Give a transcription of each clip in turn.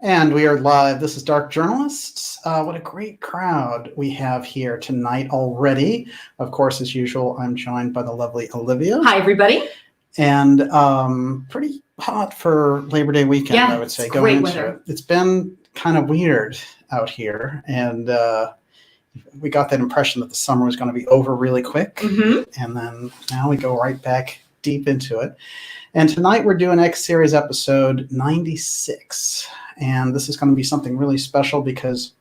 And we are live. This is Dark Journalists. What a great crowd we have here tonight already. Of course, as usual, I'm joined by the lovely Olivia. Hi, everybody. And pretty hot for Labor Day weekend, yeah, I would say, going into weather. it. It's been kind of weird out here. And we got that impression that the summer was going to be over really quick. Mm-hmm. And then now we go right back deep into it. And tonight we're doing X Series episode 96. And this is going to be something really special because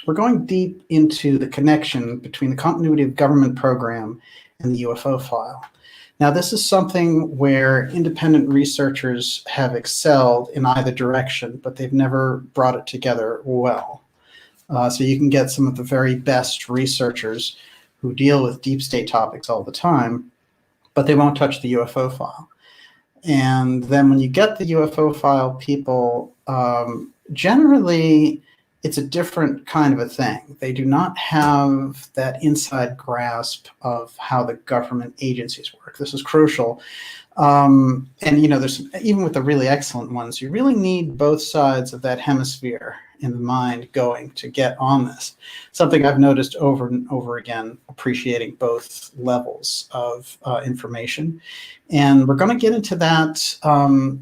we're going deep into the connection between the continuity of government program and the UFO file. Now, this is something where independent researchers have excelled in either direction, but they've never brought it together well. So you can get some of the very best researchers who deal with deep state topics all the time, but they won't touch the UFO file. And then when you get the UFO file people, generally it's a different kind of a thing. They do not have that inside grasp of how the government agencies work. This is crucial. And, you know, there's even with the really excellent ones, you really need both sides of that hemisphere in the mind going to get on this. Something I've noticed over and over again, appreciating both levels of information. And we're going to get into that.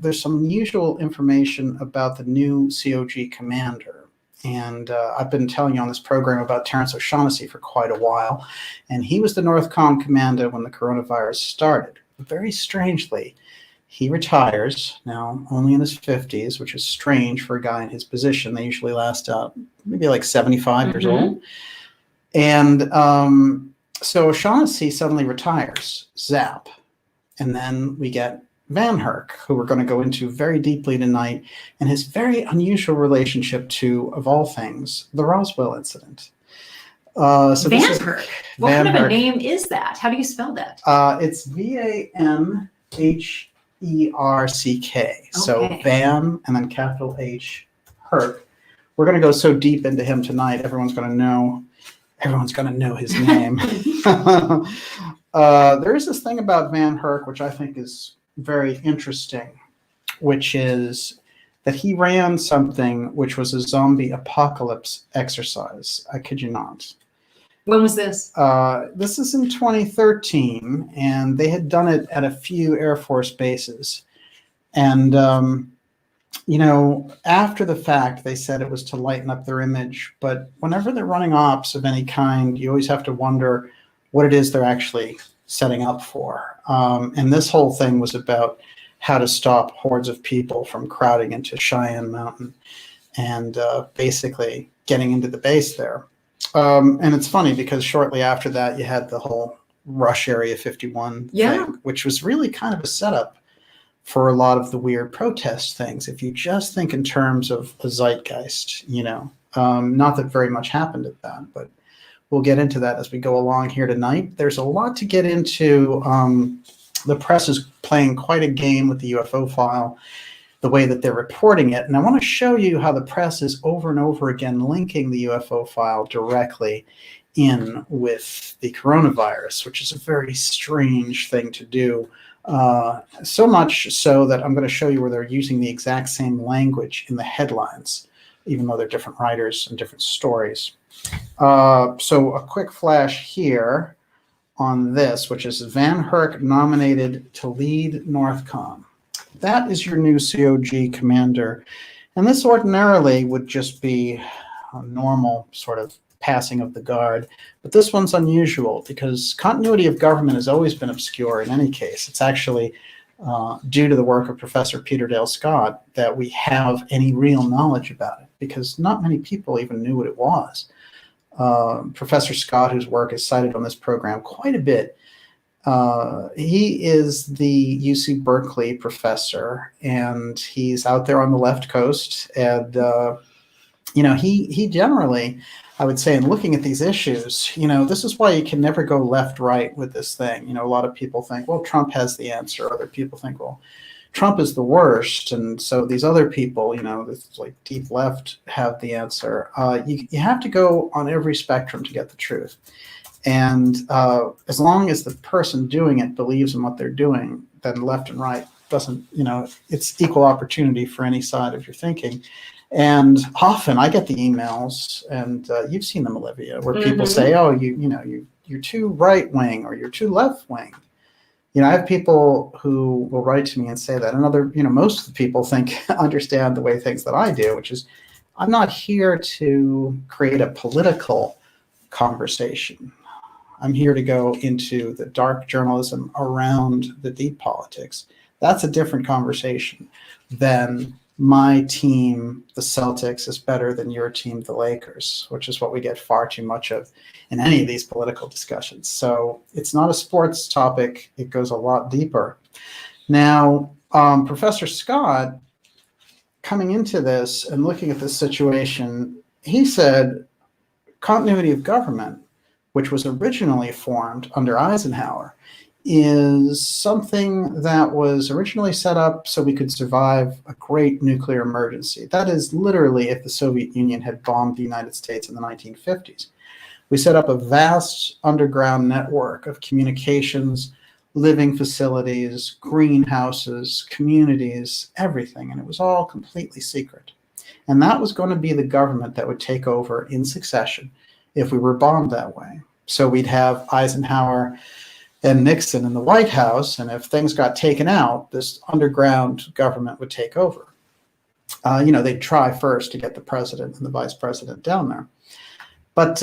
There's some unusual information about the new COG Commander. And I've been telling you on this program about Terrence O'Shaughnessy for quite a while. And he was the Northcom commander when the coronavirus started. Very strangely, he retires now only in his 50s, which is strange for a guy in his position. They usually last out maybe like 75 years old. And so O'Shaughnessy suddenly retires, zap. And then we get VanHerck, who we're going to go into very deeply tonight, and his very unusual relationship to, of all things, the Roswell incident. So VanHerck. What kind of a name is that? How do you spell that? It's VanHerck. Okay. So Van and then capital H, Herc. We're going to go so deep into him tonight. Everyone's going to know his name. There is this thing about VanHerck, which I think is very interesting, which is that he ran something which was a zombie apocalypse exercise. I kid you not. When was this? This is in 2013, and they had done it at a few Air Force bases. And, you know, after the fact, they said it was to lighten up their image. But whenever they're running ops of any kind, you always have to wonder what it is they're actually setting up for. And this whole thing was about how to stop hordes of people from crowding into Cheyenne Mountain and basically getting into the base there. And it's funny because shortly after that, you had the whole Rush Area 51 thing, which was really kind of a setup for a lot of the weird protest things. If you just think in terms of a zeitgeist, you know, not that very much happened at that, but we'll get into that as we go along here tonight. There's a lot to get into. The press is playing quite a game with the UFO file, the way that they're reporting it. And I want to show you how the press is over and over again linking the UFO file directly in with the coronavirus, which is a very strange thing to do. So much so that I'm going to show you where they're using the exact same language in the headlines, even though they're different writers and different stories. So a quick flash here on this, which is VanHerck nominated to lead Northcom. That is your new COG commander. And this ordinarily would just be a normal sort of passing of the guard. But this one's unusual because continuity of government has always been obscure in any case. It's actually due to the work of Professor Peter Dale Scott that we have any real knowledge about it, because not many people even knew what it was. Professor Scott, whose work is cited on this program quite a bit, he is the UC Berkeley professor, and he's out there on the left coast. And, you know, he generally, I would say, in looking at these issues, you know, this is why you can never go left-right with this thing. You know, a lot of people think, well, Trump has the answer. Other people think, well, Trump is the worst. And so these other people, you know, this like deep left have the answer. You have to go on every spectrum to get the truth. And as long as the person doing it believes in what they're doing, then left and right doesn't, it's equal opportunity for any side of your thinking. And often I get the emails, and you've seen them, Olivia, where people say, "Oh, you're too right wing or you're too left wing." I have people who will write to me and say that, and most of the people understand the way things that I do, which is I'm not here to create a political conversation. I'm here to go into the dark journalism around the deep politics. That's a different conversation than my team, the Celtics, is better than your team, the Lakers, which is what we get far too much of in any of these political discussions. So it's not a sports topic. It goes a lot deeper. Now, Professor Scott, coming into this and looking at this situation, he said continuity of government, which was originally formed under Eisenhower, is something that was originally set up so we could survive a great nuclear emergency. That is literally if the Soviet Union had bombed the United States in the 1950s. We set up a vast underground network of communications, living facilities, greenhouses, communities, everything, and it was all completely secret. And that was going to be the government that would take over in succession if we were bombed that way. So we'd have Eisenhower and Nixon in the White House, and if things got taken out, this underground government would take over. They'd try first to get the president and the vice president down there. But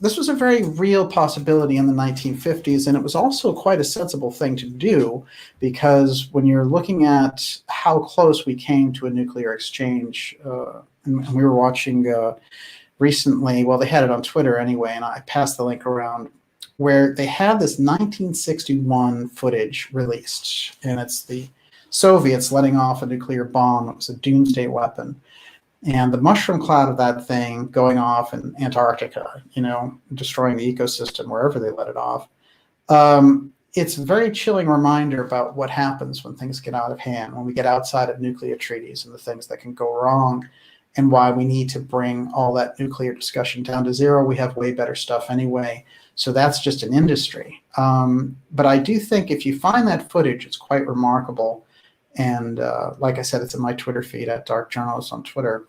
this was a very real possibility in the 1950s, and it was also quite a sensible thing to do, because when you're looking at how close we came to a nuclear exchange, and we were watching recently, well, they had it on Twitter anyway, and I passed the link around, where they had this 1961 footage released, and it's the Soviets letting off a nuclear bomb. It was a doomsday weapon. And the mushroom cloud of that thing going off in Antarctica, destroying the ecosystem wherever they let it off. It's a very chilling reminder about what happens when things get out of hand, when we get outside of nuclear treaties and the things that can go wrong, and why we need to bring all that nuclear discussion down to zero. We have way better stuff anyway. So that's just an industry. But I do think if you find that footage, it's quite remarkable. And like I said, it's in my Twitter feed at Dark Journalist on Twitter.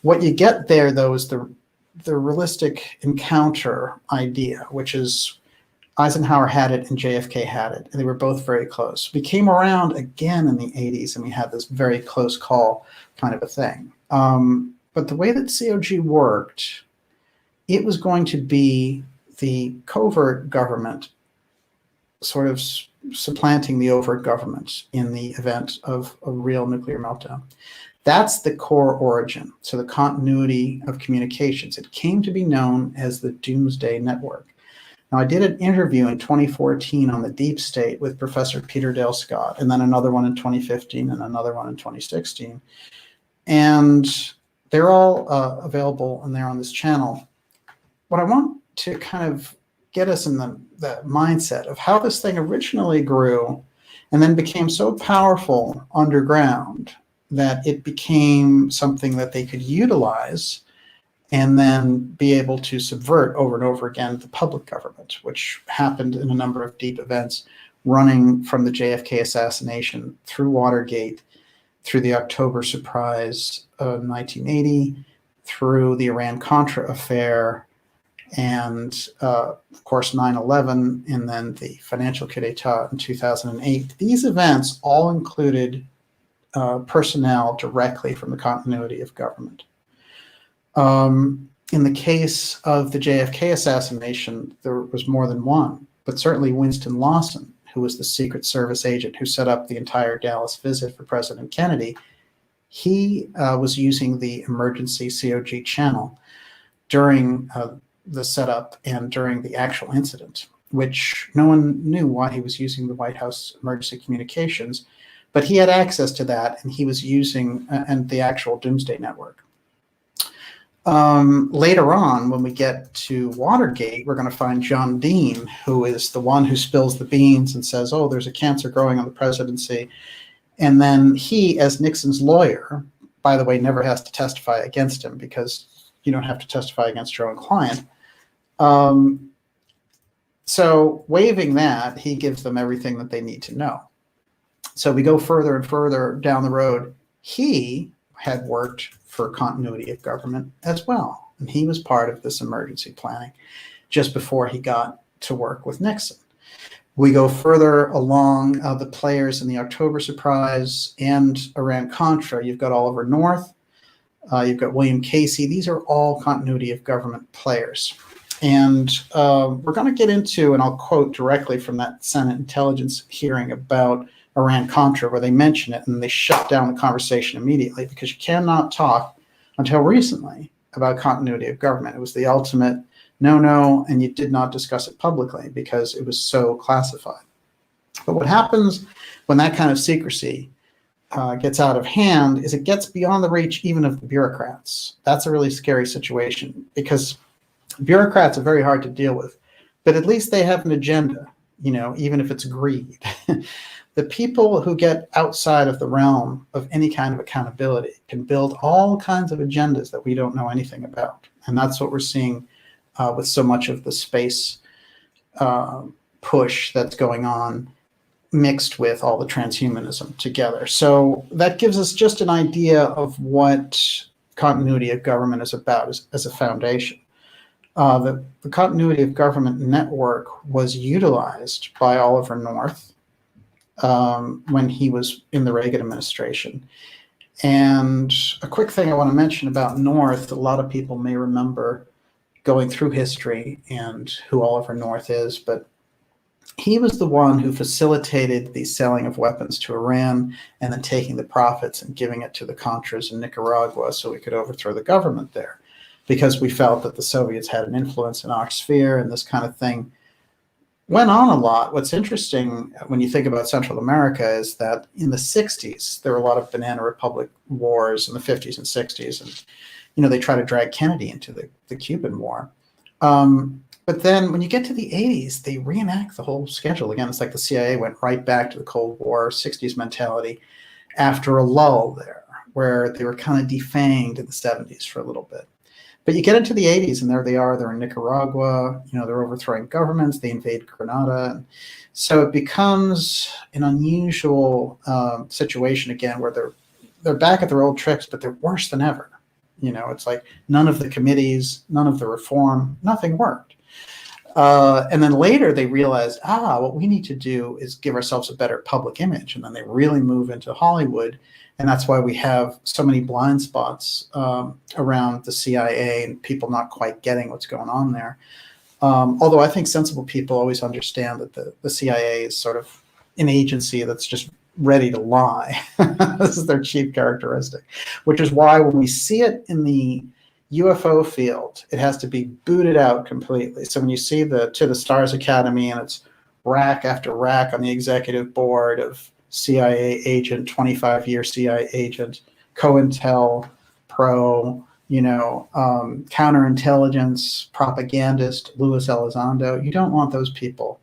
What you get there, though, is the realistic encounter idea, which is Eisenhower had it and JFK had it, and they were both very close. We came around again in the 80s, and we had this very close call kind of a thing. But the way that COG worked, it was going to be the covert government sort of supplanting the overt government in the event of a real nuclear meltdown. That's the core origin, so the continuity of communications. It came to be known as the Doomsday Network. Now, I did an interview in 2014 on the deep state with Professor Peter Dale Scott, and then another one in 2015 and another one in 2016. And they're all available, and they're on this channel. What I want to kind of get us in the mindset of how this thing originally grew and then became so powerful underground that it became something that they could utilize and then be able to subvert over and over again the public government, which happened in a number of deep events running from the JFK assassination through Watergate, through the October surprise of 1980, through the Iran-Contra affair, and of course 9/11, and then the financial coup d'etat in 2008. These events all included personnel directly from the continuity of government. In the case of the JFK assassination, there was more than one, but certainly Winston Lawson, who was the Secret Service agent who set up the entire Dallas visit for President Kennedy, he was using the emergency COG channel during the setup and during the actual incident, which no one knew why he was using the White House emergency communications, but he had access to that, and he was using and the actual Doomsday Network. Later on, when we get to Watergate, we're going to find John Dean, who is the one who spills the beans and says, oh, there's a cancer growing on the presidency. And then he, as Nixon's lawyer, by the way, never has to testify against him, because you don't have to testify against your own client. So waiving that, he gives them everything that they need to know. So we go further and further down the road. He had worked for continuity of government as well. And he was part of this emergency planning just before he got to work with Nixon. We go further along the players in the October surprise and Iran-Contra. You've got Oliver North, you've got William Casey. These are all continuity of government players. And we're going to get into, and I'll quote directly from that Senate Intelligence hearing about Iran-Contra, where they mention it and they shut down the conversation immediately because you cannot talk until recently about continuity of government. It was the ultimate no, and you did not discuss it publicly because it was so classified. But what happens when that kind of secrecy gets out of hand is it gets beyond the reach even of the bureaucrats. That's a really scary situation because bureaucrats are very hard to deal with, but at least they have an agenda, even if it's greed. The people who get outside of the realm of any kind of accountability can build all kinds of agendas that we don't know anything about. And that's what we're seeing with so much of the space push that's going on, mixed with all the transhumanism together. So that gives us just an idea of what continuity of government is about as a foundation. The continuity of government network was utilized by Oliver North when he was in the Reagan administration. And a quick thing I want to mention about North, a lot of people may remember going through history and who Oliver North is, but he was the one who facilitated the selling of weapons to Iran and then taking the profits and giving it to the Contras in Nicaragua so we could overthrow the government there, because we felt that the Soviets had an influence in our sphere, and this kind of thing went on a lot. What's interesting when you think about Central America is that in the 60s, there were a lot of Banana Republic wars in the 50s and 60s, and they try to drag Kennedy into the Cuban War. But then when you get to the 80s, they reenact the whole schedule again. It's like the CIA went right back to the Cold War, 60s mentality after a lull there, where they were kind of defanged in the 70s for a little bit. But you get into the 80s, and there they are. They're in Nicaragua. They're overthrowing governments. They invade Grenada. And so it becomes an unusual situation again, where they're back at their old tricks, but they're worse than ever. It's like none of the committees, none of the reform, nothing worked. And then later they realize, what we need to do is give ourselves a better public image. And then they really move into Hollywood. And that's why we have so many blind spots around the CIA and people not quite getting what's going on there. Although I think sensible people always understand that the CIA is sort of an agency that's just ready to lie. This is their chief characteristic, which is why when we see it in the UFO field, it has to be booted out completely. So when you see To the Stars Academy and it's rack after rack on the executive board of CIA agent, 25-year CIA agent, COINTEL pro, counterintelligence propagandist Luis Elizondo, you don't want those people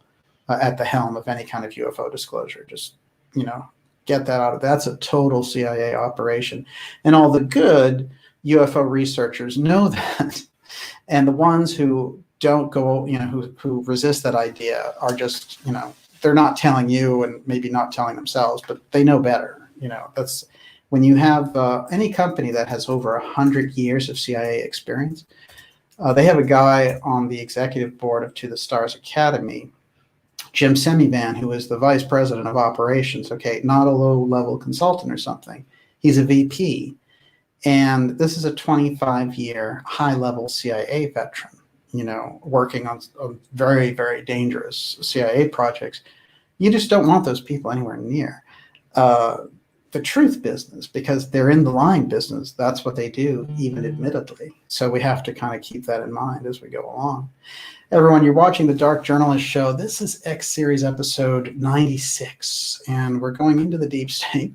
at the helm of any kind of UFO disclosure. Just get that out of that's a total CIA operation. And all the good UFO researchers know that. And the ones who don't go, who resist that idea are just, they're not telling you and maybe not telling themselves, but they know better. That's when you have any company that has over 100 years of CIA experience. They have a guy on the executive board of To the Stars Academy, Jim Semivan, who is the vice president of operations, not a low-level consultant or something. He's a VP. And this is a 25-year high-level CIA veteran, working on very, very dangerous CIA projects. You just don't want those people anywhere near the truth business, because they're in the lying business. That's what they do, even admittedly. So we have to kind of keep that in mind as we go along. Everyone, you're watching the Dark Journalist Show. This is X Series episode 96, and we're going into the deep state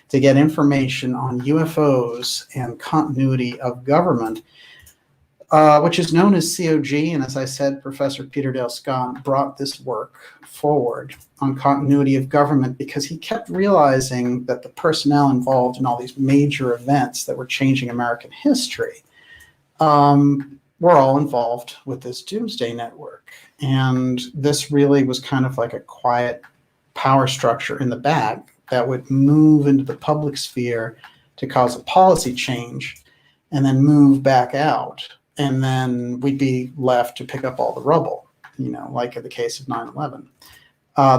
to get information on UFOs and continuity of government, which is known as COG. And as I said, Professor Peter Dale Scott brought this work forward on continuity of government because he kept realizing that the personnel involved in all these major events that were changing American history were all involved with this Doomsday Network. And this really was kind of like a quiet power structure in the back that would move into the public sphere to cause a policy change and then move back out. And then we'd be left to pick up all the rubble, like in the case of 9/11.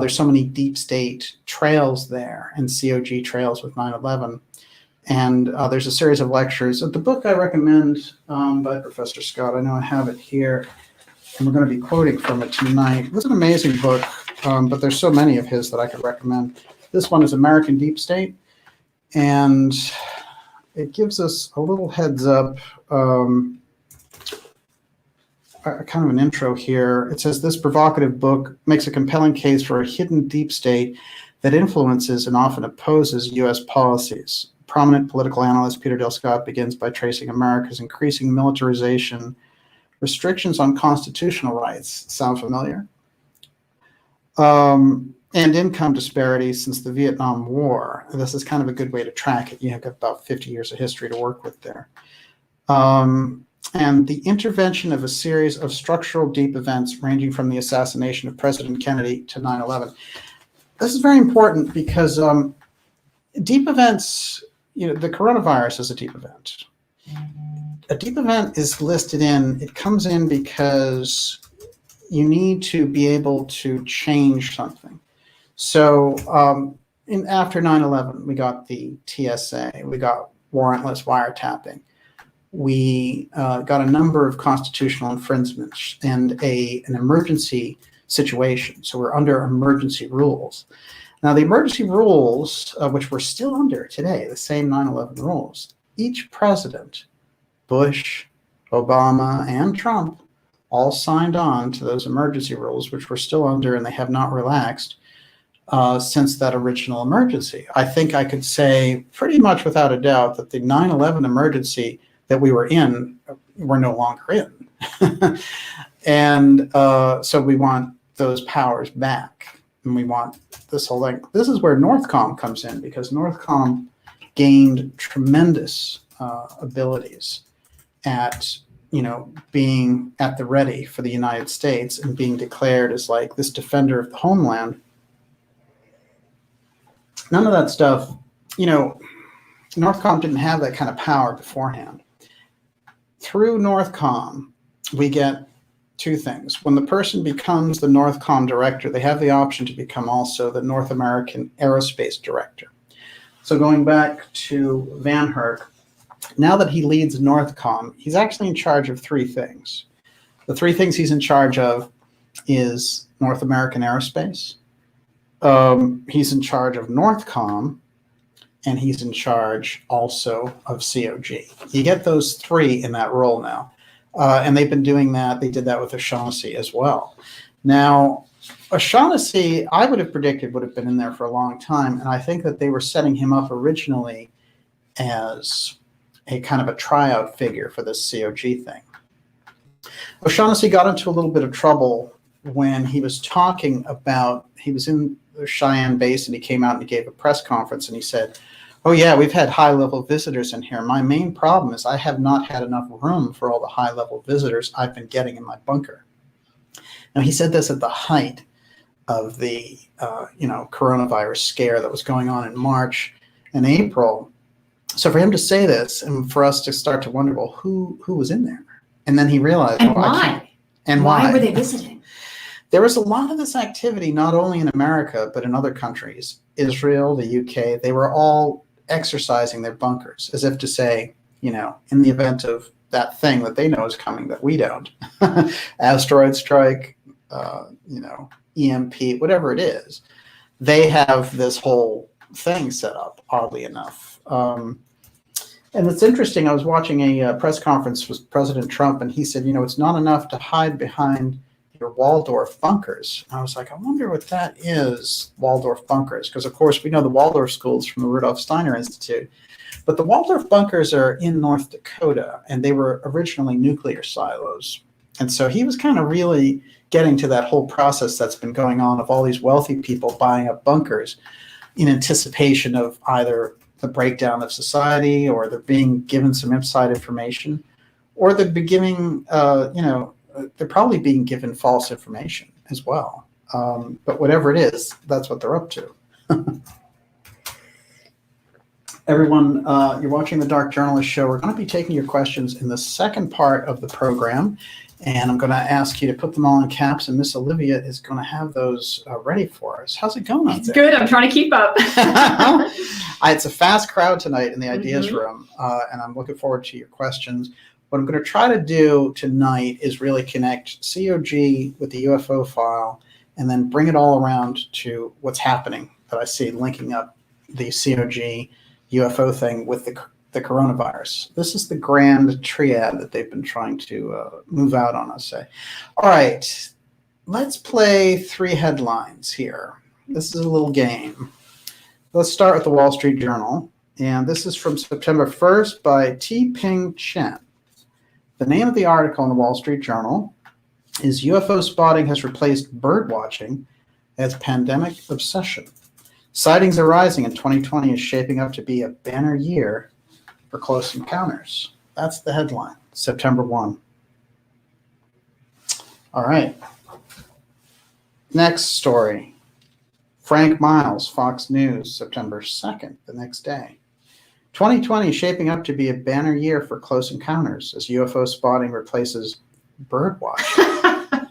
There's so many deep state trails there and COG trails with 9/11. And there's a series of lectures. The book I recommend by Professor Scott, I know I have it here, and we're going to be quoting from it tonight. It's an amazing book, but there's so many of his that I could recommend. This one is American Deep State, and it gives us a little heads up, kind of an intro here. It says, this provocative book makes a compelling case for a hidden deep state that influences and often opposes U.S. policies. Prominent political analyst Peter Dale Scott begins by tracing America's increasing militarization, restrictions on constitutional rights. Sound familiar? And income disparities since the Vietnam War. This is kind of a good way to track it. You have about 50 years of history to work with there. And the intervention of a series of structural deep events ranging from the assassination of President Kennedy to 9/11. This is very important because deep events, the coronavirus is a deep event. A deep event is listed it comes in because you need to be able to change something. So after 9/11, we got the TSA, we got warrantless wiretapping. We got a number of constitutional infringements and an emergency situation. So we're under emergency rules. Now, the emergency rules, which we're still under today, the same 9/11 rules, each president, Bush, Obama, and Trump, all signed on to those emergency rules, which we're still under, and they have not relaxed since that original emergency. I think I could say pretty much without a doubt that the 9/11 emergency that we were in, we're no longer in. And so we want those powers back. And we want this whole thing. This is where Northcom comes in, because Northcom gained tremendous abilities at, being at the ready for the United States and being declared as like this defender of the homeland. None of that stuff, Northcom didn't have that kind of power beforehand. Through Northcom, we get two things. When the person becomes the Northcom director, they have the option to become also the North American Aerospace Director. So going back to VanHerck, now that he leads Northcom, he's actually in charge of three things. The three things he's in charge of is North American Aerospace. He's in charge of Northcom, and he's in charge also of COG. You get those three in that role now. And they've been doing that. They did that with O'Shaughnessy as well. Now, O'Shaughnessy, I would have predicted would have been in there for a long time. And I think that they were setting him up originally as a kind of a tryout figure for this COG thing. O'Shaughnessy got into a little bit of trouble when he was talking about, he was in the Cheyenne base and he came out and he gave a press conference and he said, oh yeah, we've had high-level visitors in here. My main problem is I have not had enough room for all the high-level visitors I've been getting in my bunker. Now, he said this at the height of the coronavirus scare that was going on in March and April. So for him to say this and for us to start to wonder, well, who was in there? And then he realized, and why? And why were they visiting? There was a lot of this activity, not only in America, but in other countries. Israel, the UK, they were all exercising their bunkers as if to say, in the event of that thing that they know is coming that we don't, asteroid strike, EMP, whatever it is, they have this whole thing set up, oddly enough. And it's interesting, I was watching a press conference with President Trump, and he said, it's not enough to hide behind your Waldorf bunkers. And I was like, I wonder what that is, Waldorf bunkers, because of course we know the Waldorf schools from the Rudolf Steiner Institute, but the Waldorf bunkers are in North Dakota, and they were originally nuclear silos. And so he was kind of really getting to that whole process that's been going on of all these wealthy people buying up bunkers in anticipation of either the breakdown of society, or they're being given some inside information, or they're giving, they're probably being given false information as well. But whatever it is, that's what they're up to. Everyone, you're watching the Dark Journalist Show. We're going to be taking your questions in the second part of the program, and I'm going to ask you to put them all in caps, and Miss Olivia is going to have those ready for us. How's it going out there? Good. I'm trying to keep up. It's a fast crowd tonight in the Ideas Room, and I'm looking forward to your questions. What I'm going to try to do tonight is really connect COG with the UFO file and then bring it all around to what's happening that I see linking up the COG UFO thing with the coronavirus. This is the grand triad that they've been trying to move out on us. All right, let's play 3 headlines here. This is a little game. Let's start with the Wall Street Journal, and this is from September 1st by T-Ping Chen. The name of the article in the Wall Street Journal is UFO spotting has replaced bird watching as pandemic obsession. Sightings are rising, and 2020 is shaping up to be a banner year for close encounters. That's the headline, September 1. All right. Next story. Frank Miles, Fox News, September 2nd, the next day. 2020 is shaping up to be a banner year for close encounters as UFO spotting replaces bird watching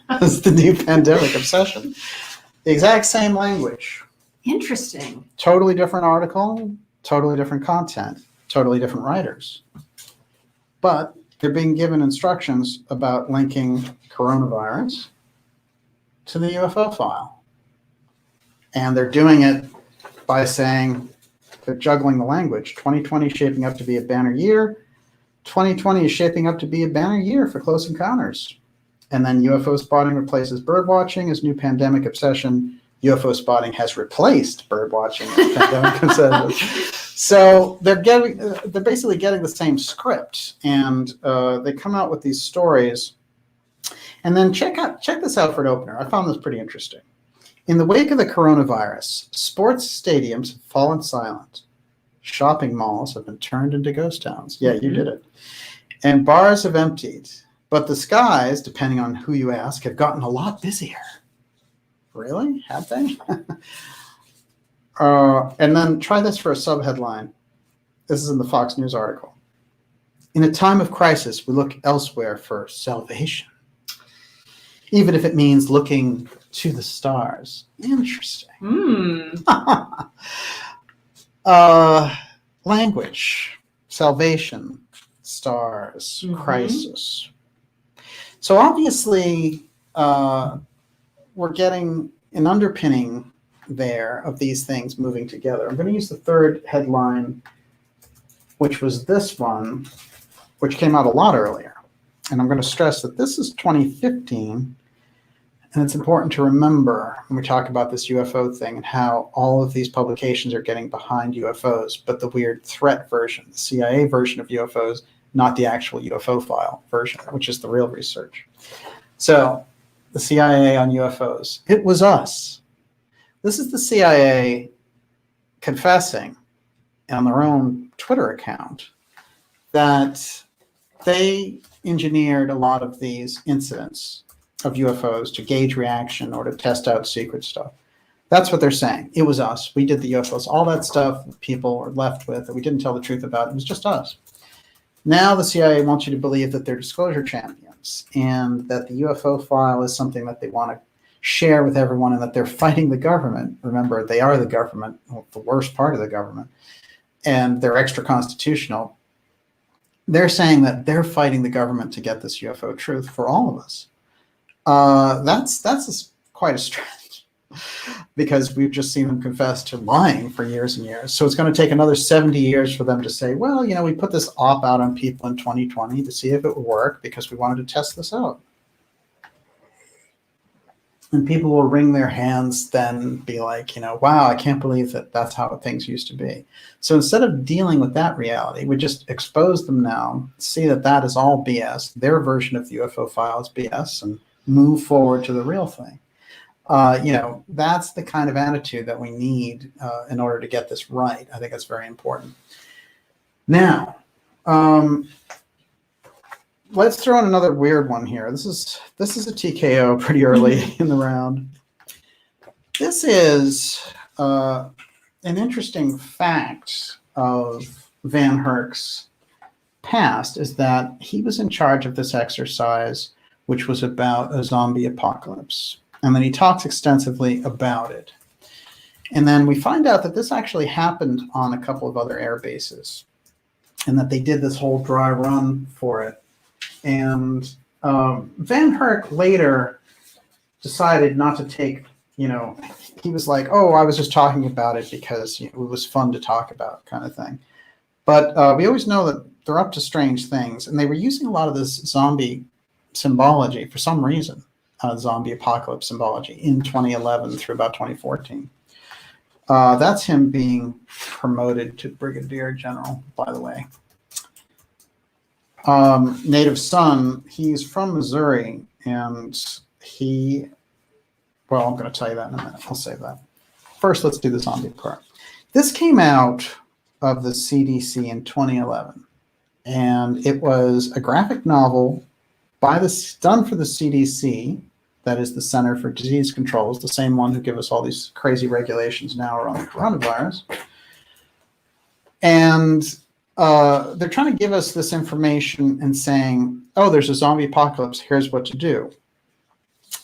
as the new pandemic obsession. The exact same language. Interesting. Totally different article, totally different content, totally different writers. But they're being given instructions about linking coronavirus to the UFO file. And they're doing it by saying, they're juggling the language. 2020 is shaping up to be a banner year. 2020 is shaping up to be a banner year for close encounters. And then UFO spotting replaces bird watching as new pandemic obsession. UFO spotting has replaced bird watching as pandemic obsession. So they're basically getting the same script, and they come out with these stories. And then check this out for an opener. I found this pretty interesting. In the wake of the coronavirus, sports stadiums have fallen silent. Shopping malls have been turned into ghost towns. Yeah, you did it. And bars have emptied. But the skies, depending on who you ask, have gotten a lot busier. Really? Have they? And then try this for a subheadline. This is in the Fox News article. In a time of crisis, we look elsewhere for salvation, even if it means looking to the stars. Interesting. Language, salvation, stars, crisis. So obviously, we're getting an underpinning there of these things moving together. I'm going to use the third headline, which was this one, which came out a lot earlier. And I'm going to stress that this is 2015. And it's important to remember when we talk about this UFO thing and how all of these publications are getting behind UFOs, but the weird threat version, the CIA version of UFOs, not the actual UFO file version, which is the real research. So the CIA on UFOs, it was us. This is the CIA confessing on their own Twitter account that they engineered a lot of these incidents of UFOs to gauge reaction or to test out secret stuff. That's what they're saying. It was us. We did the UFOs. All that stuff people were left with that we didn't tell the truth about, it was just us. Now the CIA wants you to believe that they're disclosure champions and that the UFO file is something that they want to share with everyone and that they're fighting the government. Remember, they are the government, the worst part of the government, and they're extra constitutional. They're saying that they're fighting the government to get this UFO truth for all of us. That's quite a stretch because we've just seen them confess to lying for years and years. So it's going to take another 70 years for them to say, well, you know, we put this op out on people in 2020 to see if it would work because we wanted to test this out. And people will wring their hands then be like, you know, wow, I can't believe that that's how things used to be. So instead of dealing with that reality, we just expose them now, see that that is all BS. Their version of the UFO file is BS, and move forward to the real thing. You know, that's the kind of attitude that we need in order to get this right. I think that's very important. Now, let's throw in another weird one here. This is a TKO pretty early in the round. This is an interesting fact of VanHerck's past is that he was in charge of this exercise, which was about a zombie apocalypse. And then he talks extensively about it. And then we find out that this actually happened on a couple of other air bases, and that they did this whole dry run for it. And VanHerck later decided not to take, he was like, oh, I was just talking about it because it was fun to talk about, kind of thing. But we always know that they're up to strange things, and they were using a lot of this zombie symbology for some reason, zombie apocalypse symbology in 2011 through about 2014. That's him being promoted to Brigadier General, by the way. Native son, he's from Missouri, and well, I'm going to tell you that in a minute. I'll save that. First, let's do the zombie part. This came out of the CDC in 2011, and it was a graphic novel done for the CDC, that is the Center for Disease Control, is the same one who give us all these crazy regulations now around the coronavirus. And they're trying to give us this information and saying, oh, there's a zombie apocalypse, here's what to do.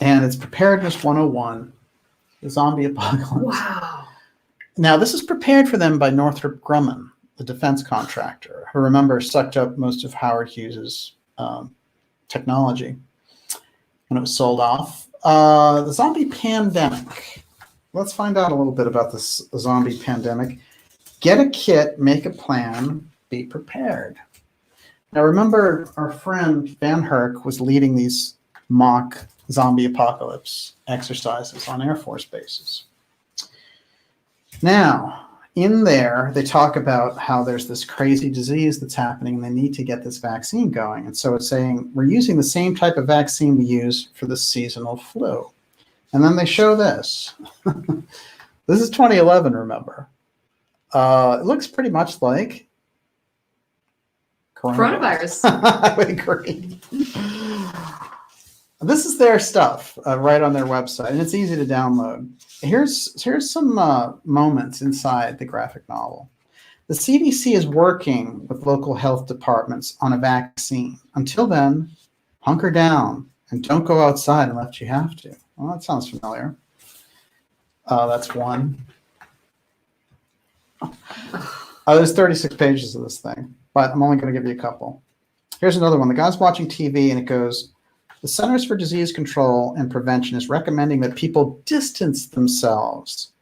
And it's Preparedness 101, the zombie apocalypse. Wow. Now, this is prepared for them by Northrop Grumman, the defense contractor, who, remember, sucked up most of Howard Hughes's technology when it was sold off. The zombie pandemic. Let's find out a little bit about this zombie pandemic. Get a kit, make a plan, be prepared. Now, remember, our friend VanHerck was leading these mock zombie apocalypse exercises on Air Force bases. Now, in there, they talk about how there's this crazy disease that's happening and they need to get this vaccine going. And so it's saying, we're using the same type of vaccine we use for the seasonal flu. And then they show this. This is 2011, remember. It looks pretty much like coronavirus. I would agree. This is their stuff right on their website, and it's easy to download. Here's some moments inside the graphic novel. The CDC is working with local health departments on a vaccine. Until then, hunker down and don't go outside unless you have to. Well, that sounds familiar. That's one. There's 36 pages of this thing, but I'm only going to give you a couple. Here's another one. The guy's watching TV, and it goes, the Centers for Disease Control and Prevention is recommending that people distance themselves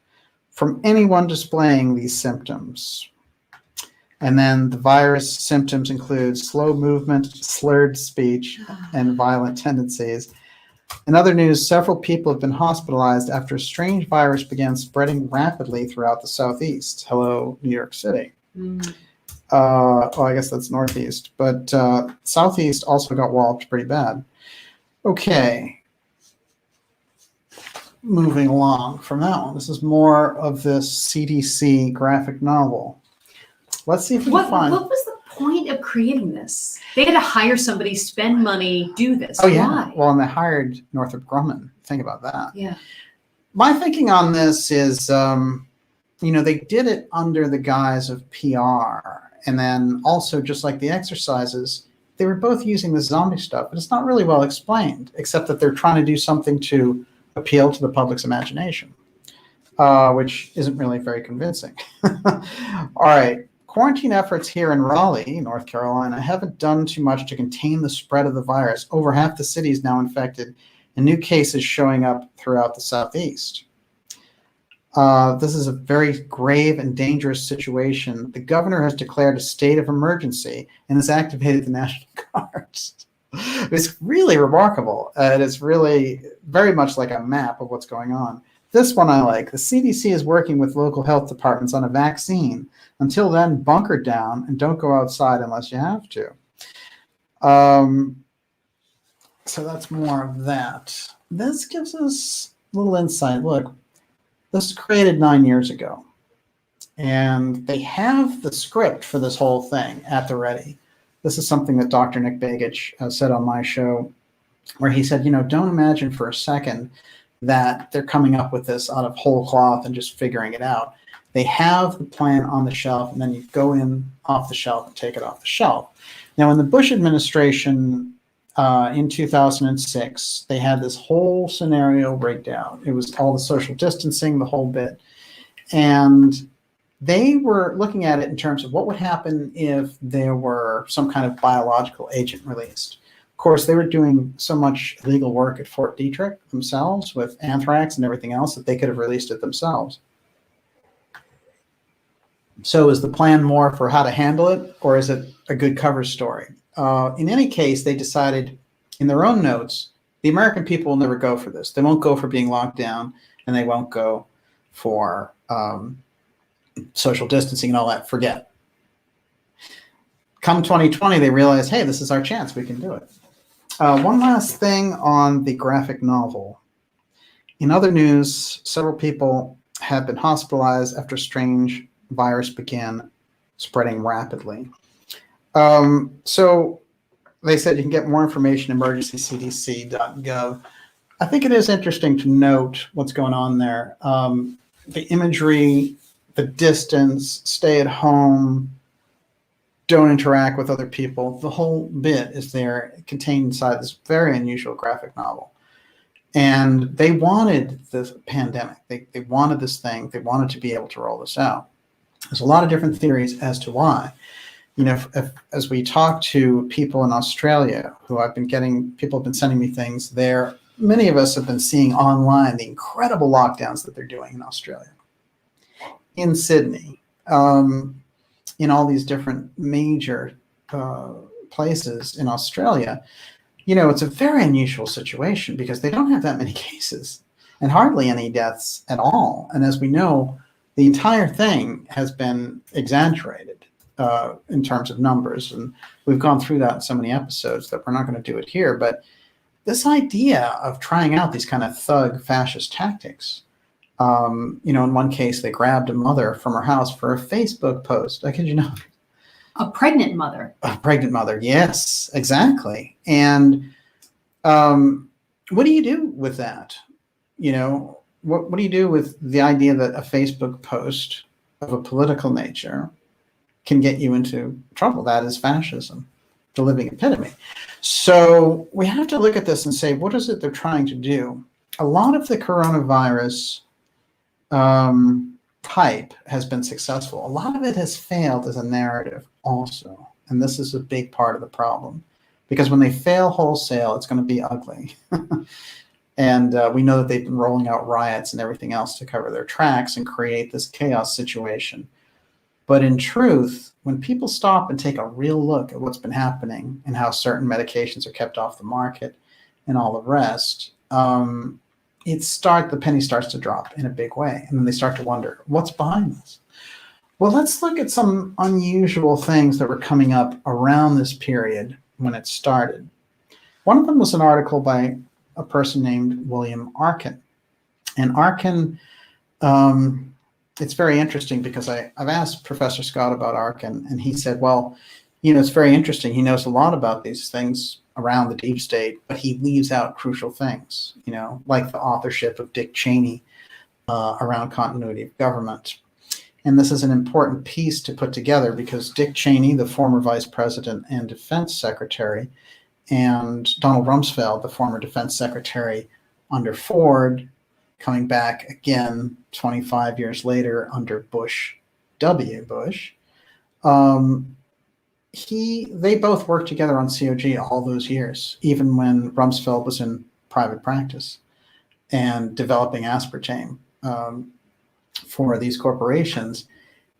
from anyone displaying these symptoms. And then the virus symptoms include slow movement, slurred speech, and violent tendencies. In other news, several people have been hospitalized after a strange virus began spreading rapidly throughout the Southeast. Hello, New York City. I guess that's Northeast. But Southeast also got walloped pretty bad. Okay, moving along from that one. This is more of this CDC graphic novel. Let's see if we can find... What was the point of creating this? They had to hire somebody, spend money, do this. Oh, yeah. Why? Well, and they hired Northrop Grumman. Think about that. Yeah. My thinking on this is, they did it under the guise of PR. And then also, just like the exercises, they were both using this zombie stuff, but it's not really well explained, except that they're trying to do something to appeal to the public's imagination, which isn't really very convincing. All right. Quarantine efforts here in Raleigh, North Carolina, haven't done too much to contain the spread of the virus. Over half the city is now infected, and new cases showing up throughout the Southeast. This is a very grave and dangerous situation. The governor has declared a state of emergency and has activated the National Guards. It's really remarkable. It is really very much like a map of what's going on. This one I like. The CDC is working with local health departments on a vaccine. Until then, bunker down and don't go outside unless you have to. So that's more of that. This gives us a little insight. Look, this was created 9 years ago, and they have the script for this whole thing at the ready. This is something that Dr. Nick Begich said on my show, where he said, don't imagine for a second that they're coming up with this out of whole cloth and just figuring it out. They have the plan on the shelf, and then you go in off the shelf and take it off the shelf. Now, in the Bush administration in 2006, they had this whole scenario breakdown. It was all the social distancing, the whole bit. And they were looking at it in terms of what would happen if there were some kind of biological agent released. Of course, they were doing so much illegal work at Fort Detrick themselves with anthrax and everything else that they could have released it themselves. So is the plan more for how to handle it, or is it a good cover story? In any case, they decided in their own notes, the American people will never go for this. They won't go for being locked down, and they won't go for social distancing and all that. Forget. Come 2020, they realized, hey, this is our chance. We can do it. One last thing on the graphic novel. In other news, several people have been hospitalized after strange virus began spreading rapidly. So they said you can get more information at emergencycdc.gov. I think it is interesting to note what's going on there. The imagery, the distance, stay at home, don't interact with other people. The whole bit is there, contained inside this very unusual graphic novel. And they wanted this pandemic. They wanted this thing. They wanted to be able to roll this out. There's a lot of different theories as to why. You know, as we talk to people in Australia who people have been sending me things there, many of us have been seeing online the incredible lockdowns that they're doing in Australia, in Sydney, in all these different major places in Australia. You know, it's a very unusual situation because they don't have that many cases and hardly any deaths at all. And as we know, the entire thing has been exaggerated in terms of numbers. And we've gone through that in so many episodes that we're not going to do it here. But this idea of trying out these kind of thug fascist tactics, you know, in one case, they grabbed a mother from her house for a Facebook post. I kid you not. A pregnant mother. A pregnant mother, yes, exactly. And what do you do with that? You know, what do you do with the idea that a Facebook post of a political nature can get you into trouble? That is fascism, the living epitome. So we have to look at this and say, what is it they're trying to do? A lot of the coronavirus hype has been successful. A lot of it has failed as a narrative also. And this is a big part of the problem. Because when they fail wholesale, it's going to be ugly. And we know that they've been rolling out riots and everything else to cover their tracks and create this chaos situation. But in truth, when people stop and take a real look at what's been happening and how certain medications are kept off the market and all the rest, the penny starts to drop in a big way. And then they start to wonder, what's behind this? Well, let's look at some unusual things that were coming up around this period when it started. One of them was an article by a person named William Arkin. And Arkin, it's very interesting because I've asked Professor Scott about Arkin, and he said, well, you know, it's very interesting. He knows a lot about these things around the deep state, but he leaves out crucial things, you know, like the authorship of Dick Cheney around continuity of government. And this is an important piece to put together because Dick Cheney, the former vice president and defense secretary, and Donald Rumsfeld, the former defense secretary under Ford, coming back again 25 years later under Bush W. Bush, they both worked together on COG all those years, even when Rumsfeld was in private practice and developing aspartame for these corporations.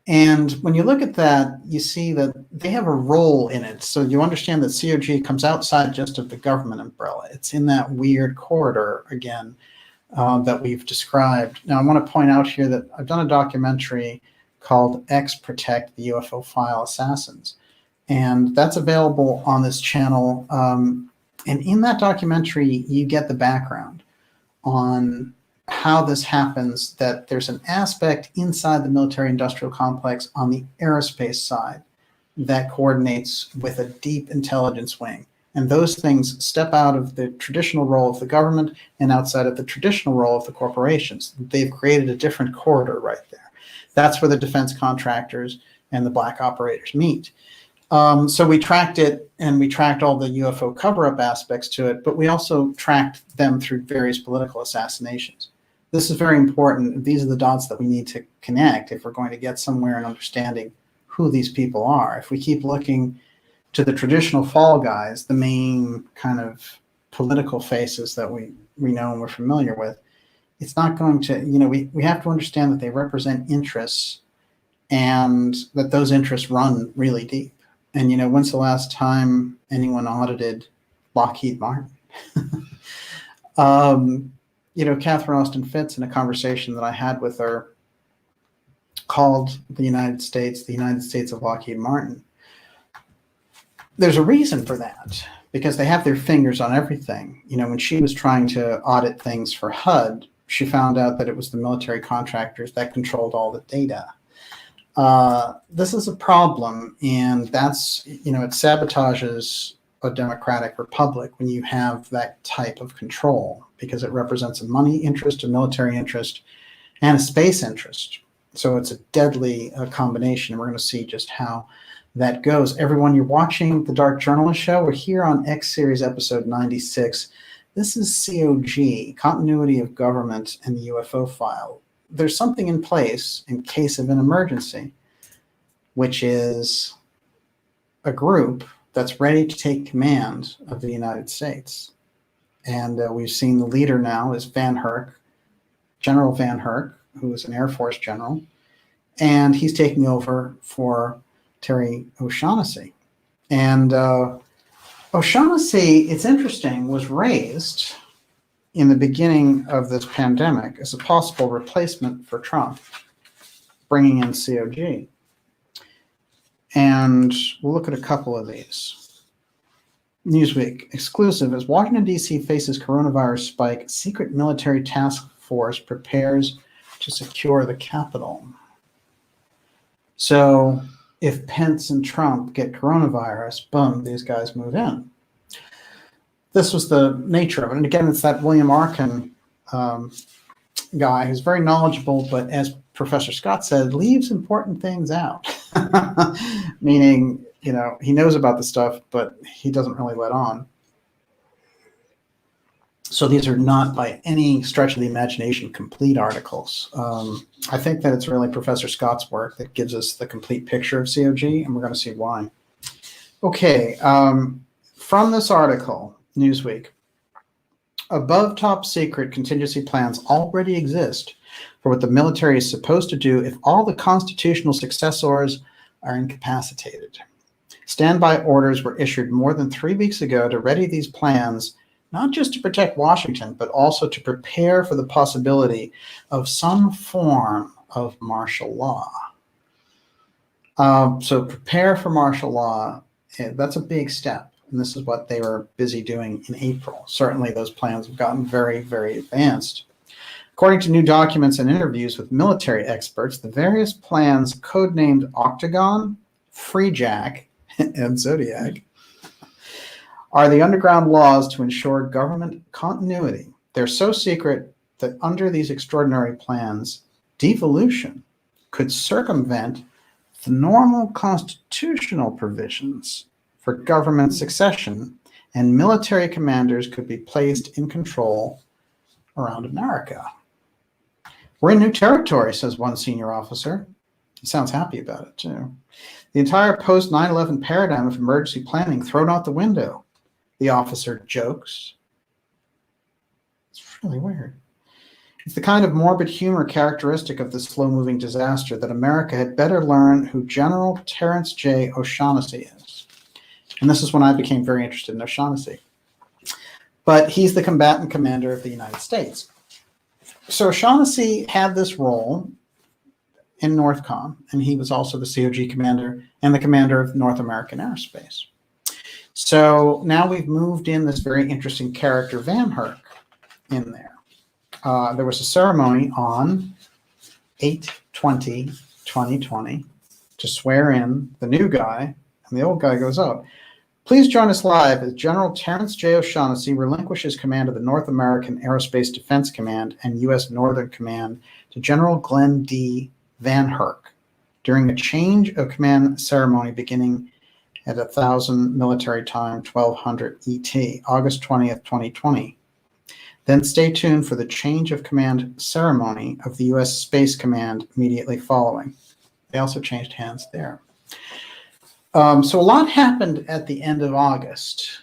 And when you look at that, you see that they have a role in it. So you understand that COG comes outside just of the government umbrella. It's in that weird corridor again that we've described. Now, I want to point out here that I've done a documentary called X Protect the UFO File Assassins. And that's available on this channel. And in that documentary, you get the background on how this happens, that there's an aspect inside the military-industrial complex on the aerospace side that coordinates with a deep intelligence wing. And those things step out of the traditional role of the government and outside of the traditional role of the corporations. They've created a different corridor right there. That's where the defense contractors and the black operators meet. So we tracked it, and we tracked all the UFO cover-up aspects to it, but we also tracked them through various political assassinations. This is very important. These are the dots that we need to connect if we're going to get somewhere in understanding who these people are. If we keep looking to the traditional fall guys, the main kind of political faces that we know and we're familiar with, it's not going to, we have to understand that they represent interests and that those interests run really deep. And, when's the last time anyone audited Lockheed Martin? Catherine Austin Fitts, in a conversation that I had with her, called the United States of Lockheed Martin. There's a reason for that, because they have their fingers on everything. When she was trying to audit things for HUD, she found out that it was the military contractors that controlled all the data. This is a problem, and that's, it sabotages a democratic republic when you have that type of control, because it represents a money interest, a military interest, and a space interest. So it's a deadly combination. We're going to see just how that goes. Everyone, you're watching The Dark Journalist Show. We're here on X Series episode 96. This is COG, Continuity of Government and the UFO File. There's something in place in case of an emergency, which is a group that's ready to take command of the United States. And we've seen the leader now is VanHerck, General VanHerck, who is an Air Force general, and he's taking over for Terry O'Shaughnessy. And O'Shaughnessy, it's interesting, was raised in the beginning of this pandemic as a possible replacement for Trump, bringing in COG. And we'll look at a couple of these. Newsweek, exclusive, as Washington, D.C. faces coronavirus spike, secret military task force prepares to secure the Capitol. So if Pence and Trump get coronavirus, boom, these guys move in. This was the nature of it. And again, it's that William Arkin guy who's very knowledgeable, but as Professor Scott said, leaves important things out. Meaning, he knows about the stuff, but he doesn't really let on. So these are not by any stretch of the imagination complete articles. I think that it's really Professor Scott's work that gives us the complete picture of COG, and we're going to see why. Okay, from this article, Newsweek, above top secret contingency plans already exist for what the military is supposed to do if all the constitutional successors are incapacitated. Standby orders were issued more than 3 weeks ago to ready these plans, not just to protect Washington, but also to prepare for the possibility of some form of martial law. So prepare for martial law, that's a big step. And this is what they were busy doing in April. Certainly those plans have gotten very, very advanced. According to new documents and interviews with military experts, the various plans, codenamed Octagon, Freejack, and Zodiac, are the underground laws to ensure government continuity. They're so secret that under these extraordinary plans, devolution could circumvent the normal constitutional provisions for government succession, and military commanders could be placed in control around America. We're in new territory, says one senior officer. He sounds happy about it, too. The entire post-9/11 paradigm of emergency planning thrown out the window, the officer jokes. It's really weird. It's the kind of morbid humor characteristic of this slow-moving disaster that America had better learn who General Terrence J. O'Shaughnessy is. And this is when I became very interested in O'Shaughnessy. But he's the combatant commander of the United States. So O'Shaughnessy had this role in NORTHCOM, and he was also the COG commander and the commander of North American Airspace. So now we've moved in this very interesting character, VanHerck, in there. There was a ceremony on 8/20/2020 to swear in the new guy, and the old guy goes out. Please join us live as General Terrence J. O'Shaughnessy relinquishes command of the North American Aerospace Defense Command and U.S. Northern Command to General Glenn D. VanHerck during a change of command ceremony beginning at 1000 military time, 1200 ET, August 20th, 2020. Then stay tuned for the change of command ceremony of the U.S. Space Command immediately following. They also changed hands there. So a lot happened at the end of August.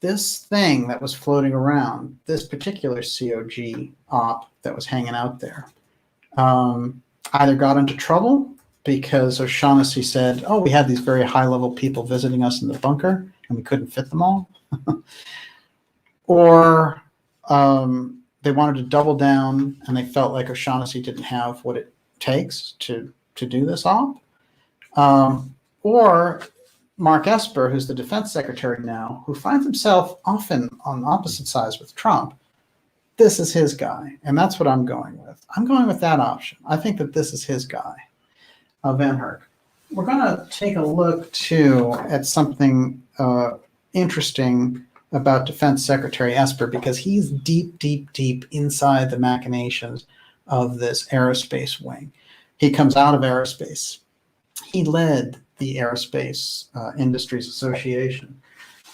This thing that was floating around, this particular COG op that was hanging out there, either got into trouble because O'Shaughnessy said, oh, we had these very high-level people visiting us in the bunker, and we couldn't fit them all. Or they wanted to double down, and they felt like O'Shaughnessy didn't have what it takes to do this op. Or Mark Esper, who's the defense secretary now, who finds himself often on opposite sides with Trump, this is his guy. And that's what I'm going with. I'm going with that option. I think that this is his guy, VanHerck. We're going to take a look, too, at something interesting about Defense Secretary Esper, because he's deep, deep, deep inside the machinations of this aerospace wing. He comes out of aerospace. He led the Aerospace Industries Association.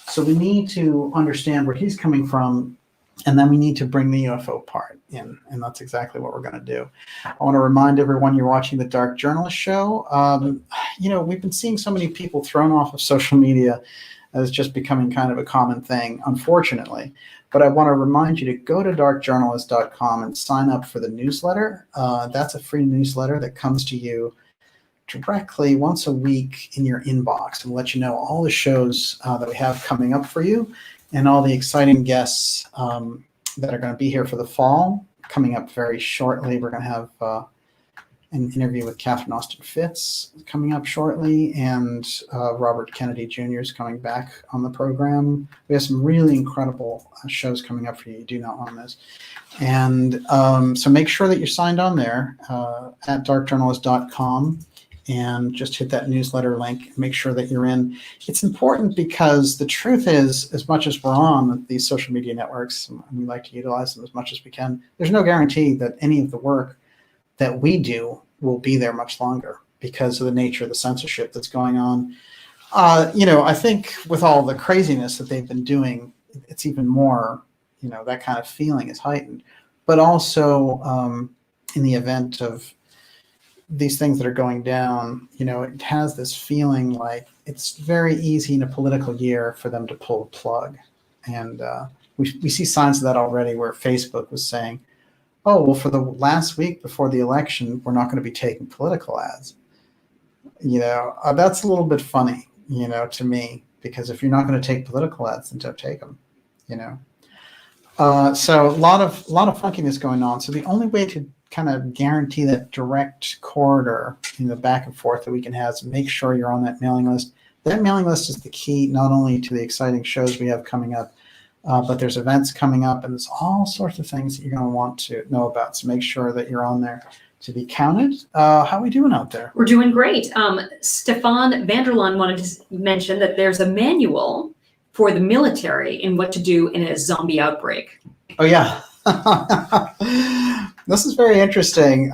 So we need to understand where he's coming from, and then we need to bring the UFO part in, and that's exactly what we're going to do. I want to remind everyone you're watching the Dark Journalist Show. You know, we've been seeing so many people thrown off of social media as just becoming kind of a common thing, unfortunately. But I want to remind you to go to darkjournalist.com and sign up for the newsletter. That's a free newsletter that comes to you directly once a week in your inbox and let you know all the shows that we have coming up for you and all the exciting guests that are going to be here for the fall. Coming up very shortly, we're going to have an interview with Catherine Austin Fitz coming up shortly, and Robert Kennedy Jr. is coming back on the program. We have some really incredible shows coming up for you. You do not want to miss. And so make sure that you're signed on there at darkjournalist.com. and just hit that newsletter link. Make sure that you're in. It's important because the truth is, as much as we're on these social media networks, and we like to utilize them as much as we can, there's no guarantee that any of the work that we do will be there much longer because of the nature of the censorship that's going on. You know, I think with all the craziness that they've been doing, it's even more, you know, that kind of feeling is heightened. But also in the event of these things that are going down, you know, it has this feeling like it's very easy in a political year for them to pull a plug. And we see signs of that already, where Facebook was saying, oh, well, for the last week before the election, we're not going to be taking political ads. You know, that's a little bit funny, you know, to me, because if you're not going to take political ads, then don't take them, you know. So a lot of funkiness going on. So the only way to kind of guarantee that direct corridor, you know, back and forth that we can have is make sure you're on that mailing list. That mailing list is the key, not only to the exciting shows we have coming up, but there's events coming up, and there's all sorts of things that you're going to want to know about. So make sure that you're on there to be counted. How are we doing out there? We're doing great. Stefan Vanderlaan wanted to mention that there's a manual for the military in what to do in a zombie outbreak. Oh, yeah. This is very interesting.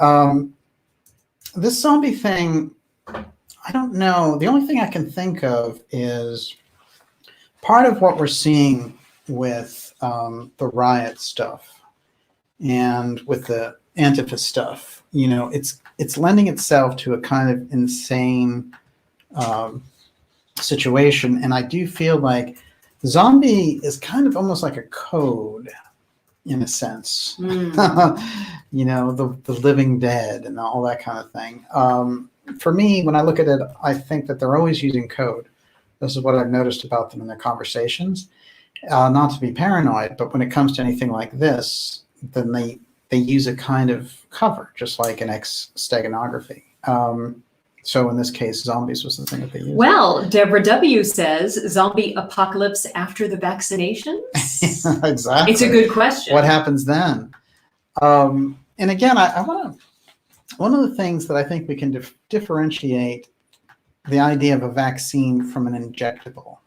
This zombie thing, I don't know. The only thing I can think of is part of what we're seeing with the riot stuff and with the Antifa stuff. You know, it's lending itself to a kind of insane situation. And I do feel like zombie is kind of almost like a code in a sense. You know, the living dead and all that kind of thing. For me, when I look at it, I think that they're always using code. This is what I've noticed about them in their conversations. Not to be paranoid, but when it comes to anything like this, then they use a kind of cover, just like an X-steganography. So in this case, zombies was the thing that they used. Well, Deborah W. says, zombie apocalypse after the vaccinations? Exactly. It's a good question. What happens then? And again, I want to, one of the things that I think we can differentiate the idea of a vaccine from an injectable.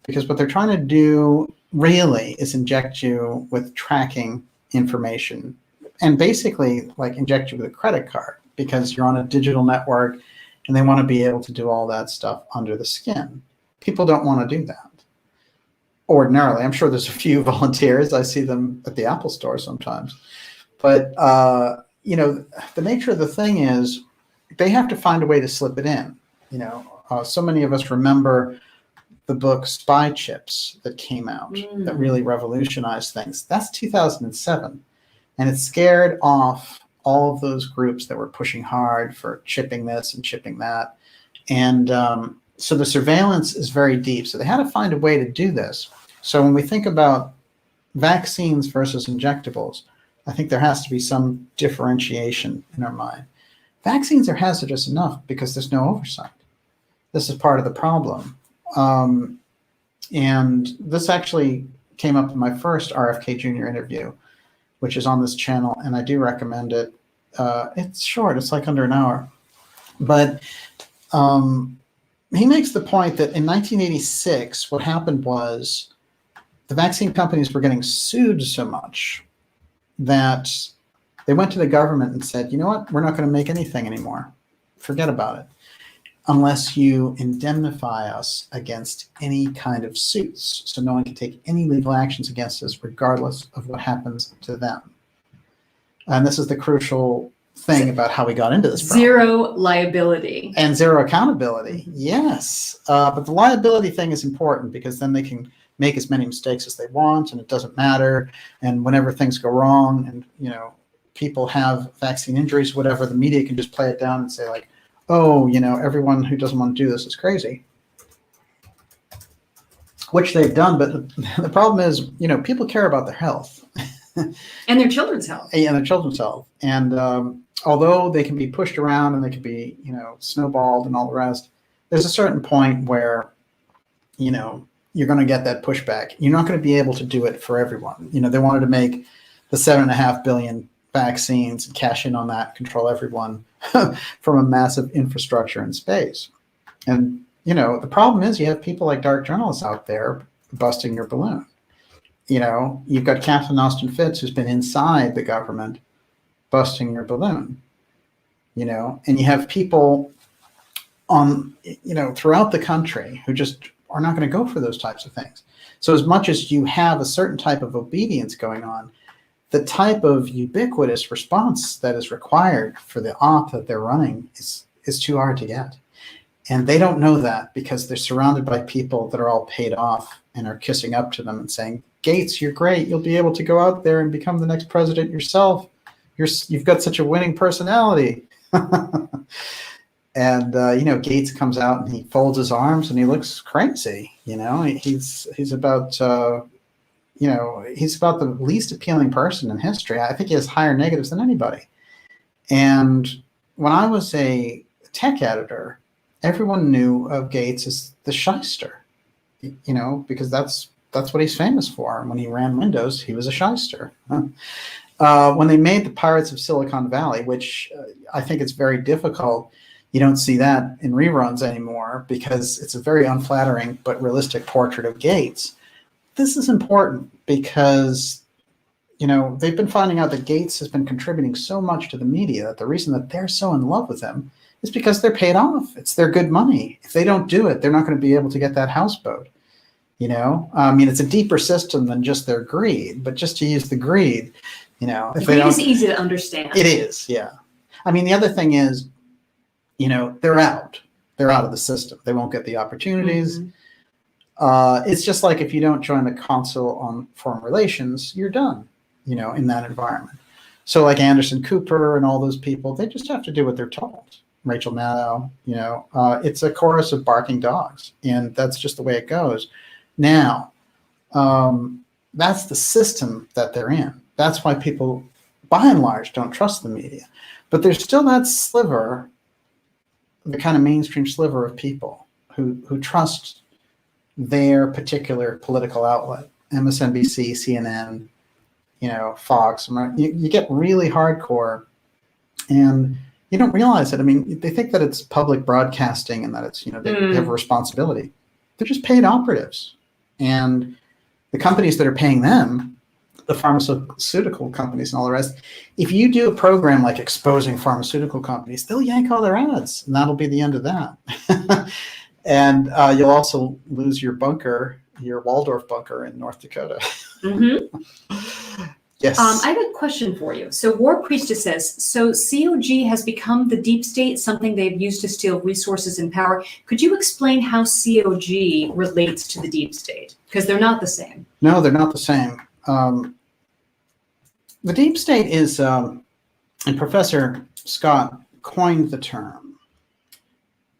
Because what they're trying to do really is inject you with tracking information and basically like inject you with a credit card. because you're on a digital network and they want to be able to do all that stuff under the skin. People don't want to do that. Ordinarily, I'm sure there's a few volunteers. I see them at the Apple store sometimes. But, you know, the nature of the thing is they have to find a way to slip it in. You know, so many of us remember the book Spy Chips that came out that really revolutionized things. That's 2007. And it scared off all of those groups that were pushing hard for chipping this and chipping that. And so the surveillance is very deep. So they had to find a way to do this. So when we think about vaccines versus injectables, I think there has to be some differentiation in our mind. Vaccines are hazardous enough because there's no oversight. This is part of the problem. And this actually came up in my first RFK Jr. interview, which is on this channel, and I do recommend it. It's short, it's like under an hour. But he makes the point that in 1986, what happened was the vaccine companies were getting sued so much that they went to the government and said, you know what, we're not going to make anything anymore. Forget about it. Unless you indemnify us against any kind of suits. So no one can take any legal actions against us regardless of what happens to them. And this is the crucial thing about how we got into this problem. Zero liability. And zero accountability, yes. But the liability thing is important because then they can make as many mistakes as they want and it doesn't matter. And whenever things go wrong and, you know, people have vaccine injuries, whatever, the media can just play it down and say like, oh, you know, everyone who doesn't want to do this is crazy, which they've done. But the problem is, you know, people care about their health. And their children's health. And their children's health. And although they can be pushed around and they can be, you know, snowballed and all the rest, there's a certain point where, you know, you're going to get that pushback. You're not going to be able to do it for everyone. You know, they wanted to make the 7.5 billion vaccines and cash in on that, control everyone from a massive infrastructure in space. And, you know, the problem is you have people like dark journalists out there busting your balloon. You know, you've got Catherine Austin Fitts, who's been inside the government busting your balloon, you know, and you have people on, you know, throughout the country who just are not going to go for those types of things. So as much as you have a certain type of obedience going on, the type of ubiquitous response that is required for the op that they're running is too hard to get. And they don't know that because they're surrounded by people that are all paid off and are kissing up to them and saying, Gates, you're great. You'll be able to go out there and become the next president yourself. You've got such a winning personality. And, you know, Gates comes out and he folds his arms and he looks crazy. You know, he's about, you know, he's about the least appealing person in history. I think he has higher negatives than anybody. And when I was a tech editor, everyone knew of Gates as the shyster, you know, because that's what he's famous for. When he ran Windows, he was a shyster. When they made the Pirates of Silicon Valley, which I think it's very difficult, you don't see that in reruns anymore because it's a very unflattering but realistic portrait of Gates. This is important because, you know, they've been finding out that Gates has been contributing so much to the media that the reason that they're so in love with him is because they're paid off. It's their good money. If they don't do it, they're not going to be able to get that houseboat. You know, I mean, it's a deeper system than just their greed, but just to use the greed, you know, if greed is easy to understand. It is, yeah. I mean, the other thing is, you know, they're out of the system. They won't get the opportunities. Mm-hmm. It's just like if you don't join the Council on Foreign Relations, you're done, you know, in that environment. So like Anderson Cooper and all those people, they just have to do what they're told. Rachel Maddow, you know, it's a chorus of barking dogs, and that's just the way it goes. Now, that's the system that they're in. That's why people, by and large, don't trust the media. But there's still that sliver, the kind of mainstream sliver of people who trust their particular political outlet, MSNBC, CNN, you know, Fox. You get really hardcore, and you don't realize it. I mean, they think that it's public broadcasting and that it's, you know, they have a responsibility. They're just paid operatives. And the companies that are paying them the pharmaceutical companies and all the rest. If you do a program like exposing pharmaceutical companies, they'll yank all their ads, and that'll be the end of that. And you'll also lose your bunker, your Waldorf bunker in North Dakota. Yes. I have a question for you. So War Priestess says, so COG has become the deep state, something they've used to steal resources and power. Could you explain how COG relates to the deep state? Because they're not the same. No, they're not the same. The deep state is, and Professor Scott coined the term,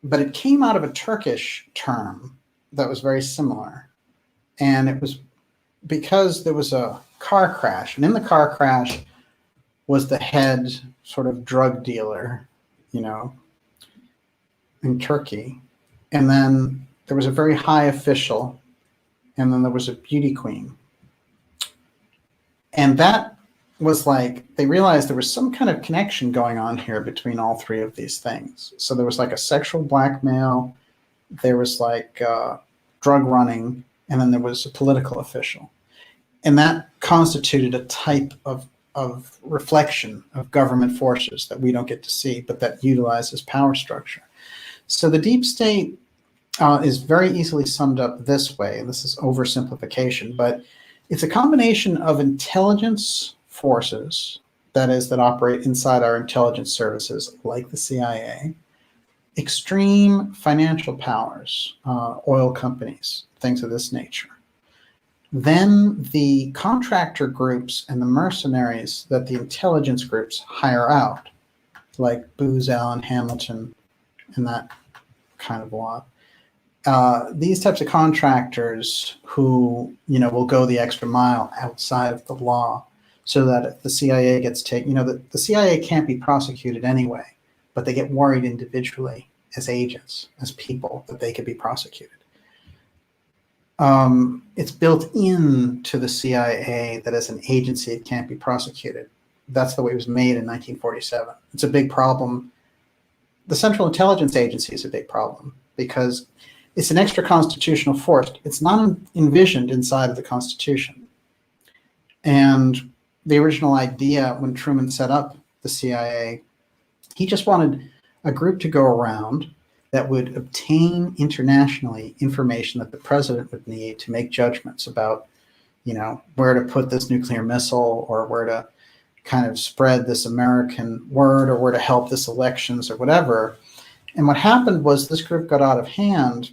but it came out of a Turkish term that was very similar. And it was because there was a car crash, and in the car crash was the head sort of drug dealer, you know, in Turkey. And then there was a very high official, and then there was a beauty queen. And that was like, they realized there was some kind of connection going on here between all three of these things. So there was like a sexual blackmail, there was like drug running, and then there was a political official. And that constituted a type of reflection of government forces that we don't get to see, but that utilizes power structure. So the deep state is very easily summed up this way, and this is oversimplification, but it's a combination of intelligence forces, that is, that operate inside our intelligence services, like the CIA, extreme financial powers, oil companies, things of this nature. Then the contractor groups and the mercenaries that the intelligence groups hire out, like Booz Allen Hamilton and that kind of lot. These types of contractors who, you know, will go the extra mile outside of the law, so that if the CIA gets taken, you know, the CIA can't be prosecuted anyway, but they get worried individually as agents, as people, that they could be prosecuted. It's built into the CIA that as an agency, it can't be prosecuted. That's the way it was made in 1947. It's a big problem. The Central Intelligence Agency is a big problem because it's an extra constitutional force. It's not envisioned inside of the Constitution. And the original idea when Truman set up the CIA, he just wanted a group to go around that would obtain internationally information that the president would need to make judgments about, you know, where to put this nuclear missile, or where to kind of spread this American word, or where to help this elections or whatever. And what happened was this group got out of hand,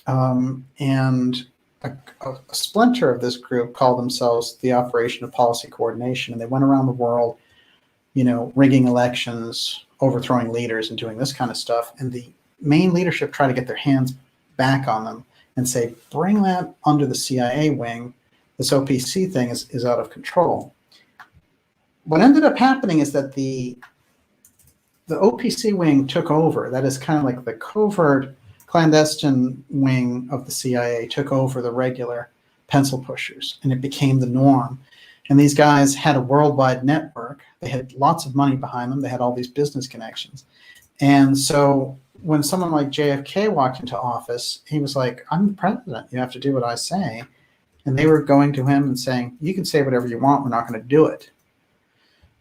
and a splinter of this group called themselves the Operation of Policy Coordination, and they went around the world, you know, rigging elections, overthrowing leaders, and doing this kind of stuff. And the main leadership tried to get their hands back on them and say, bring that under the CIA wing. This OPC thing is out of control. What ended up happening is that the OPC wing took over. That is kind of like the covert clandestine wing of the CIA took over the regular pencil pushers, and it became the norm. And these guys had a worldwide network. They had lots of money behind them. They had all these business connections. And so when someone like JFK walked into office, he was like, I'm the president. You have to do what I say. And they were going to him and saying, you can say whatever you want. We're not going to do it.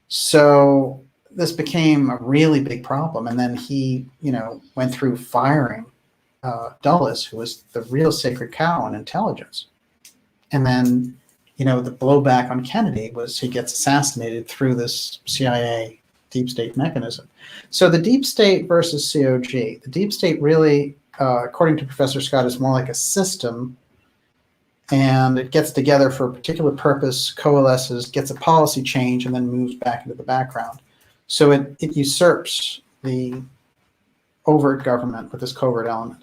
So this became a really big problem. And then he, you know, went through firing Dulles, who was the real sacred cow in intelligence. And then, you know, the blowback on Kennedy was he gets assassinated through this CIA deep state mechanism. So the deep state versus COG. The deep state really, according to Professor Scott, is more like a system, and it gets together for a particular purpose, coalesces, gets a policy change, and then moves back into the background. So it usurps the overt government with this covert element.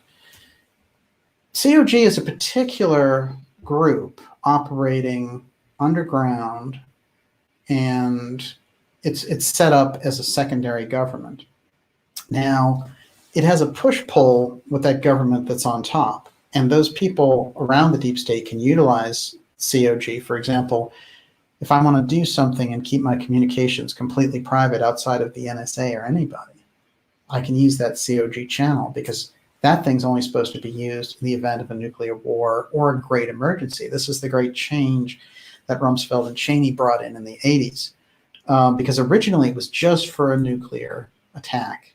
COG is a particular group operating underground, and it's set up as a secondary government. Now, it has a push-pull with that government that's on top, and those people around the deep state can utilize COG. For example, if I want to do something and keep my communications completely private outside of the NSA or anybody, I can use that COG channel, because that thing's only supposed to be used in the event of a nuclear war or a great emergency. This is the great change that Rumsfeld and Cheney brought in the 80s. Because originally it was just for a nuclear attack.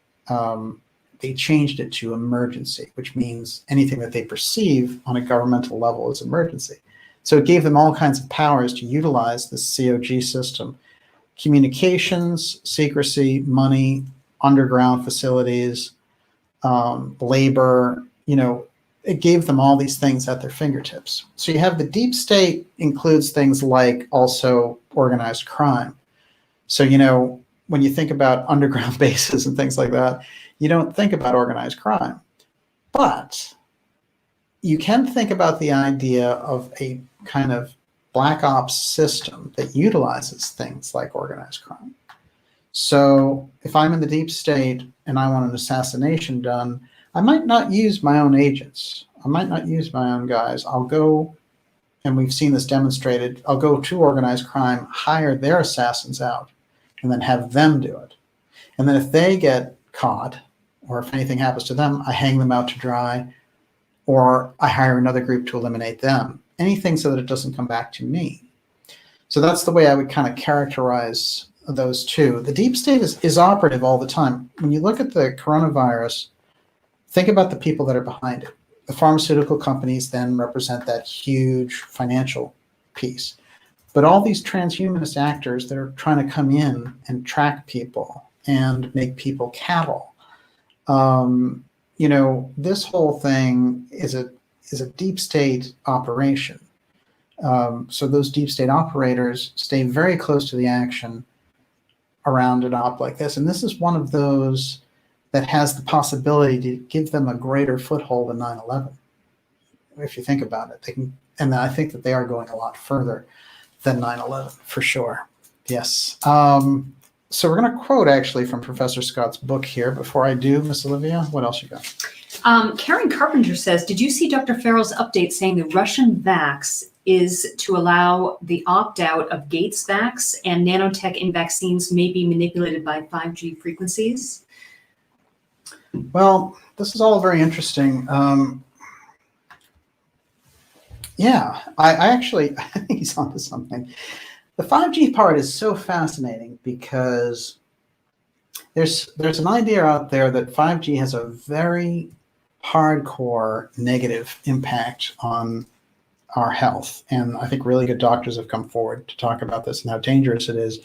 They changed it to emergency, which means anything that they perceive on a governmental level is emergency. So it gave them all kinds of powers to utilize this COG system. Communications, secrecy, money, underground facilities, labor, it gave them all these things at their fingertips. So you have the deep state includes things like also organized crime. So, when you think about underground bases and things like that, you don't think about organized crime. But you can think about the idea of a kind of black ops system that utilizes things like organized crime. So if I'm in the deep state and I want an assassination done, I might not use my own agents. I might not use my own guys. I'll go, and we've seen this demonstrated, I'll go to organized crime, hire their assassins out, and then have them do it. And then if they get caught, or if anything happens to them, I hang them out to dry, or I hire another group to eliminate them. Anything so that it doesn't come back to me. So that's the way I would kind of characterize those two. The deep state is operative all the time. When you look at the coronavirus, think about the people that are behind it. The pharmaceutical companies then represent that huge financial piece. But all these transhumanist actors that are trying to come in and track people and make people cattle, this whole thing is a deep state operation. So those deep state operators stay very close to the action around an op like this. And this is one of those that has the possibility to give them a greater foothold in 9/11. If you think about it, they can, and I think that they are going a lot further than 9/11 for sure. Yes. So we're going to quote actually from Professor Scott's book here. Before I do, Miss Olivia, what else you got? Karen Carpenter says, did you see Dr. Farrell's update saying the Russian vax is to allow the opt-out of Gates vax and nanotech in vaccines may be manipulated by 5G frequencies? Well, this is all very interesting. Yeah, I think he's onto something. The 5G part is so fascinating because there's an idea out there that 5G has a very hardcore negative impact on our health. And I think really good doctors have come forward to talk about this and how dangerous it is.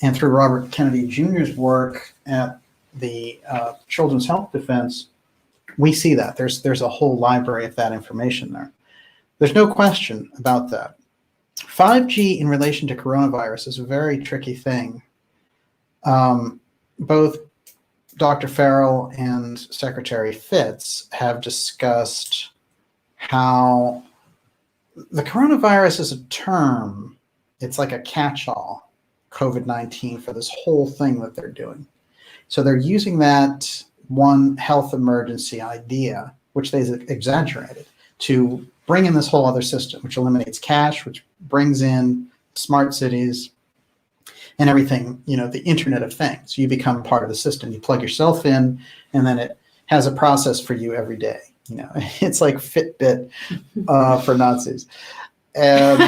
And through Robert Kennedy Jr.'s work at the Children's Health Defense, we see that. There's a whole library of that information there. There's no question about that. 5G in relation to coronavirus is a very tricky thing. Both Dr. Farrell and Secretary Fitz have discussed how the coronavirus is a term. It's like a catch-all, COVID-19, for this whole thing that they're doing. So they're using that one health emergency idea, which they exaggerated, to bring in this whole other system, which eliminates cash, which brings in smart cities and everything, the Internet of Things. You become part of the system. You plug yourself in, and then it has a process for you every day. It's like Fitbit for Nazis. And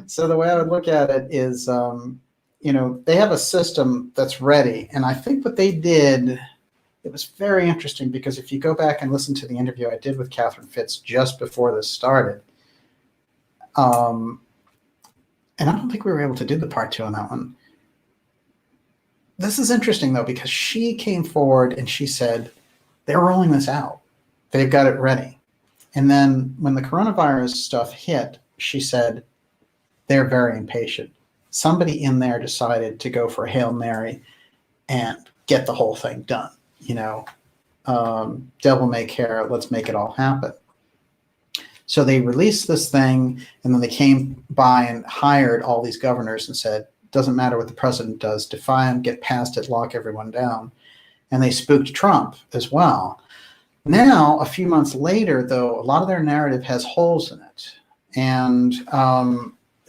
so the way I would look at it is, they have a system that's ready. And I think what they did, it was very interesting because if you go back and listen to the interview I did with Catherine Fitz just before this started, and I don't think we were able to do the part 2 on that one. This is interesting, though, because she came forward and she said, they're rolling this out. They've got it ready. And then when the coronavirus stuff hit, she said, they're very impatient. Somebody in there decided to go for a Hail Mary and get the whole thing done. Devil may care, let's make it all happen. So they released this thing, and then they came by and hired all these governors and said, doesn't matter what the president does, defy him, get past it, lock everyone down. And they spooked Trump as well. Now, a few months later, though, a lot of their narrative has holes in it. And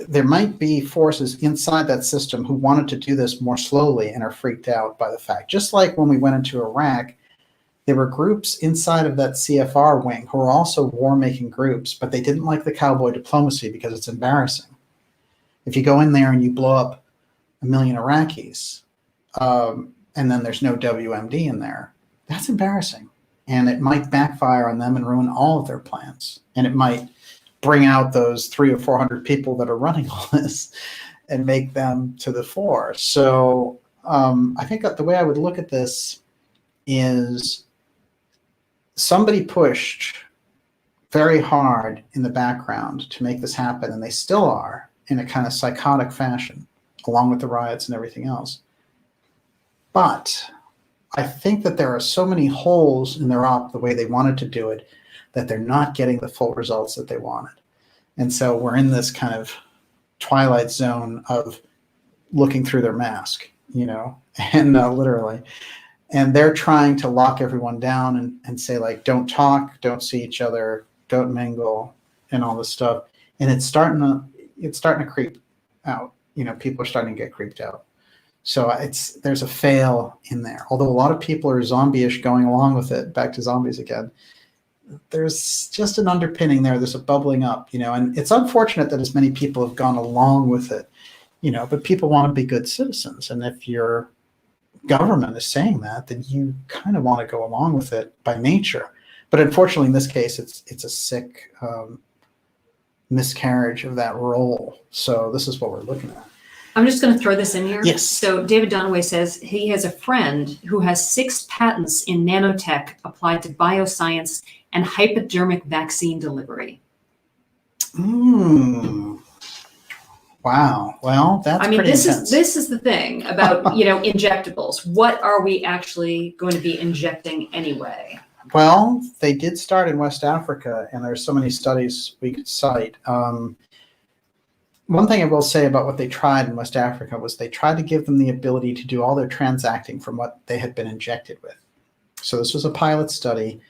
there might be forces inside that system who wanted to do this more slowly and are freaked out by the fact. Just like when we went into Iraq, there were groups inside of that CFR wing who were also war-making groups, but they didn't like the cowboy diplomacy because it's embarrassing. If you go in there and you blow up 1 million Iraqis, and then there's no WMD in there, that's embarrassing. And it might backfire on them and ruin all of their plans. And it might bring out those 300 or 400 people that are running all this and make them to the fore. So I think that the way I would look at this is somebody pushed very hard in the background to make this happen, and they still are in a kind of psychotic fashion, along with the riots and everything else. But I think that there are so many holes in their op the way they wanted to do it that they're not getting the full results that they wanted. And so we're in this kind of twilight zone of looking through their mask, you know, and literally. And they're trying to lock everyone down and say, like, don't talk, don't see each other, don't mingle, and all this stuff. And it's starting to creep out. You know, people are starting to get creeped out. So there's a fail in there. Although a lot of people are zombie-ish going along with it, back to zombies again, there's just an underpinning there. There's a bubbling up, you know, and it's unfortunate that as many people have gone along with it, you know, but people want to be good citizens. And if your government is saying that, then you kind of want to go along with it by nature. But unfortunately, in this case, it's a sick miscarriage of that role. So this is what we're looking at. I'm just going to throw this in here. Yes. So David Dunaway says he has a friend who has 6 patents in nanotech applied to bioscience and hypodermic vaccine delivery. Wow. Well, that's pretty intense. This is the thing about, you know, injectables. What are we actually going to be injecting anyway? Well, they did start in West Africa, and there's so many studies we could cite. One thing I will say about what they tried in West Africa was they tried to give them the ability to do all their transacting from what they had been injected with. So this was a pilot study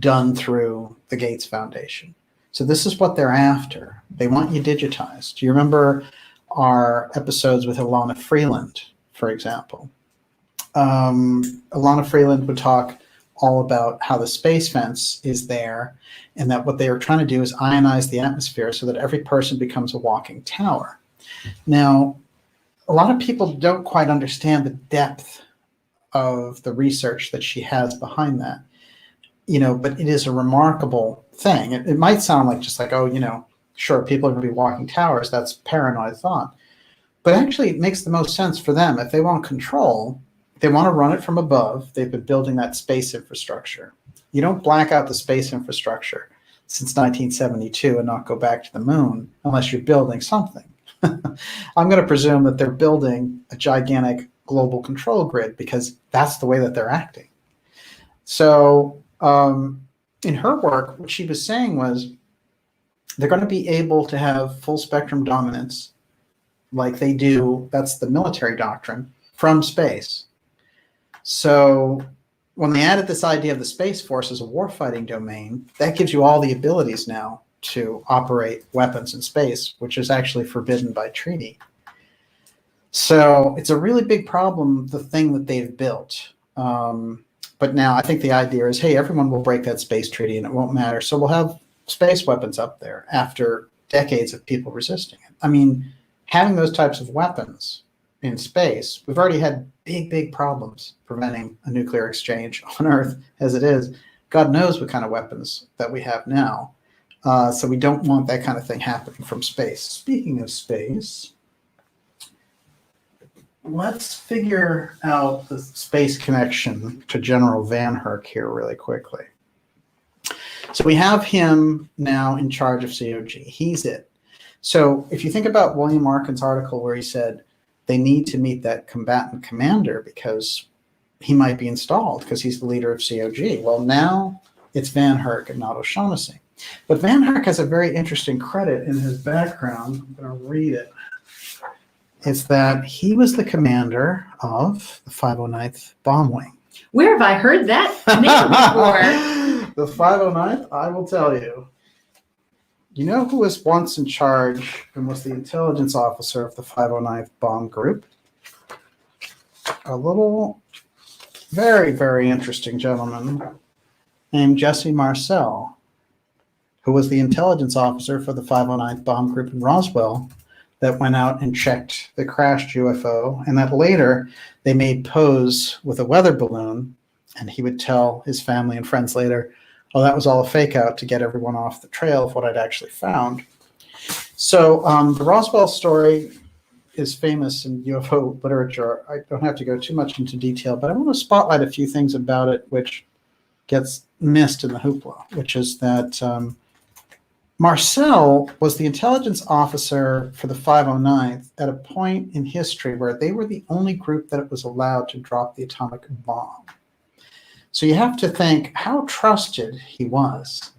done through the Gates Foundation. So this is what they're after. They want you digitized. Do you remember our episodes with Ilana Freeland, for example? Ilana Freeland would talk all about how the space fence is there, and that what they are trying to do is ionize the atmosphere so that every person becomes a walking tower. Now, a lot of people don't quite understand the depth of the research that she has behind that, you know, but it is a remarkable thing. It might sound like just like, oh, you know, sure, people are going to be walking towers. That's paranoid thought. But actually, it makes the most sense for them. If they want control, they want to run it from above. They've been building that space infrastructure. You don't black out the space infrastructure since 1972 and not go back to the moon unless you're building something. I'm going to presume that they're building a gigantic global control grid because that's the way that they're acting. So in her work, what she was saying was they're going to be able to have full spectrum dominance like they do, that's the military doctrine, from space. So when they added this idea of the Space Force as a warfighting domain, that gives you all the abilities now to operate weapons in space, which is actually forbidden by treaty. So it's a really big problem, the thing that they've built. But now I think the idea is, hey, everyone will break that space treaty and it won't matter. So we'll have space weapons up there after decades of people resisting it. I mean, having those types of weapons in space, we've already had big problems preventing a nuclear exchange on Earth as it is. God knows what kind of weapons that we have now. So we don't want that kind of thing happening from space. Speaking of space, let's figure out the space connection to General VanHerck here really quickly. So we have him now in charge of COG. He's it. So if you think about William Arkin's article where he said they need to meet that combatant commander because he might be installed because he's the leader of COG. Well, now it's VanHerck and not O'Shaughnessy. But VanHerck has a very interesting credit in his background. I'm going to read it. It's that he was the commander of the 509th Bomb Wing. Where have I heard that name before? The 509th, I will tell you. You know who was once in charge and was the intelligence officer of the 509th Bomb Group? A little, very interesting gentleman named Jesse Marcel, who was the intelligence officer for the 509th Bomb Group in Roswell that went out and checked the crashed UFO, and that later they made pose with a weather balloon, and he would tell his family and friends later, oh, that was all a fake out to get everyone off the trail of what I'd actually found. So the Roswell story is famous in UFO literature. I don't have to go too much into detail, but I want to spotlight a few things about it which gets missed in the hoopla, which is that Marcel was the intelligence officer for the 509th at a point in history where they were the only group that was allowed to drop the atomic bomb. So you have to think how trusted he was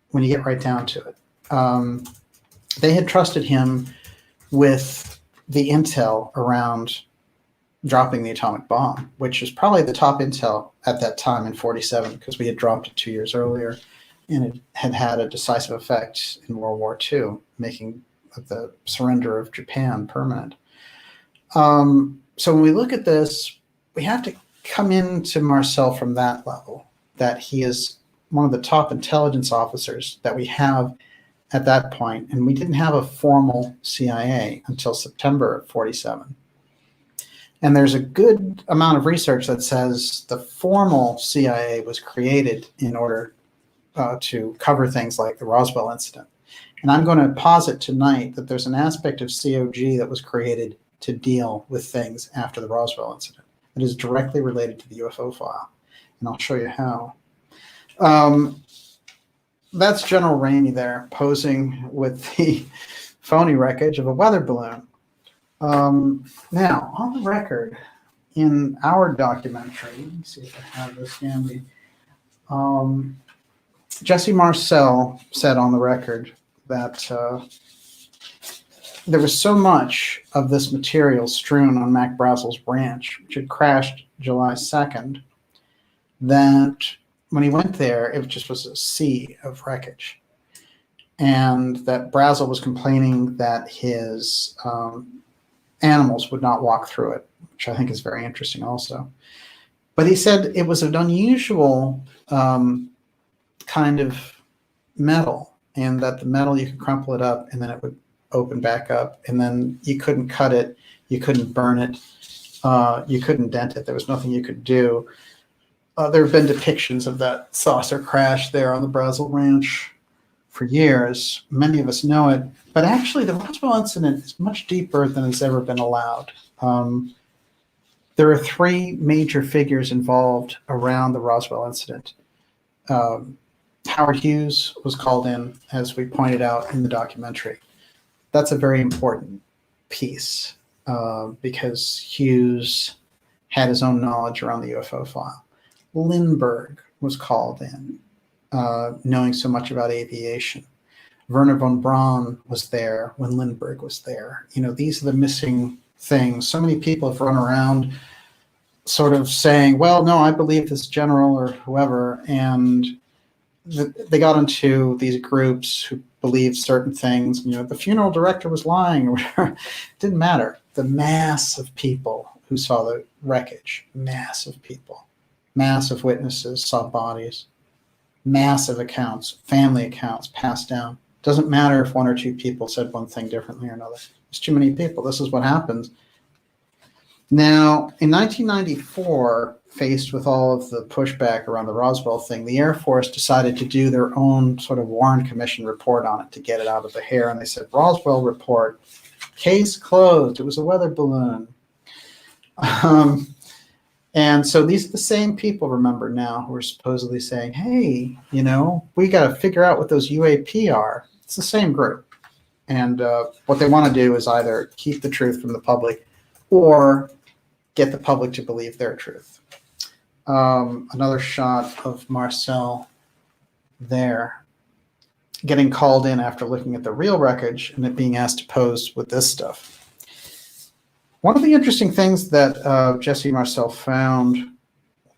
when you get right down to it. They had trusted him with the intel around dropping the atomic bomb, which is probably the top intel at that time in 47, because we had dropped it 2 years earlier, and it had had a decisive effect in World War II, making the surrender of Japan permanent. So when we look at this, we have to come into Marcel from that level, that he is one of the top intelligence officers that we have at that point, and we didn't have a formal CIA until September of 47. And there's a good amount of research that says the formal CIA was created in order to cover things like the Roswell incident. And I'm going to posit tonight that there's an aspect of COG that was created to deal with things after the Roswell incident that is directly related to the UFO file. And I'll show you how. That's General Ramey there posing with the phony wreckage of a weather balloon. Now, on the record, in our documentary, let me see if I have this handy. Jesse Marcel said on the record that there was so much of this material strewn on Mac Brazel's ranch, which had crashed July 2nd, that when he went there, it just was a sea of wreckage. And that Brazel was complaining that his animals would not walk through it, which I think is very interesting also. But he said it was an unusual kind of metal, and that the metal, you could crumple it up and then it would open back up, and then you couldn't cut it, you couldn't burn it, you couldn't dent it. There was nothing you could do. There have been depictions of that saucer crash there on the Brazel Ranch for years. Many of us know it, but actually the Roswell incident is much deeper than has ever been allowed. There are three major figures involved around the Roswell incident. Howard Hughes was called in, as we pointed out in the documentary. That's a very important piece because Hughes had his own knowledge around the UFO file. Lindbergh was called in, knowing so much about aviation. Werner von Braun was there when Lindbergh was there. You know, these are the missing things. So many people have run around sort of saying, well, no, I believe this general or whoever, and they got into these groups who believed certain things. You know, the funeral director was lying or whatever. It didn't matter. The mass of people who saw the wreckage, massive people, massive witnesses saw bodies, massive accounts, family accounts passed down. Doesn't matter if one or two people said one thing differently or another. There's too many people. This is what happens. Now, in 1994, faced with all of the pushback around the Roswell thing, the Air Force decided to do their own sort of Warren Commission report on it to get it out of the hair. And they said, Roswell report, case closed. It was a weather balloon. And so these are the same people, remember now, who are supposedly saying, hey, you know, we got to figure out what those UAP are. It's the same group. And what they want to do is either keep the truth from the public or get the public to believe their truth. Another shot of Marcel there getting called in after looking at the real wreckage and it being asked to pose with this stuff. One of the interesting things that Jesse Marcel found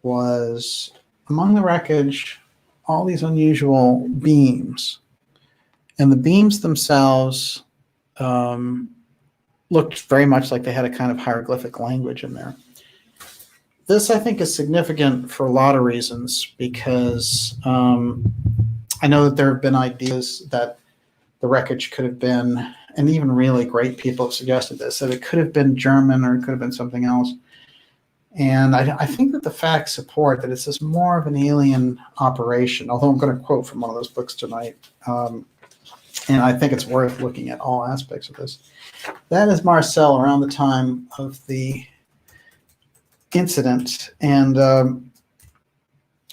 was among the wreckage, all these unusual beams. And the beams themselves looked very much like they had a kind of hieroglyphic language in there. this, I think, is significant for a lot of reasons because I know that there have been ideas that the wreckage could have been, and even really great people have suggested this, that it could have been German or it could have been something else. And I think that the facts support that it's just more of an alien operation, although I'm going to quote from one of those books tonight. And I think it's worth looking at all aspects of this. That is Marcel around the time of the incident. And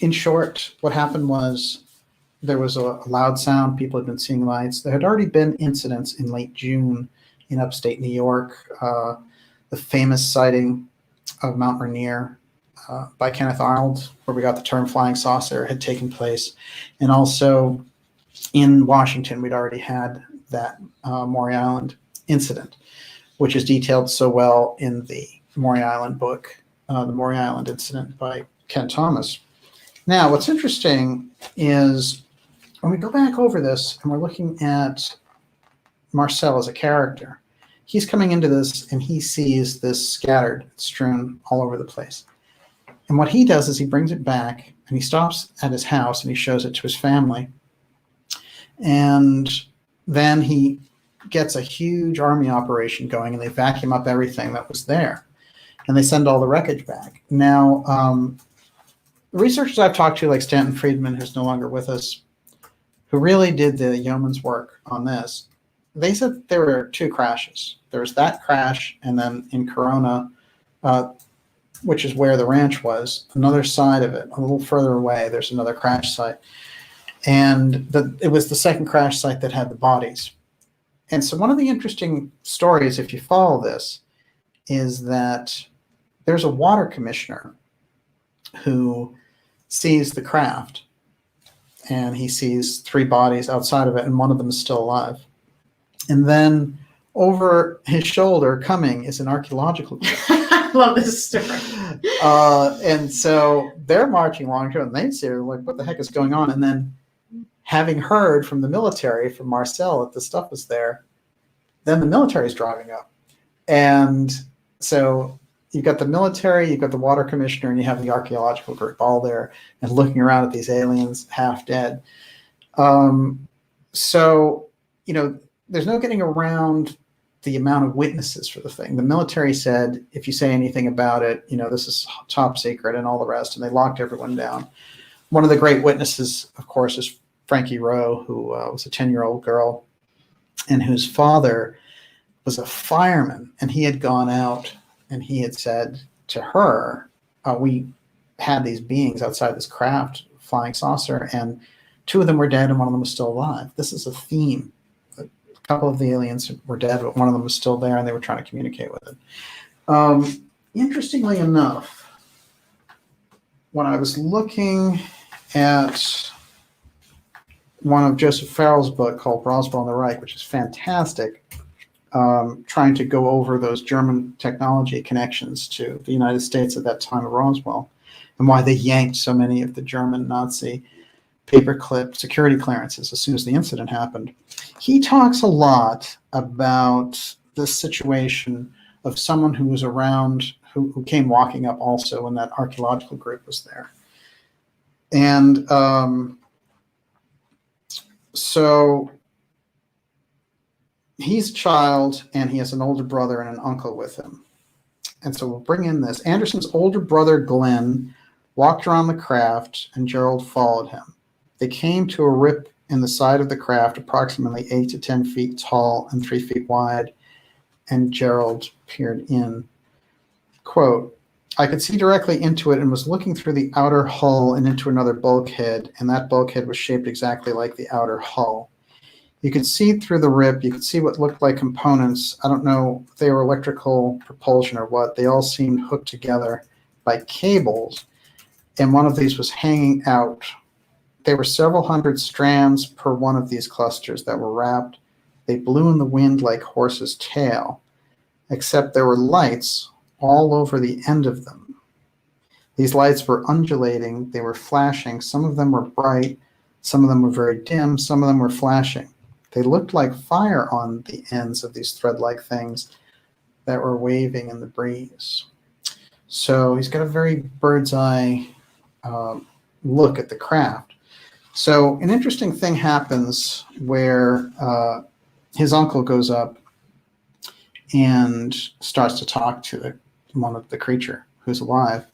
in short, what happened was there was a loud sound. People had been seeing lights. There had already been incidents in late June in upstate New York. The famous sighting of Mount Rainier by Kenneth Arnold, where we got the term flying saucer, had taken place. And also in Washington, we'd already had that Maury Island incident, which is detailed so well in the Maury Island book, The Maury Island Incident by Ken Thomas. Now, what's interesting is when we go back over this and we're looking at Marcel as a character, he's coming into this and he sees this scattered, strewn all over the place. And what he does is he brings it back and he stops at his house and he shows it to his family. And then he gets a huge army operation going and they vacuum up everything that was there. And they send all the wreckage back. Now, the researchers I've talked to, like Stanton Friedman, who's no longer with us, who really did the yeoman's work on this, they said there were two crashes. There was that crash, and then in Corona, which is where the ranch was, another side of it, a little further away, there's another crash site. And it was the second crash site that had the bodies. And so one of the interesting stories, if you follow this, is that there's a water commissioner who sees the craft, and he sees three bodies outside of it, and one of them is still alive. And then over his shoulder coming is an archaeological group. I love this story. And so they're marching along here, and they see her like, what the heck is going on? And then having heard from the military, from Marcel, that the stuff was there, then the military is driving up. And so you've got the military, you've got the water commissioner, and you have the archaeological group all there and looking around at these aliens half dead. So, you know, there's no getting around the amount of witnesses for the thing. The military said, if you say anything about it, you know, this is top secret and all the rest, and they locked everyone down. One of the great witnesses, of course, is Frankie Rowe, who was a 10-year-old girl and whose father was a fireman, and he had gone out and he had said to her, we had these beings outside this craft, flying saucer, and two of them were dead and one of them was still alive. This is a theme. A couple of the aliens were dead, but one of them was still there and they were trying to communicate with it. Interestingly enough, when I was looking at one of Joseph Farrell's book called Roswell and the Reich, which is fantastic, trying to go over those German technology connections to the United States at that time of Roswell, and why they yanked so many of the German Nazi paperclip security clearances as soon as the incident happened. He talks a lot about this situation of someone who was around, who came walking up also when that archaeological group was there. And so he's a child, and he has an older brother and an uncle with him. And so we'll bring in this. Anderson's older brother, Glenn, walked around the craft, and Gerald followed him. They came to a rip in the side of the craft, approximately 8 to 10 feet tall and 3 feet wide, and Gerald peered in. Quote, I could see directly into it and was looking through the outer hull and into another bulkhead, and that bulkhead was shaped exactly like the outer hull. You could see through the rip. You could see what looked like components. I don't know if they were electrical propulsion or what. They all seemed hooked together by cables, and one of these was hanging out. There were several hundred strands per one of these clusters that were wrapped. They blew in the wind like horse's tail, except there were lights all over the end of them. These lights were undulating. They were flashing. Some of them were bright. Some of them were very dim. Some of them were flashing. They looked like fire on the ends of these thread-like things that were waving in the breeze. So he's got a very bird's eye look at the craft. So an interesting thing happens where his uncle goes up and starts to talk to one of the creature who's alive.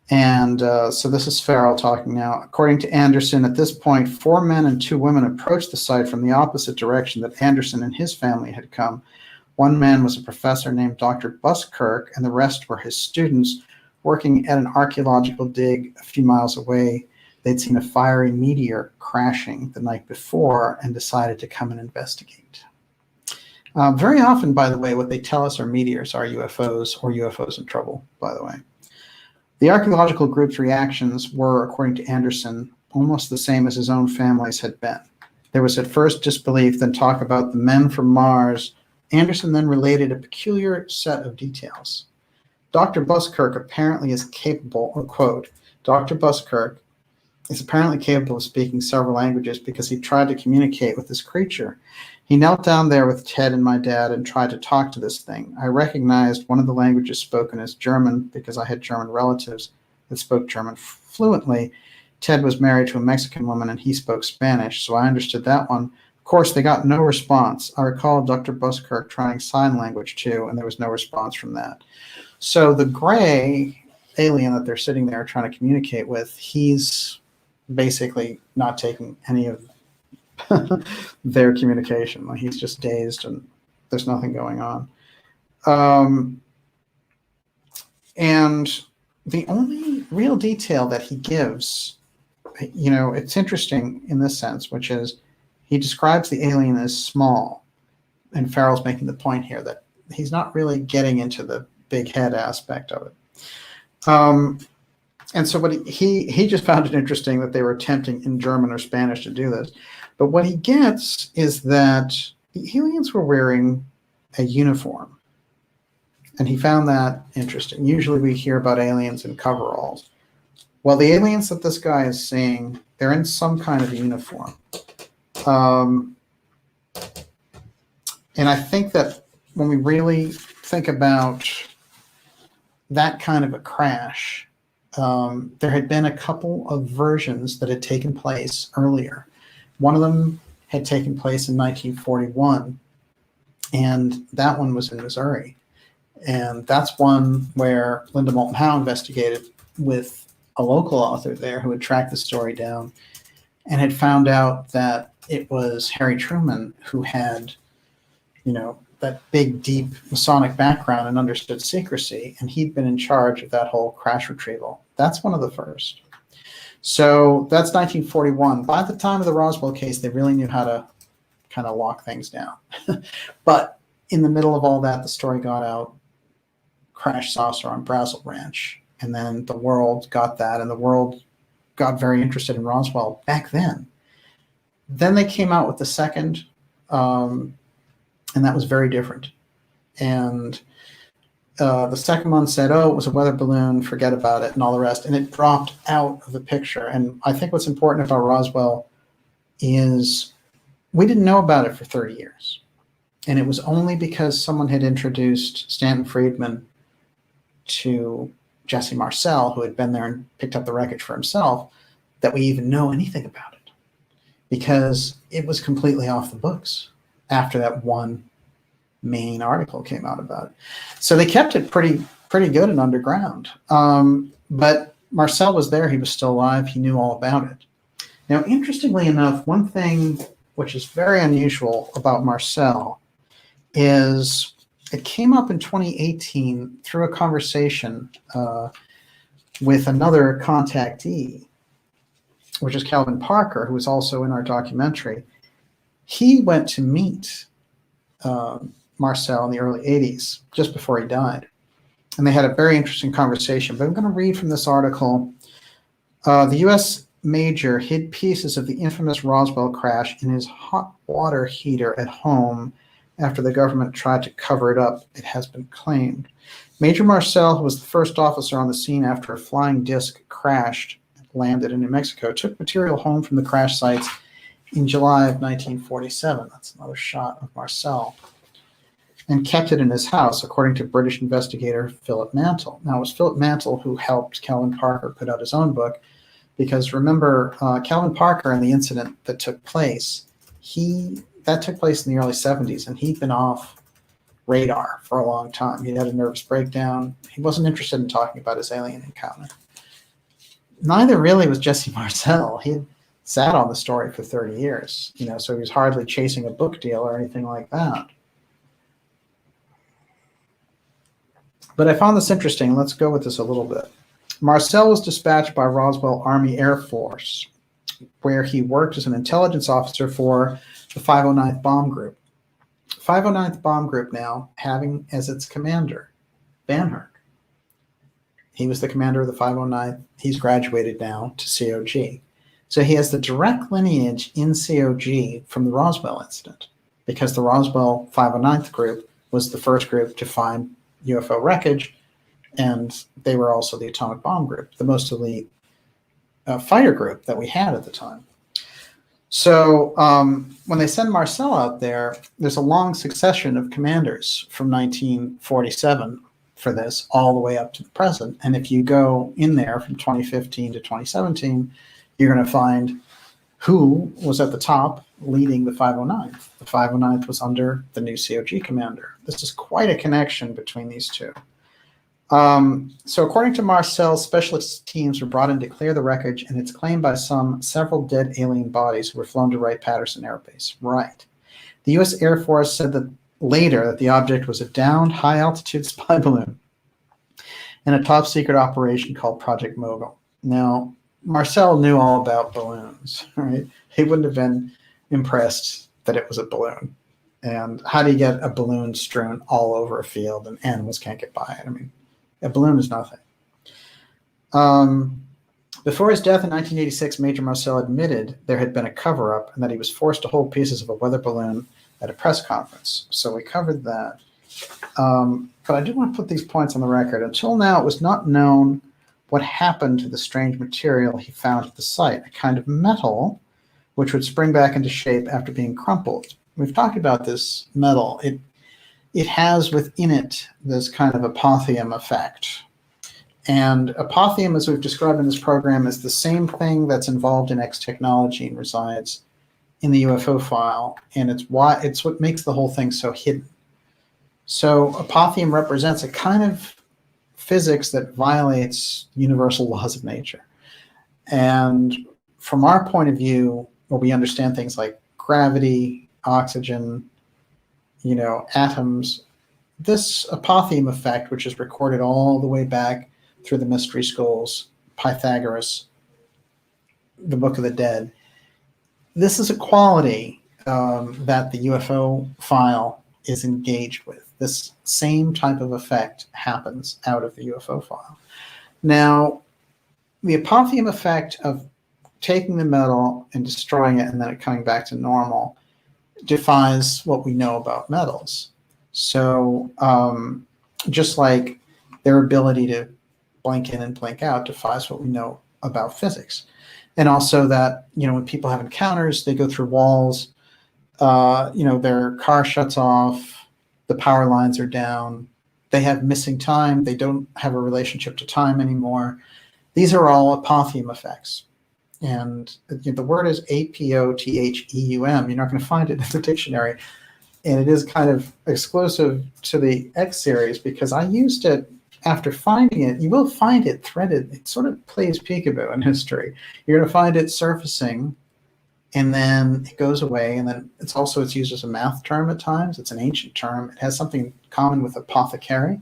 And so this is Farrell talking now. According to Anderson, at this point, 4 men and 2 women approached the site from the opposite direction that Anderson and his family had come. One man was a professor named Dr. Buskirk, and the rest were his students working at an archaeological dig a few miles away. They'd seen a fiery meteor crashing the night before and decided to come and investigate. Very often, by the way, what they tell us are meteors are UFOs or UFOs in trouble, by the way. The archaeological group's reactions were, according to Anderson, almost the same as his own family's had been. There was at first disbelief, then talk about the men from Mars. Anderson then related a peculiar set of details. Dr. Buskirk apparently is capable, quote, Dr. Buskirk is apparently capable of speaking several languages because he tried to communicate with this creature. He knelt down there with Ted and my dad and tried to talk to this thing. I recognized one of the languages spoken as German because I had German relatives that spoke German fluently. Ted was married to a Mexican woman and he spoke Spanish, so I understood that one. Of course, they got no response. I recall Dr. Buskirk trying sign language too, and there was no response from that. So the gray alien that they're sitting there trying to communicate with, he's basically not taking any of their communication. Like, he's just dazed and there's nothing going on. And the only real detail that he gives, you know, it's interesting in this sense, which is he describes the alien as small. And Farrell's making the point here that he's not really getting into the big head aspect of it. And so what he just found it interesting that they were attempting in German or Spanish to do this. But what he gets is that the aliens were wearing a uniform. And he found that interesting. Usually we hear about aliens in coveralls. Well, the aliens that this guy is seeing, they're in some kind of uniform. And I think that when we really think about that kind of a crash, there had been a couple of versions that had taken place earlier. One of them had taken place in 1941, and that one was in Missouri. And that's one where Linda Moulton Howe investigated with a local author there who had tracked the story down and had found out that it was Harry Truman who had, you know, that big, deep Masonic background and understood secrecy, and he'd been in charge of that whole crash retrieval. That's one of the first. So that's 1941. By the time of the Roswell case, they really knew how to kind of lock things down. But in the middle of all that, the story got out, crash saucer on Brazel Ranch, and then the world got that, and the world got very interested in Roswell back then. Then they came out with the second, and that was very different. And the second one said, oh, it was a weather balloon, forget about it, and all the rest. And it dropped out of the picture. And I think what's important about Roswell is we didn't know about it for 30 years. And it was only because someone had introduced Stanton Friedman to Jesse Marcel, who had been there and picked up the wreckage for himself, that we even know anything about it. Because it was completely off the books after that one main article came out about it. So they kept it pretty good and underground. But Marcel was there. He was still alive. He knew all about it. Now, interestingly enough, one thing which is very unusual about Marcel is it came up in 2018 through a conversation with another contactee, which is Calvin Parker, who was also in our documentary. He went to meet Marcel in the early 80s, just before he died. And they had a very interesting conversation. But I'm going to read from this article. The U.S. Major hid pieces of the infamous Roswell crash in his hot water heater at home after the government tried to cover it up, it has been claimed. Major Marcel, who was the first officer on the scene after a flying disc crashed, landed in New Mexico, took material home from the crash sites in July of 1947. That's another shot of Marcel. and kept it in his house, according to British investigator Philip Mantle. Now, it was Philip Mantle who helped Calvin Parker put out his own book, because remember, Calvin Parker and the incident that took place, that took place in the early 70s, and he'd been off radar for a long time. He'd had a nervous breakdown. He wasn't interested in talking about his alien encounter. Neither really was Jesse Marcel. He had sat on the story for 30 years, so he was hardly chasing a book deal or anything like that. But I found this interesting. Let's go with this a little bit. Marcel was dispatched by Roswell Army Air Force, where he worked as an intelligence officer for the 509th Bomb Group. 509th Bomb Group now having as its commander VanHerck. He was the commander of the 509th. He's graduated now to COG. So he has the direct lineage in COG from the Roswell incident, because the Roswell 509th group was the first group to find UFO wreckage, and they were also the atomic bomb group, the most elite fighter group that we had at the time. So when they send Marcel out there, there's a long succession of commanders from 1947 for this all the way up to the present. And if you go in there from 2015 to 2017, you're going to find who was at the top leading the 509th. The 509th was under the new COG commander. This is quite a connection between these two. So according to Marcel, specialist teams were brought in to clear the wreckage, and it's claimed by some several dead alien bodies who were flown to Wright-Patterson Air Base. Right. The U.S. Air Force said that later that the object was a downed high-altitude spy balloon in a top-secret operation called Project Mogul. Now, Marcel knew all about balloons, right? He wouldn't have been impressed that it was a balloon. And how do you get a balloon strewn all over a field and animals can't get by it? I mean, a balloon is nothing. Before his death in 1986, Major Marcel admitted there had been a cover-up and that he was forced to hold pieces of a weather balloon at a press conference. So we covered that. But I do want to put these points on the record. Until now, it was not known what happened to the strange material he found at the site, a kind of metal which would spring back into shape after being crumpled. We've talked about this metal. It has within it this kind of apotheum effect. And apotheum, as we've described in this program, is the same thing that's involved in X-Technology and resides in the UFO file. And it's what makes the whole thing so hidden. So apotheum represents a kind of physics that violates universal laws of nature. And from our point of view, where we understand things like gravity, oxygen, atoms, this apotheum effect, which is recorded all the way back through the mystery schools, Pythagoras, the Book of the Dead, this is a quality that the UFO file is engaged with. This same type of effect happens out of the UFO file. Now, the apotheum effect of taking the metal and destroying it and then it coming back to normal defies what we know about metals. So just like their ability to blink in and blink out defies what we know about physics. And also that, when people have encounters, they go through walls, their car shuts off, the power lines are down, they have missing time, they don't have a relationship to time anymore. These are all apotheum effects. And the word is apotheum. You're not going to find it in the dictionary. And it is kind of exclusive to the X series because I used it after finding it. You will find it threaded. It sort of plays peekaboo in history. You're going to find it surfacing, and then it goes away. And then it's used as a math term at times. It's an ancient term. It has something in common with apothecary.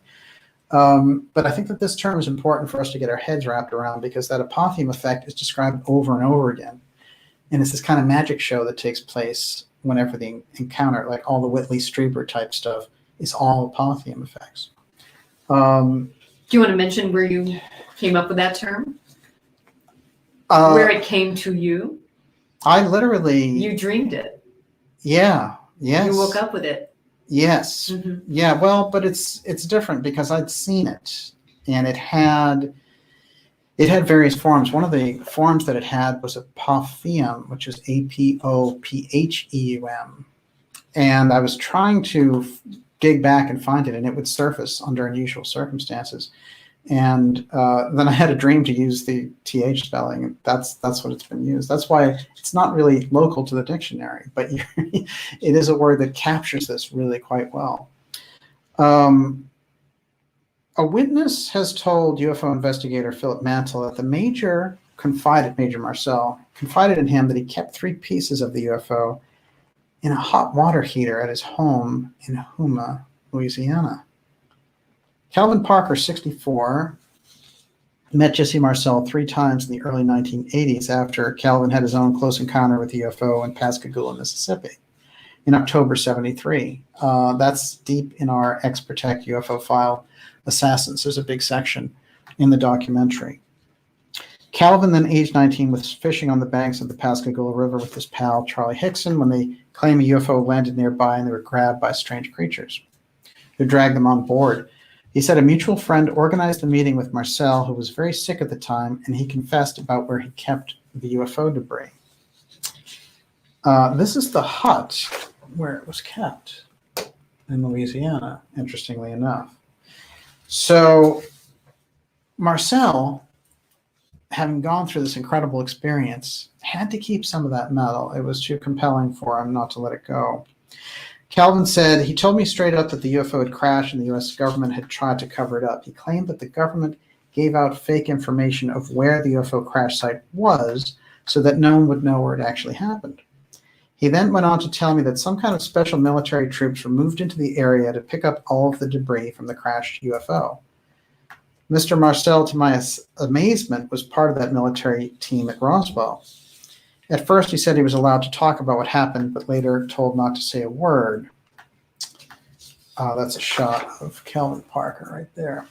But I think that this term is important for us to get our heads wrapped around because that apotheum effect is described over and over again. And it's this kind of magic show that takes place whenever the encounter, like all the Whitley Strieber type stuff, is all apotheum effects. Do you want to mention where you came up with that term? Where it came to you? I literally... You dreamed it. Yeah, yes. You woke up with it. Yes. Mm-hmm. Yeah, well, but it's different because I'd seen it, and it had various forms. One of the forms that it had was apopheum, which is apopheum. And I was trying to dig back and find it, and it would surface under unusual circumstances. And then I had a dream to use the TH spelling, and that's what it's been used. That's why it's not really local to the dictionary, but it is a word that captures this really quite well. A witness has told UFO investigator Philip Mantle that the Major Marcel confided in him that he kept 3 pieces of the UFO in a hot water heater at his home in Houma, Louisiana. Calvin Parker, 64, met Jesse Marcel 3 times in the early 1980s after Calvin had his own close encounter with the UFO in Pascagoula, Mississippi in October 73. That's deep in our X-Protect UFO File Assassins. There's a big section in the documentary. Calvin, then age 19, was fishing on the banks of the Pascagoula River with his pal Charlie Hickson when they claim a UFO landed nearby and they were grabbed by strange creatures who dragged them on board. He said a mutual friend organized a meeting with Marcel, who was very sick at the time, and he confessed about where he kept the UFO debris. This is the hut where it was kept in Louisiana, interestingly enough. So Marcel, having gone through this incredible experience, had to keep some of that metal. It was too compelling for him not to let it go. Calvin said, he told me straight up that the UFO had crashed and the U.S. government had tried to cover it up. He claimed that the government gave out fake information of where the UFO crash site was so that no one would know where it actually happened. He then went on to tell me that some kind of special military troops were moved into the area to pick up all of the debris from the crashed UFO. Mr. Marcel, to my amazement, was part of that military team at Roswell. At first, he said he was allowed to talk about what happened, but later told not to say a word. That's a shot of Calvin Parker right there.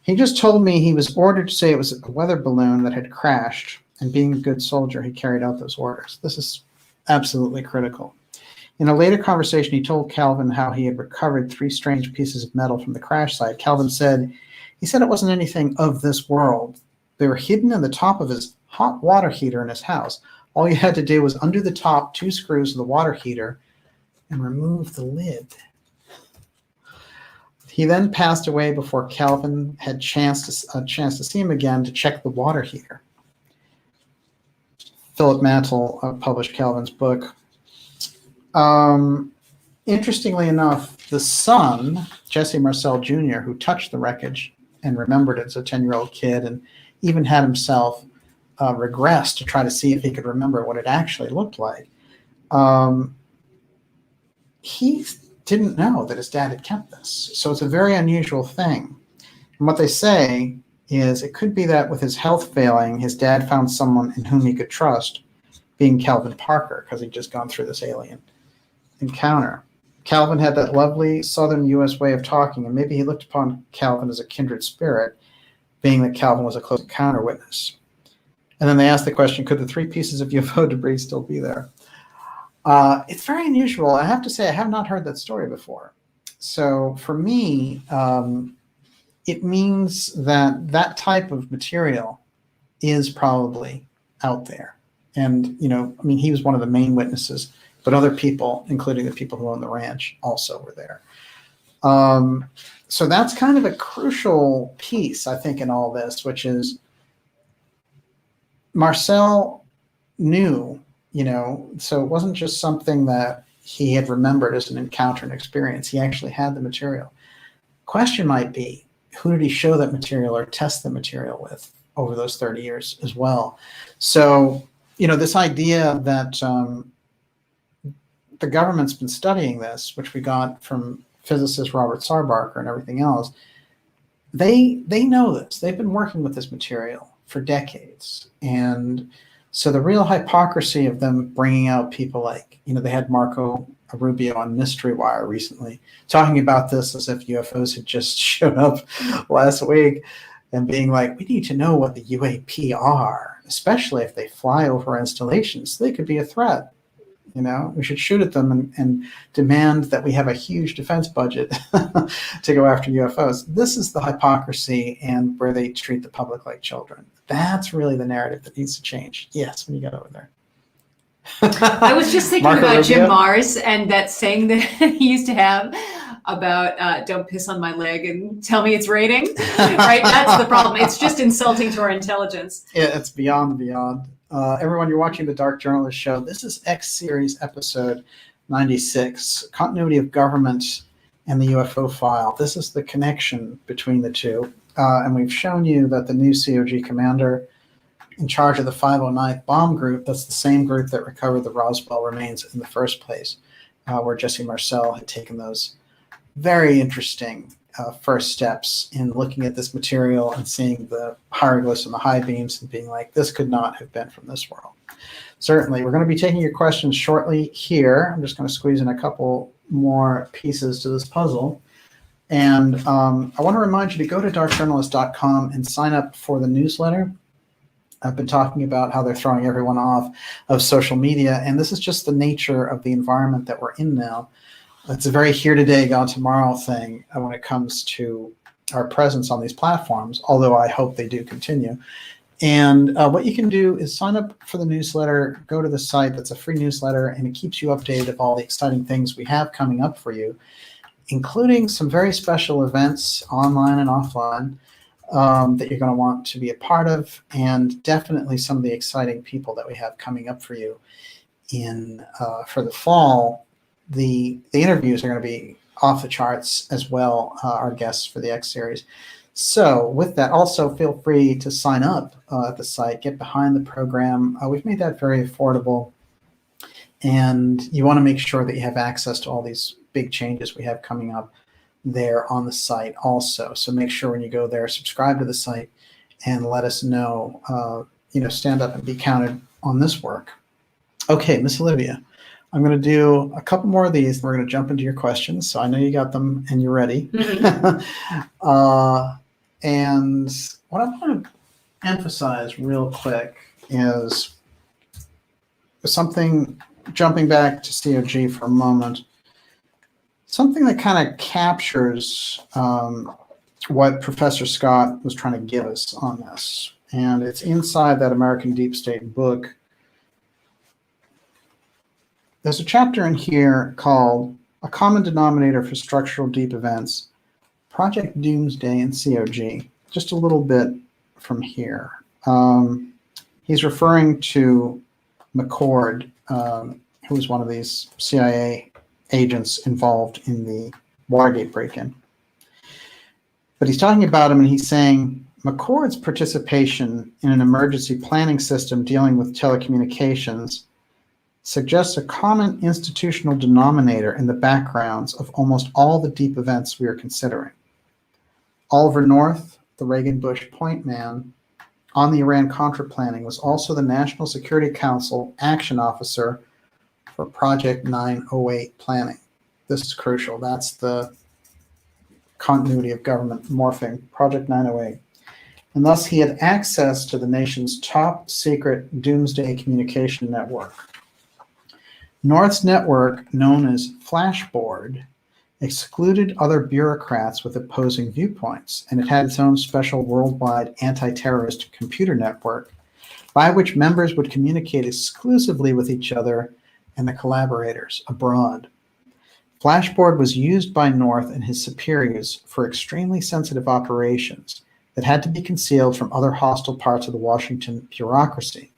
He just told me he was ordered to say it was a weather balloon that had crashed, and being a good soldier, he carried out those orders. This is absolutely critical. In a later conversation, he told Calvin how he had recovered 3 strange pieces of metal from the crash site. Calvin said, he said it wasn't anything of this world. They were hidden in the top of his hot water heater in his house. All you had to do was undo the top 2 screws of the water heater and remove the lid. He then passed away before Calvin had a chance to see him again to check the water heater. Philip Mantle published Calvin's book. Interestingly enough, the son, Jesse Marcel Jr., who touched the wreckage and remembered it as a 10-year-old kid and even had himself regress to try to see if he could remember what it actually looked like, he didn't know that his dad had kept this. So it's a very unusual thing. And what they say is it could be that with his health failing, his dad found someone in whom he could trust, being Calvin Parker, because he'd just gone through this alien encounter. Calvin had that lovely southern U.S. way of talking, and maybe he looked upon Calvin as a kindred spirit, being that Calvin was a close encounter witness. And then they asked the question, could the 3 pieces of UFO debris still be there? It's very unusual. I have to say, I have not heard that story before. So for me, it means that that type of material is probably out there. And, you know, I mean, he was one of the main witnesses, but other people, including the people who own the ranch, also were there. So that's kind of a crucial piece, I think, in all this, which is Marcel knew, you know, so it wasn't just something that he had remembered as an encounter and experience. He actually had the material. Question might be, who did he show that material or test the material with over those 30 years as well? So, you know, this idea that the government's been studying this, which we got from physicist Robert Sarbarker and everything else, they know this. They've been working with this material for decades. And so the real hypocrisy of them bringing out people like, you know, they had Marco Rubio on Mystery Wire recently talking about this as if UFOs had just showed up last week and being like, we need to know what the UAP are, especially if they fly over installations. They could be a threat. You know, we should shoot at them and demand that we have a huge defense budget to go after UFOs. This is the hypocrisy and where they treat the public like children. That's really the narrative that needs to change. Yes, when you get over there. I was just thinking Marco about Jim Rubio? Mars and that saying that he used to have about don't piss on my leg and tell me it's raining. Right? That's the problem. It's just insulting to our intelligence. Yeah, it's beyond. Everyone, you're watching the Dark Journalist Show. This is X Series episode 96, Continuity of Government and the UFO File. This is the connection between the two. And we've shown you that the new COG commander in charge of the 509th Bomb Group, that's the same group that recovered the Roswell remains in the first place, where Jesse Marcel had taken those very interesting first steps in looking at this material and seeing the hieroglyphs and the high beams and being like, this could not have been from this world. Certainly. We're going to be taking your questions shortly here. I'm just going to squeeze in a couple more pieces to this puzzle. And I want to remind you to go to darkjournalist.com and sign up for the newsletter. I've been talking about how they're throwing everyone off of social media, and this is just the nature of the environment that we're in now. It's a very here today, gone tomorrow thing when it comes to our presence on these platforms, although I hope they do continue. And what you can do is sign up for the newsletter, go to the site. That's a free newsletter, and it keeps you updated of all the exciting things we have coming up for you, including some very special events online and offline that you're going to want to be a part of, and definitely some of the exciting people that we have coming up for you in for the fall. The interviews are going to be off the charts as well, our guests for the X series. So with that, also feel free to sign up at the site, get behind the program. We've made that very affordable, and you want to make sure that you have access to all these big changes we have coming up there on the site also. So make sure when you go there, subscribe to the site and let us know, stand up and be counted on this work. Okay, Miss Olivia, I'm going to do a couple more of these, and we're going to jump into your questions. So I know you got them and you're ready. Mm-hmm. And what I want to emphasize real quick is something, jumping back to COG for a moment, something that kind of captures what Professor Scott was trying to give us on this. And it's inside that American Deep State book. There's a chapter in here called A Common Denominator for Structural Deep Events, Project Doomsday and COG. Just a little bit from here. He's referring to McCord, who was one of these CIA agents involved in the Watergate break-in. But he's talking about him, and he's saying McCord's participation in an emergency planning system dealing with telecommunications suggests a common institutional denominator in the backgrounds of almost all the deep events we are considering. Oliver North, the Reagan-Bush point man on the Iran-Contra planning, was also the National Security Council action officer for Project 908 planning. This is crucial. That's the continuity of government morphing, Project 908. And thus he had access to the nation's top secret doomsday communication network. North's network, known as Flashboard, excluded other bureaucrats with opposing viewpoints, and it had its own special worldwide anti-terrorist computer network by which members would communicate exclusively with each other and the collaborators abroad. Flashboard was used by North and his superiors for extremely sensitive operations that had to be concealed from other hostile parts of the Washington bureaucracy.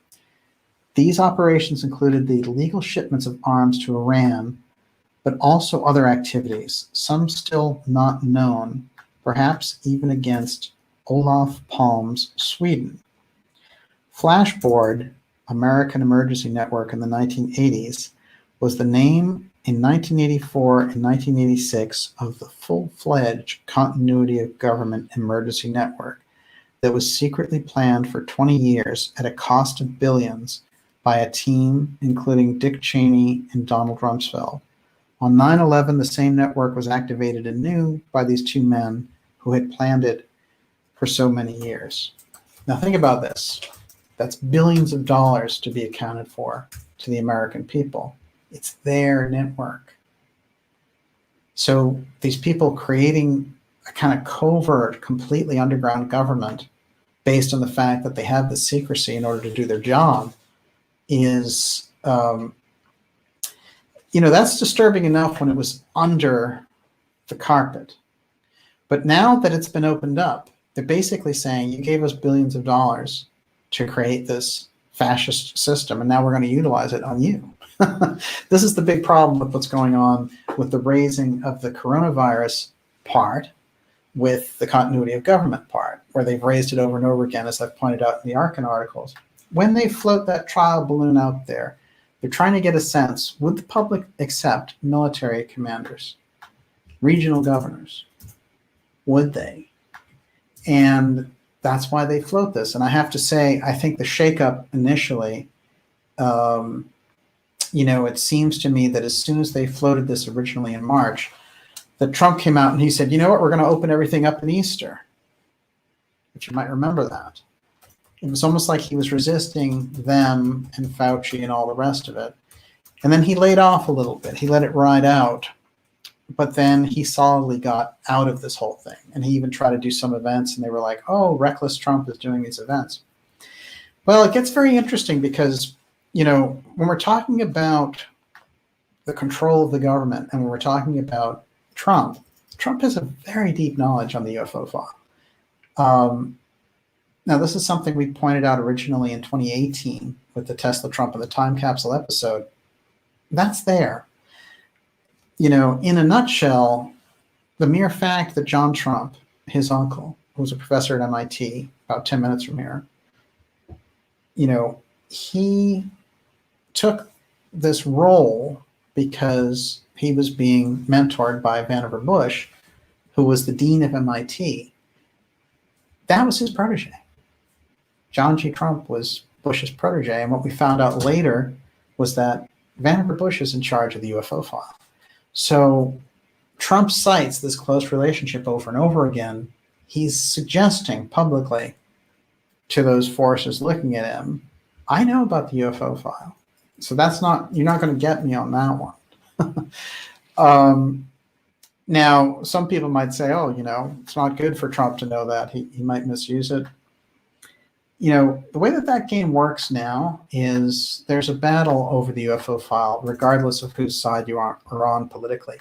These operations included the legal shipments of arms to Iran, but also other activities, some still not known, perhaps even against Olof Palme's Sweden. Flashboard, American Emergency Network in the 1980s, was the name in 1984 and 1986 of the full-fledged continuity of government emergency network that was secretly planned for 20 years at a cost of billions by a team including Dick Cheney and Donald Rumsfeld. On 9/11, the same network was activated anew by these two men who had planned it for so many years. Now think about this. That's billions of dollars to be accounted for to the American people. It's their network. So these people creating a kind of covert, completely underground government based on the fact that they have the secrecy in order to do their job is um, that's disturbing enough when it was under the carpet. But now that it's been opened up, they're basically saying, you gave us billions of dollars to create this fascist system, and now we're going to utilize it on you. This is the big problem with what's going on with the raising of the coronavirus part with the continuity of government part, where they've raised it over and over again, as I've pointed out in the Arkin articles. When they float that trial balloon out there, they're trying to get a sense, would the public accept military commanders, regional governors? Would they? And that's why they float this. And I have to say, I think the shakeup initially, it seems to me that as soon as they floated this originally in March, that Trump came out and he said, you know what, we're going to open everything up in Easter. But you might remember that. It was almost like he was resisting them and Fauci and all the rest of it. And then he laid off a little bit. He let it ride out. But then he solidly got out of this whole thing. And he even tried to do some events, and they were like, oh, reckless Trump is doing these events. Well, it gets very interesting because, when we're talking about the control of the government and when we're talking about Trump has a very deep knowledge on the UFO file. Now, this is something we pointed out originally in 2018 with the Tesla Trump and the time capsule episode. That's there. In a nutshell, the mere fact that John Trump, his uncle, who was a professor at MIT, about 10 minutes from here, he took this role because he was being mentored by Vannevar Bush, who was the dean of MIT. That was his protege. John G. Trump was Bush's protege. And what we found out later was that Vannevar Bush is in charge of the UFO file. So Trump cites this close relationship over and over again. He's suggesting publicly to those forces looking at him, I know about the UFO file. So you're not going to get me on that one. Now, some people might say, it's not good for Trump to know that. He might misuse it. The way that game works now is there's a battle over the UFO file, regardless of whose side you are on politically.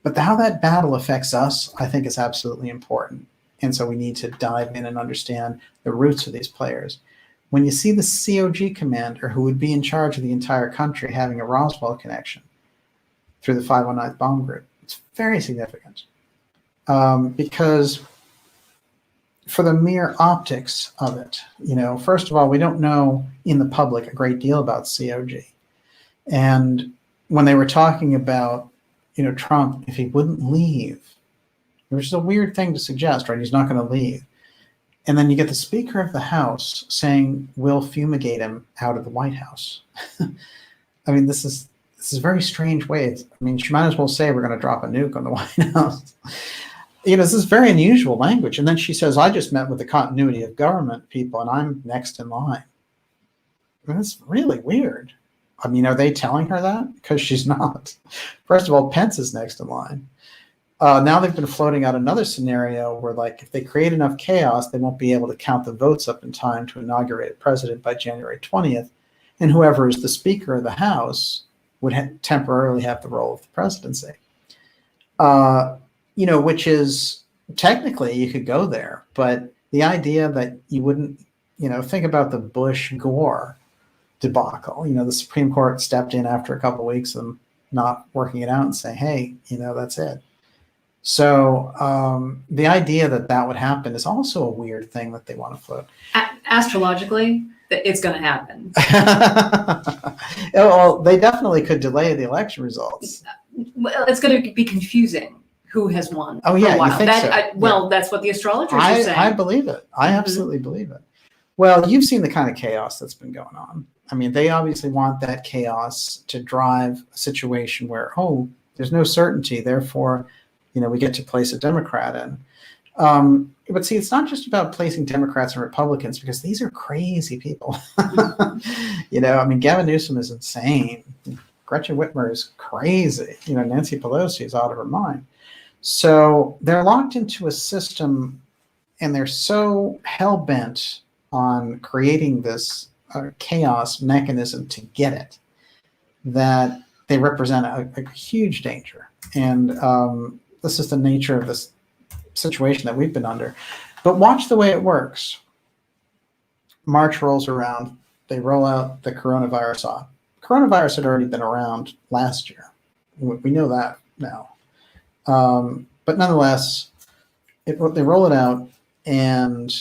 But how that battle affects us, I think, is absolutely important. And so we need to dive in and understand the roots of these players. When you see the COG commander, who would be in charge of the entire country, having a Roswell connection through the 509th Bomb Group, it's very significant. Because for the mere optics of it, first of all, we don't know in the public a great deal about COG. And when they were talking about, Trump, if he wouldn't leave, which is a weird thing to suggest, right? He's not going to leave. And then you get the Speaker of the House saying, we'll fumigate him out of the White House. I mean, this is a very strange way. She might as well say we're going to drop a nuke on the White House. This is very unusual language. And then she says, I just met with the continuity of government people and I'm next in line. That's really weird. Are they telling her that? Because she's not. First of all, Pence is next in line. Now they've been floating out another scenario where, if they create enough chaos, they won't be able to count the votes up in time to inaugurate a president by January 20th. And whoever is the Speaker of the House would temporarily have the role of the presidency. Which is technically you could go there, but the idea that you wouldn't, think about the Bush-Gore debacle. The Supreme Court stepped in after a couple of weeks of them not working it out and saying, hey, that's it. So the idea that would happen is also a weird thing that they want to float. Astrologically, it's going to happen. Well, they definitely could delay the election results. Well, it's going to be confusing who has won. Oh, yeah, for a while. you think so? That's what the astrologers are saying. I believe it. I absolutely believe it. Well, you've seen the kind of chaos that's been going on. They obviously want that chaos to drive a situation where, there's no certainty, therefore, we get to place a Democrat in. But see, it's not just about placing Democrats and Republicans, because these are crazy people. Gavin Newsom is insane. Gretchen Whitmer is crazy. Nancy Pelosi is out of her mind. So they're locked into a system, and they're so hell-bent on creating this chaos mechanism to get it. that they represent a huge danger. And this is the nature of this situation that we've been under. But watch the way it works. March rolls around. They roll out the coronavirus. Coronavirus had already been around last year. We know that now. But nonetheless, they roll it out, and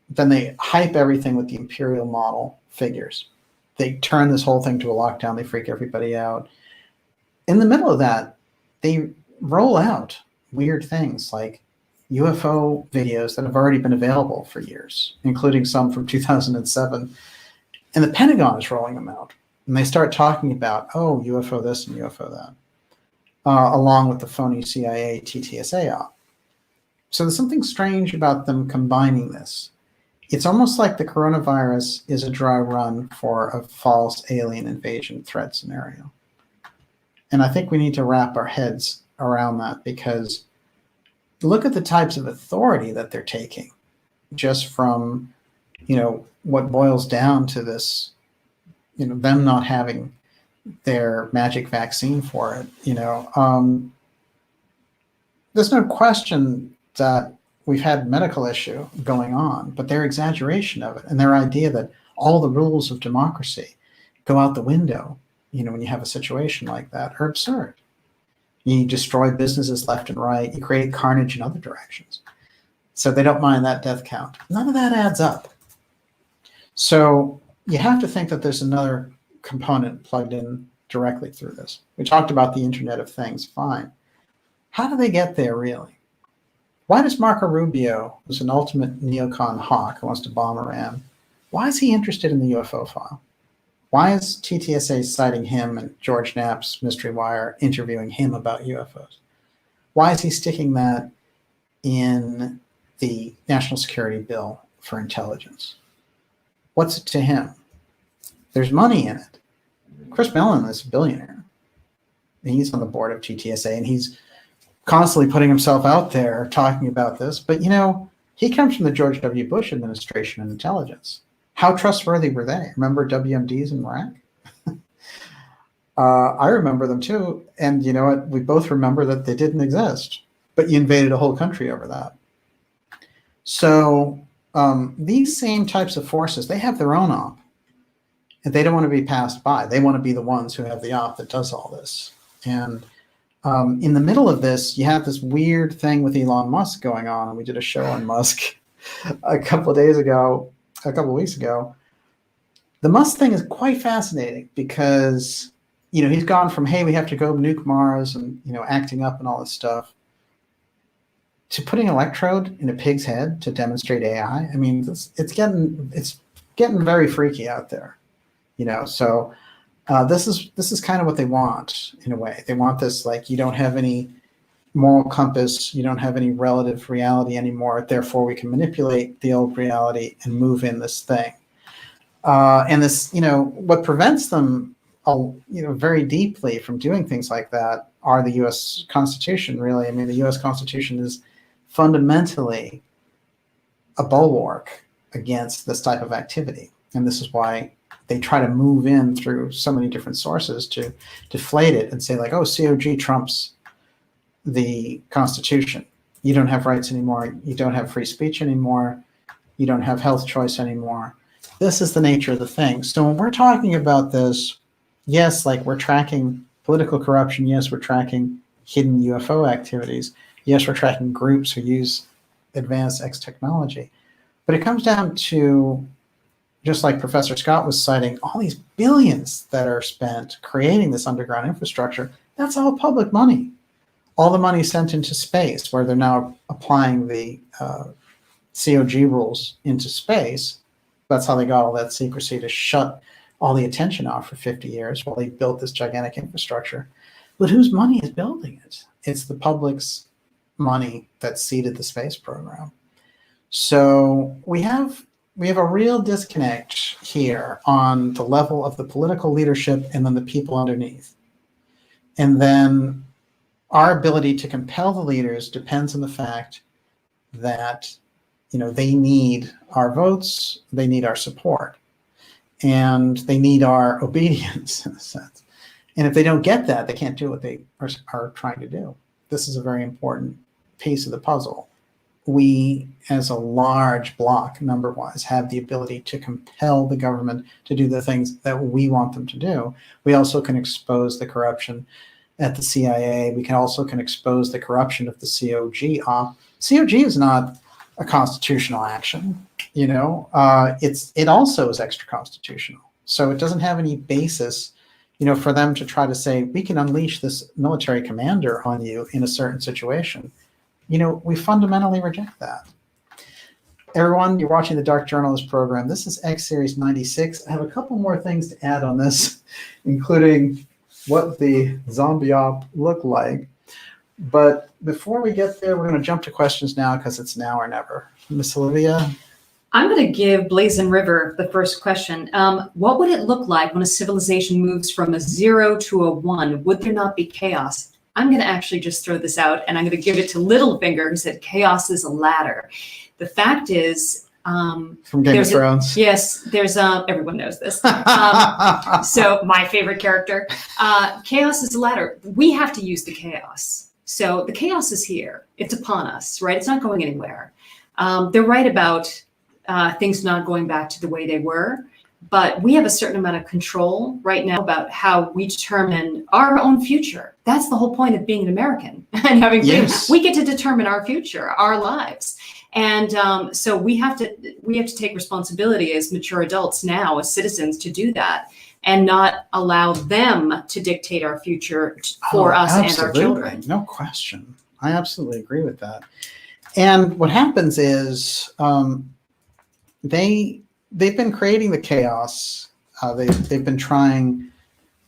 then they hype everything with the imperial model figures. They turn this whole thing to a lockdown. They freak everybody out. In the middle of that, they roll out weird things like UFO videos that have already been available for years, including some from 2007. And the Pentagon is rolling them out. And they start talking about, oh, UFO this and UFO that, along with the phony CIA TTSA op. So there's something strange about them combining this. It's almost like the coronavirus is a dry run for a false alien invasion threat scenario. And I think we need to wrap our heads around that, because look at the types of authority that they're taking just from, what boils down to this, them not having their magic vaccine for it. There's no question that we've had medical issue going on, but their exaggeration of it and their idea that all the rules of democracy go out the window, when you have a situation like that, are absurd. You destroy businesses left and right. You create carnage in other directions. So they don't mind that death count. None of that adds up. So you have to think that there's another component plugged in directly through this. We talked about the Internet of Things. Fine. How do they get there, really? Why does Marco Rubio, who's an ultimate neocon hawk who wants to bomb Iran, why is he interested in the UFO file? Why is TTSA citing him and George Knapp's Mystery Wire interviewing him about UFOs? Why is he sticking that in the National Security Bill for intelligence? What's it to him? There's money in it. Chris Mellon is a billionaire. He's on the board of TTSA, and he's constantly putting himself out there talking about this. But, he comes from the George W. Bush administration and intelligence. How trustworthy were they? Remember WMDs in Iraq? I remember them too. And you know what? We both remember that they didn't exist, but you invaded a whole country over that. So these same types of forces, they have their own op, and they don't want to be passed by. They want to be the ones who have the op that does all this. And in the middle of this, you have this weird thing with Elon Musk going on. And we did a show on Musk a couple of weeks ago. The Musk thing is quite fascinating because, he's gone from, hey, we have to go nuke Mars and, acting up and all this stuff, to putting an electrode in a pig's head to demonstrate AI. I mean, it's getting very freaky out there, So this is kind of what they want in a way. They want this, like, you don't have any moral compass, you don't have any relative reality anymore. Therefore, we can manipulate the old reality and move in this thing. And this, what prevents them, very deeply from doing things like that are the U.S. Constitution. Really, I mean, the U.S. Constitution is fundamentally a bulwark against this type of activity, and this is why they try to move in through so many different sources to deflate it and say, like, oh, COG trumps the Constitution. You don't have rights anymore. You don't have free speech anymore. You don't have health choice anymore. This is the nature of the thing. So when we're talking about this, yes, like, we're tracking political corruption. Yes, we're tracking hidden UFO activities. Yes, we're tracking groups who use advanced X-Technology. But it comes down to, just like Professor Scott was citing, all these billions that are spent creating this underground infrastructure. That's all public money. All the money sent into space, where they're now applying the COG rules into space. That's how they got all that secrecy, to shut all the attention off for 50 years while they built this gigantic infrastructure. But whose money is building it? It's the public's money that seeded the space program. So we have a real disconnect here on the level of the political leadership and then the people underneath. And then our ability to compel the leaders depends on the fact that, they need our votes, they need our support, and they need our obedience, in a sense. And if they don't get that, they can't do what they are trying to do. This is a very important piece of the puzzle. We, as a large bloc, number-wise, have the ability to compel the government to do the things that we want them to do. We also can expose the corruption at the CIA. We can also expose the corruption of the COG. COG is not a constitutional action, you know. It also is extra-constitutional. So it doesn't have any basis, you know, for them to try to say, we can unleash this military commander on you in a certain situation. You know, we fundamentally reject that. Everyone, you're watching the Dark Journalist program. This is X Series 96. I have a couple more things to add on this, including what the zombie op looked like. But before we get there, we're going to jump to questions now because it's now or never. Miss Olivia? I'm going to give Blazing River the first question. What would it look like when a civilization moves from a 0 to a 1? Would there not be chaos? I'm going to actually just throw this out, and I'm going to give it to Littlefinger, who said chaos is a ladder. The fact is, from Game of Thrones. Yes, there's everyone knows this. So my favorite character, chaos is a ladder. We have to use the chaos. So the chaos is here. It's upon us, right? It's not going anywhere. They're right about things not going back to the way they were. But we have a certain amount of control right now about how we determine our own future. That's the whole point of being an American and having freedom. Yes. We get to determine our future, our lives. And so we have to take responsibility as mature adults now, as citizens, to do that and not allow them to dictate our future for us and our children. No question. I absolutely agree with that. And what happens is they've been creating the chaos. They've been trying,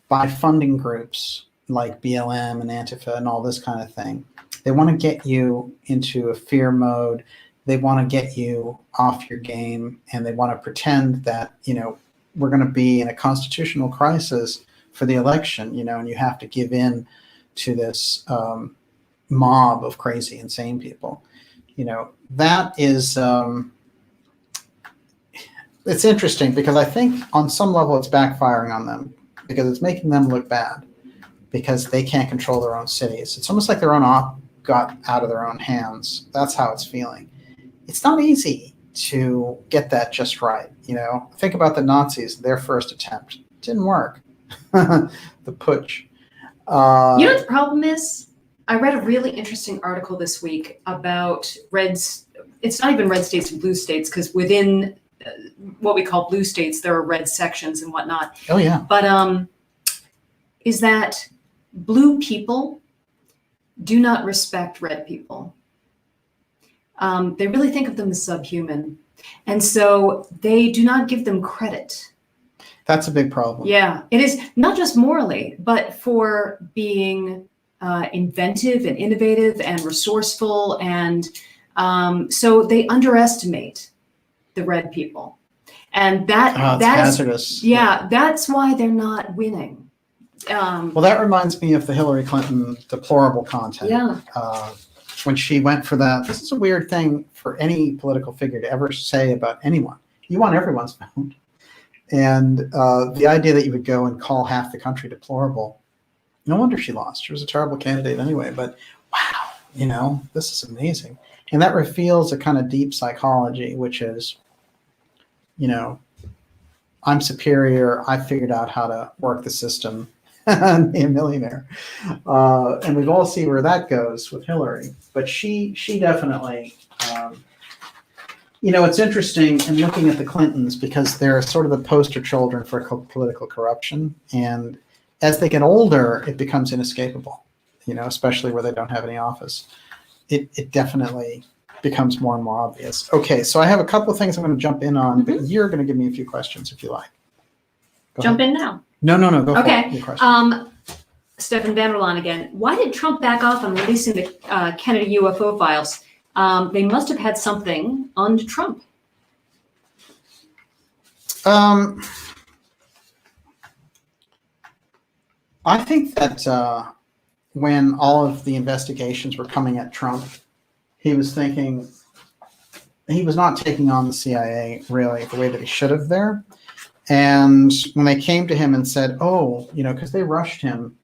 by funding groups like BLM and Antifa and all this kind of thing. They want to get you into a fear mode. They want to get you off your game, and they want to pretend that, you know, we're going to be in a constitutional crisis for the election, you know, and you have to give in to this mob of crazy, insane people. You know, that is... it's interesting because I think on some level it's backfiring on them because it's making them look bad because they can't control their own cities. It's almost like their own op got out of their own hands. That's how it's feeling. It's not easy to get that just right. You know, think about the Nazis, their first attempt. It didn't work. The putsch. You know what the problem is? I read a really interesting article this week about reds. It's not even red states and blue states because within what we call blue states, there are red sections and whatnot. Oh, yeah. But is that blue people do not respect red people. They really think of them as subhuman. And so they do not give them credit. That's a big problem. Yeah, it is not just morally, but for being inventive and innovative and resourceful. And so they underestimate the red people. And that is hazardous. Yeah, that's why they're not winning. Well, that reminds me of the Hillary Clinton deplorable content. Yeah. When she went for that, this is a weird thing for any political figure to ever say about anyone. You want everyone's vote. And the idea that you would go and call half the country deplorable, no wonder she lost. She was a terrible candidate anyway, but wow, you know, this is amazing. And that reveals a kind of deep psychology, which is, you know, I'm superior. I figured out how to work the system and be a millionaire. And we've all seen where that goes with Hillary. But she definitely, you know, it's interesting in looking at the Clintons because they're sort of the poster children for political corruption. And as they get older, it becomes inescapable, you know, especially where they don't have any office. It definitely becomes more and more obvious. Okay, so I have a couple of things I'm going to jump in on, but you're going to give me a few questions if you like. Jump in now. No, go for it. Okay. Your question. Stefan Vanderlaan again. Why did Trump back off on releasing the Kennedy UFO files? They must have had something on Trump. I think that when all of the investigations were coming at Trump, he was thinking he was not taking on the CIA really the way that he should have there. And when they came to him and said, oh, because they rushed him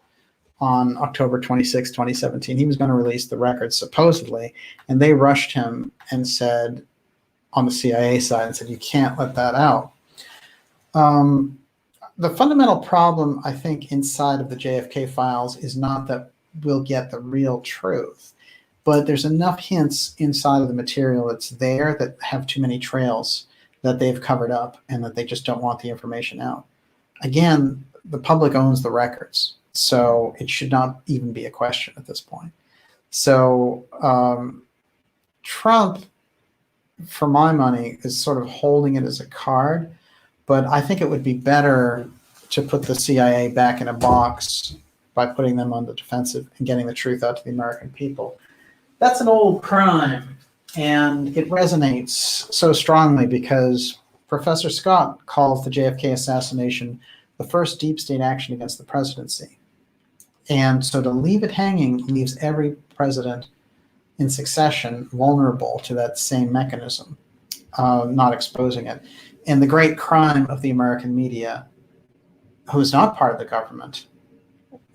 on October 26, 2017, he was going to release the records supposedly, and they rushed him and said, on the CIA side, and said, you can't let that out. The fundamental problem, I think, inside of the JFK files is not that we'll get the real truth, but there's enough hints inside of the material that's there that have too many trails that they've covered up and that they just don't want the information out. Again, the public owns the records, so it should not even be a question at this point. So Trump, for my money, is sort of holding it as a card, but I think it would be better to put the CIA back in a box by putting them on the defensive and getting the truth out to the American people. That's an old crime, and it resonates so strongly because Professor Scott calls the JFK assassination the first deep state action against the presidency. And so to leave it hanging leaves every president in succession vulnerable to that same mechanism, not exposing it. And the great crime of the American media, who is not part of the government,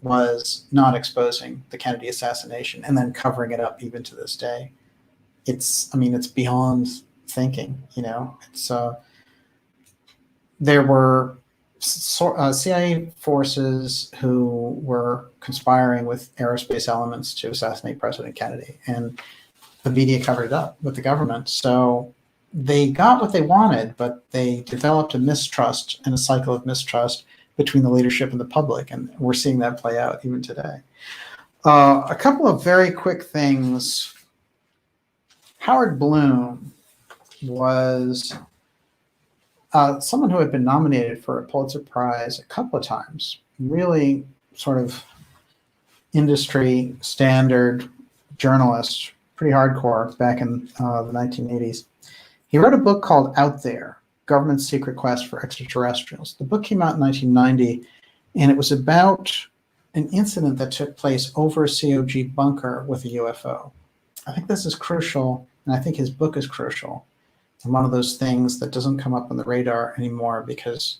was not exposing the Kennedy assassination and then covering it up even to this day. It's beyond thinking, It's there were CIA forces who were conspiring with aerospace elements to assassinate President Kennedy, and the media covered it up with the government. So they got what they wanted, but they developed a mistrust and a cycle of mistrust between the leadership and the public, and we're seeing that play out even today. A couple of very quick things. Howard Bloom was someone who had been nominated for a Pulitzer Prize a couple of times, really sort of industry standard journalist, pretty hardcore back in the 1980s. He wrote a book called Out There, Government's Secret Quest for Extraterrestrials. The book came out in 1990, and it was about an incident that took place over a COG bunker with a UFO. I think this is crucial, and I think his book is crucial. And one of those things that doesn't come up on the radar anymore because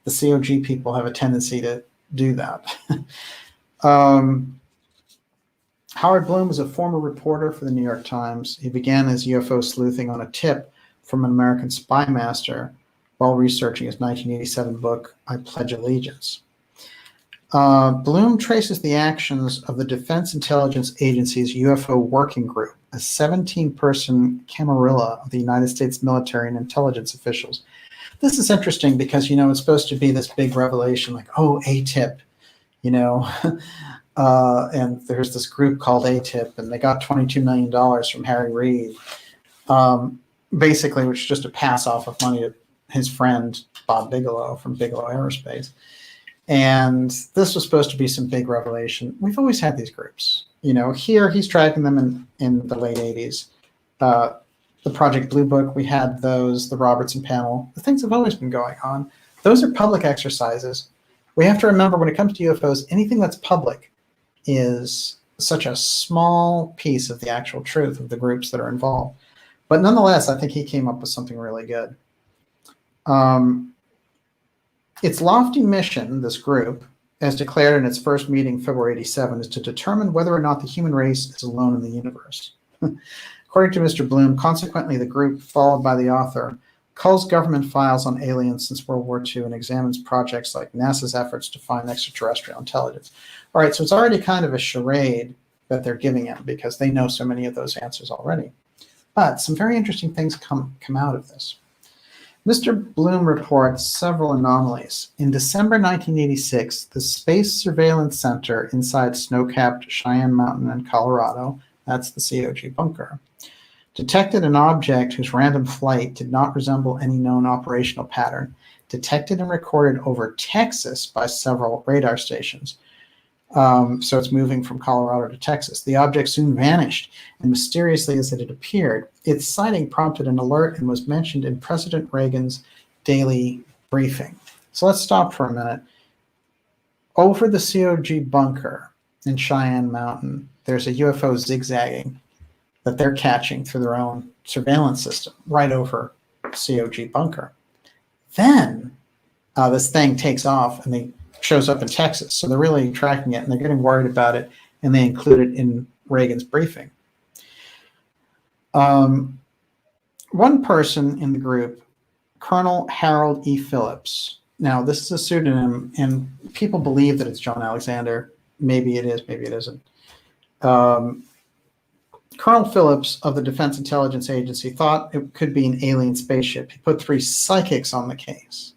the COG people have a tendency to do that. Howard Bloom was a former reporter for the New York Times. He began his UFO sleuthing on a tip from an American spy master while researching his 1987 book, I Pledge Allegiance. Bloom traces the actions of the Defense Intelligence Agency's UFO Working Group, a 17-person camarilla of the United States military and intelligence officials. This is interesting because, it's supposed to be this big revelation, like, oh, ATIP, and there's this group called ATIP, and they got $22 million from Harry Reid, basically, which is just a pass-off of money to his friend, Bob Bigelow from Bigelow Aerospace. And this was supposed to be some big revelation. We've always had these groups. Here he's tracking them in the late 80s. The Project Blue Book, we had those, the Robertson panel. The things have always been going on. Those are public exercises. We have to remember when it comes to UFOs, anything that's public is such a small piece of the actual truth of the groups that are involved. But nonetheless, I think he came up with something really good. Its lofty mission, this group, as declared in its first meeting, February 87, is to determine whether or not the human race is alone in the universe. According to Mr. Bloom, consequently, the group, followed by the author, culls government files on aliens since World War II and examines projects like NASA's efforts to find extraterrestrial intelligence. All right, so it's already kind of a charade that they're giving him because they know so many of those answers already. But some very interesting things come out of this. Mr. Bloom reports several anomalies. In December 1986, the Space Surveillance Center inside snow-capped Cheyenne Mountain in Colorado, that's the COG bunker, detected an object whose random flight did not resemble any known operational pattern, detected and recorded over Texas by several radar stations. So it's moving from Colorado to Texas. The object soon vanished, and mysteriously as it had appeared, its sighting prompted an alert and was mentioned in President Reagan's daily briefing. So let's stop for a minute. Over the COG bunker in Cheyenne Mountain, there's a UFO zigzagging that they're catching through their own surveillance system right over COG bunker. Then this thing takes off and they shows up in Texas. So they're really tracking it and they're getting worried about it, and they include it in Reagan's briefing. One person in the group, Colonel Harold E. Phillips. Now, this is a pseudonym, and people believe that it's John Alexander. Maybe it is, maybe it isn't. Colonel Phillips of the Defense Intelligence Agency thought it could be an alien spaceship. He put 3 psychics on the case.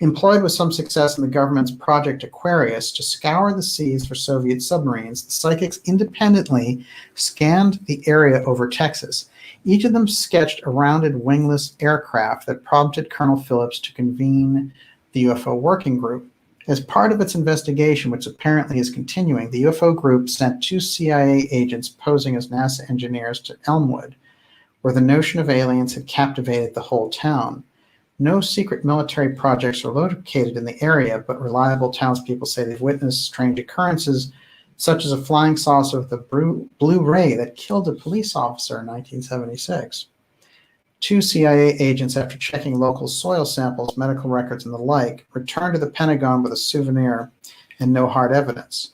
Employed with some success in the government's Project Aquarius to scour the seas for Soviet submarines, the psychics independently scanned the area over Texas. Each of them sketched a rounded wingless aircraft that prompted Colonel Phillips to convene the UFO Working Group. As part of its investigation, which apparently is continuing, the UFO group sent 2 CIA agents posing as NASA engineers to Elmwood, where the notion of aliens had captivated the whole town. No secret military projects are located in the area, but reliable townspeople say they've witnessed strange occurrences, such as a flying saucer with a blue ray that killed a police officer in 1976. 2 CIA agents, after checking local soil samples, medical records, and the like, returned to the Pentagon with a souvenir and no hard evidence.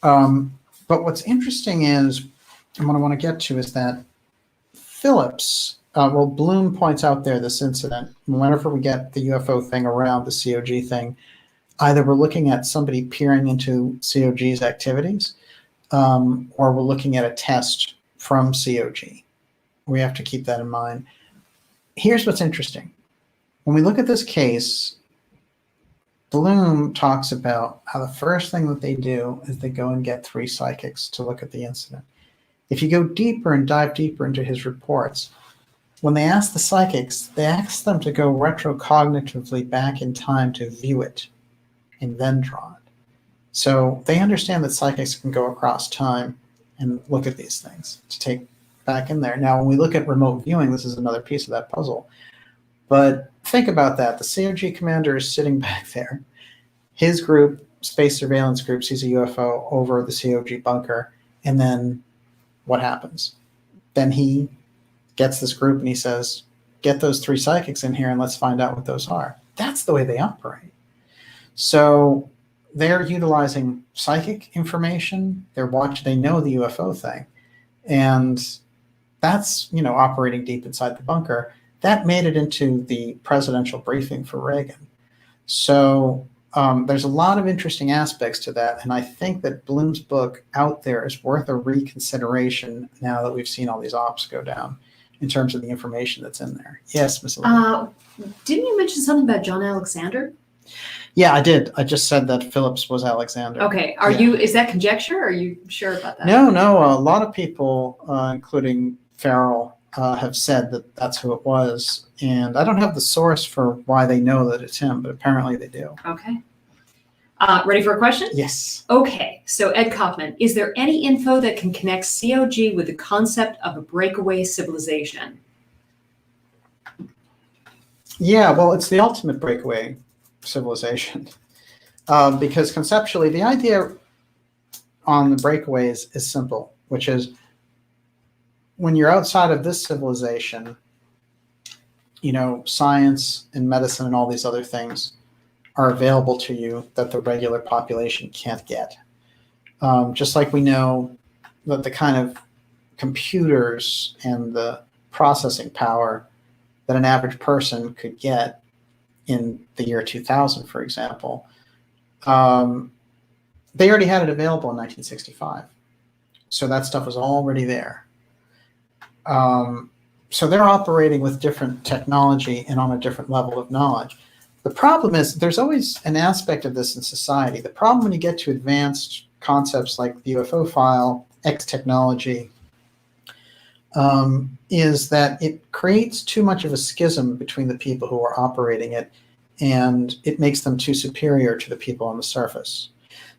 But what's interesting is, and what I want to get to, is that Phillips, Bloom points out there this incident. Whenever we get the UFO thing around, the COG thing, either we're looking at somebody peering into COG's activities, or we're looking at a test from COG. We have to keep that in mind. Here's what's interesting. When we look at this case, Bloom talks about how the first thing that they do is they go and get 3 psychics to look at the incident. If you go deeper and dive deeper into his reports, when they ask the psychics, they ask them to go retrocognitively back in time to view it and then draw it. So they understand that psychics can go across time and look at these things to take back in there. Now, when we look at remote viewing, this is another piece of that puzzle. But think about that. The COG commander is sitting back there. His group, Space Surveillance Group, sees a UFO over the COG bunker. And then what happens? Then he gets this group and he says, get those 3 psychics in here and let's find out what those are. That's the way they operate. So they're utilizing psychic information. They know the UFO thing. And that's, operating deep inside the bunker. That made it into the presidential briefing for Reagan. So there's a lot of interesting aspects to that. And I think that Bloom's book Out There is worth a reconsideration now that we've seen all these ops go down in terms of the information that's in there. Yes, Ms. Olivia. Didn't you mention something about John Alexander? Yeah, I did. I just said that Phillips was Alexander. Okay. Is that conjecture? Or are you sure about that? No. A lot of people, including Farrell, have said that that's who it was. And I don't have the source for why they know that it's him, but apparently they do. Okay. Ready for a question? Yes. Okay. So Ed Kaufman, is there any info that can connect COG with the concept of a breakaway civilization? Yeah, well, it's the ultimate breakaway civilization. Because conceptually, the idea on the breakaways is simple, which is when you're outside of this civilization, science and medicine and all these other things are available to you that the regular population can't get. Just like we know that the kind of computers and the processing power that an average person could get in the year 2000, for example, they already had it available in 1965. So that stuff was already there. So they're operating with different technology and on a different level of knowledge. The problem is there's always an aspect of this in society. The problem when you get to advanced concepts like the UFO File, X-Technology, is that it creates too much of a schism between the people who are operating it, and it makes them too superior to the people on the surface.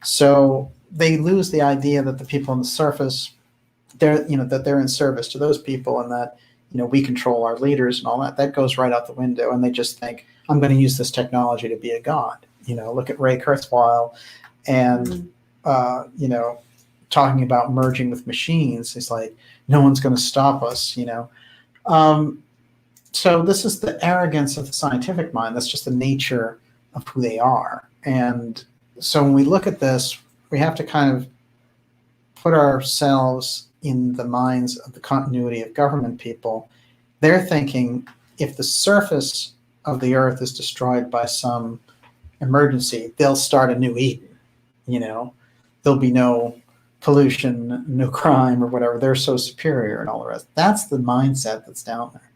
So they lose the idea that the people on the surface, that they're in service to those people, and that we control our leaders and all that. That goes right out the window, and they just think, I'm going to use this technology to be a god. Look at Ray Kurzweil, and talking about merging with machines. It's like no one's going to stop us. So this is the arrogance of the scientific mind. That's just the nature of who they are. And so when we look at this, we have to kind of put ourselves in the minds of the continuity of government people. They're thinking if the surface of the earth is destroyed by some emergency, they'll start a new Eden. You know, there'll be no pollution, no crime or whatever. They're so superior and all the rest. That's the mindset that's down there.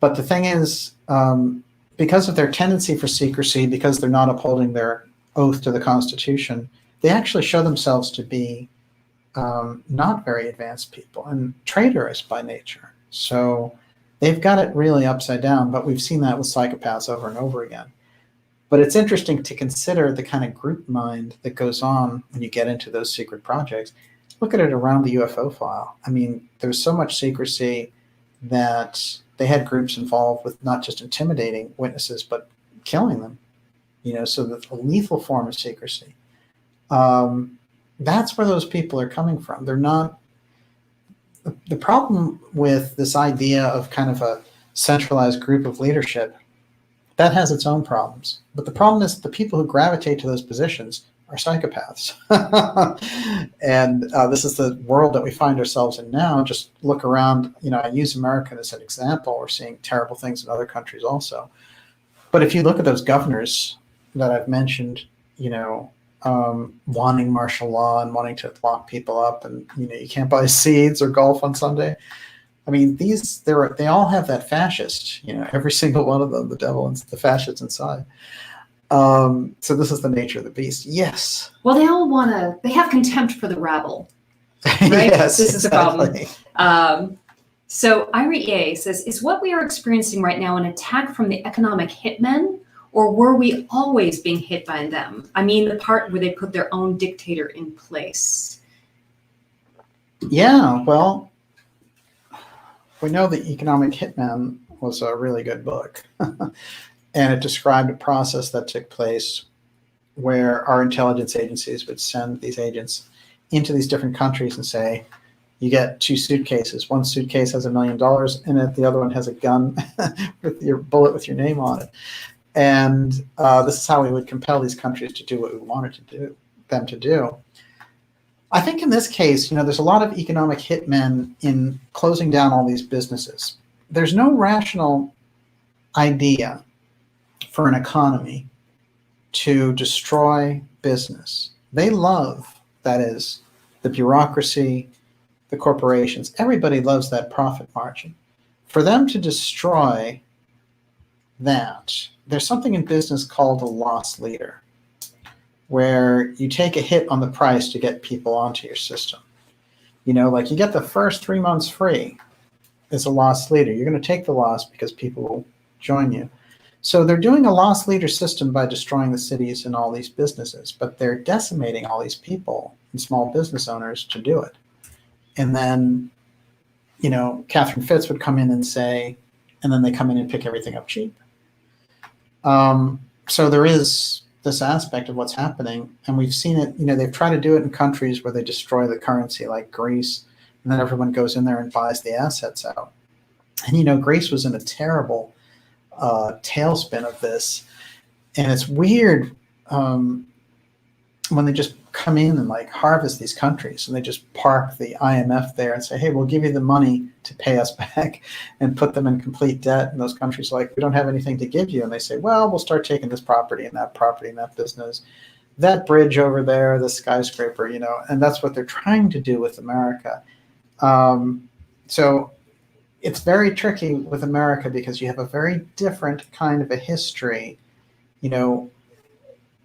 But the thing is, because of their tendency for secrecy, because they're not upholding their oath to the Constitution, they actually show themselves to be not very advanced people and traitorous by nature. So they've got it really upside down, but we've seen that with psychopaths over and over again. But it's interesting to consider the kind of group mind that goes on when you get into those secret projects. Look at it around the UFO file. I mean, there's so much secrecy that they had groups involved with not just intimidating witnesses, but killing them, you know, so that's a lethal form of secrecy. That's where those people are coming from. They're not, the problem with this idea of kind of a centralized group of leadership, that has its own problems. But the problem is the people who gravitate to those positions are psychopaths. And this is the world that we find ourselves in now. Just look around, you know, I use America as an example. We're seeing terrible things in other countries also. But if you look at those governors that I've mentioned, you know, wanting martial law and wanting to lock people up, and you know, you can't buy seeds or golf on Sunday. I mean, they all have that fascist, you know, every single one of them, the devil and the fascists inside. So this is the nature of the beast. Yes. Well, they have contempt for the rabble, right? Yes, this is exactly. a problem. So Ira A says, is what we are experiencing right now an attack from the economic hitmen, or were we always being hit by them? I mean, the part where they put their own dictator in place. Yeah, well, we know the Economic Hitman was a really good book. And it described a process that took place where our intelligence agencies would send these agents into these different countries and say, you get 2 suitcases. One suitcase has $1 million in it. The other one has a gun with your bullet with your name on it. And this is how we would compel these countries to do what we wanted them to do. I think in this case, you know, there's a lot of economic hitmen in closing down all these businesses. There's no rational idea for an economy to destroy business. They love, that is, the bureaucracy, the corporations. Everybody loves that profit margin. For them to destroy that, there's something in business called a loss leader, where you take a hit on the price to get people onto your system. You know, like you get the first 3 months free as a loss leader. You're going to take the loss because people will join you. So they're doing a loss leader system by destroying the cities and all these businesses, but they're decimating all these people and small business owners to do it. And then, you know, Catherine Fitz would come in and say, and then they come in and pick everything up cheap. So there is this aspect of what's happening, and we've seen it, you know, they've tried to do it in countries where they destroy the currency, like Greece, and then everyone goes in there and buys the assets out. And, you know, Greece was in a terrible tailspin of this. And it's weird when they just come in and like harvest these countries, and they just park the IMF there and say, hey, we'll give you the money to pay us back, and put them in complete debt. And those countries are like, we don't have anything to give you. And they say, well, we'll start taking this property and that business, that bridge over there, the skyscraper, you know, and that's what they're trying to do with America. So it's very tricky with America because you have a very different kind of a history. You know,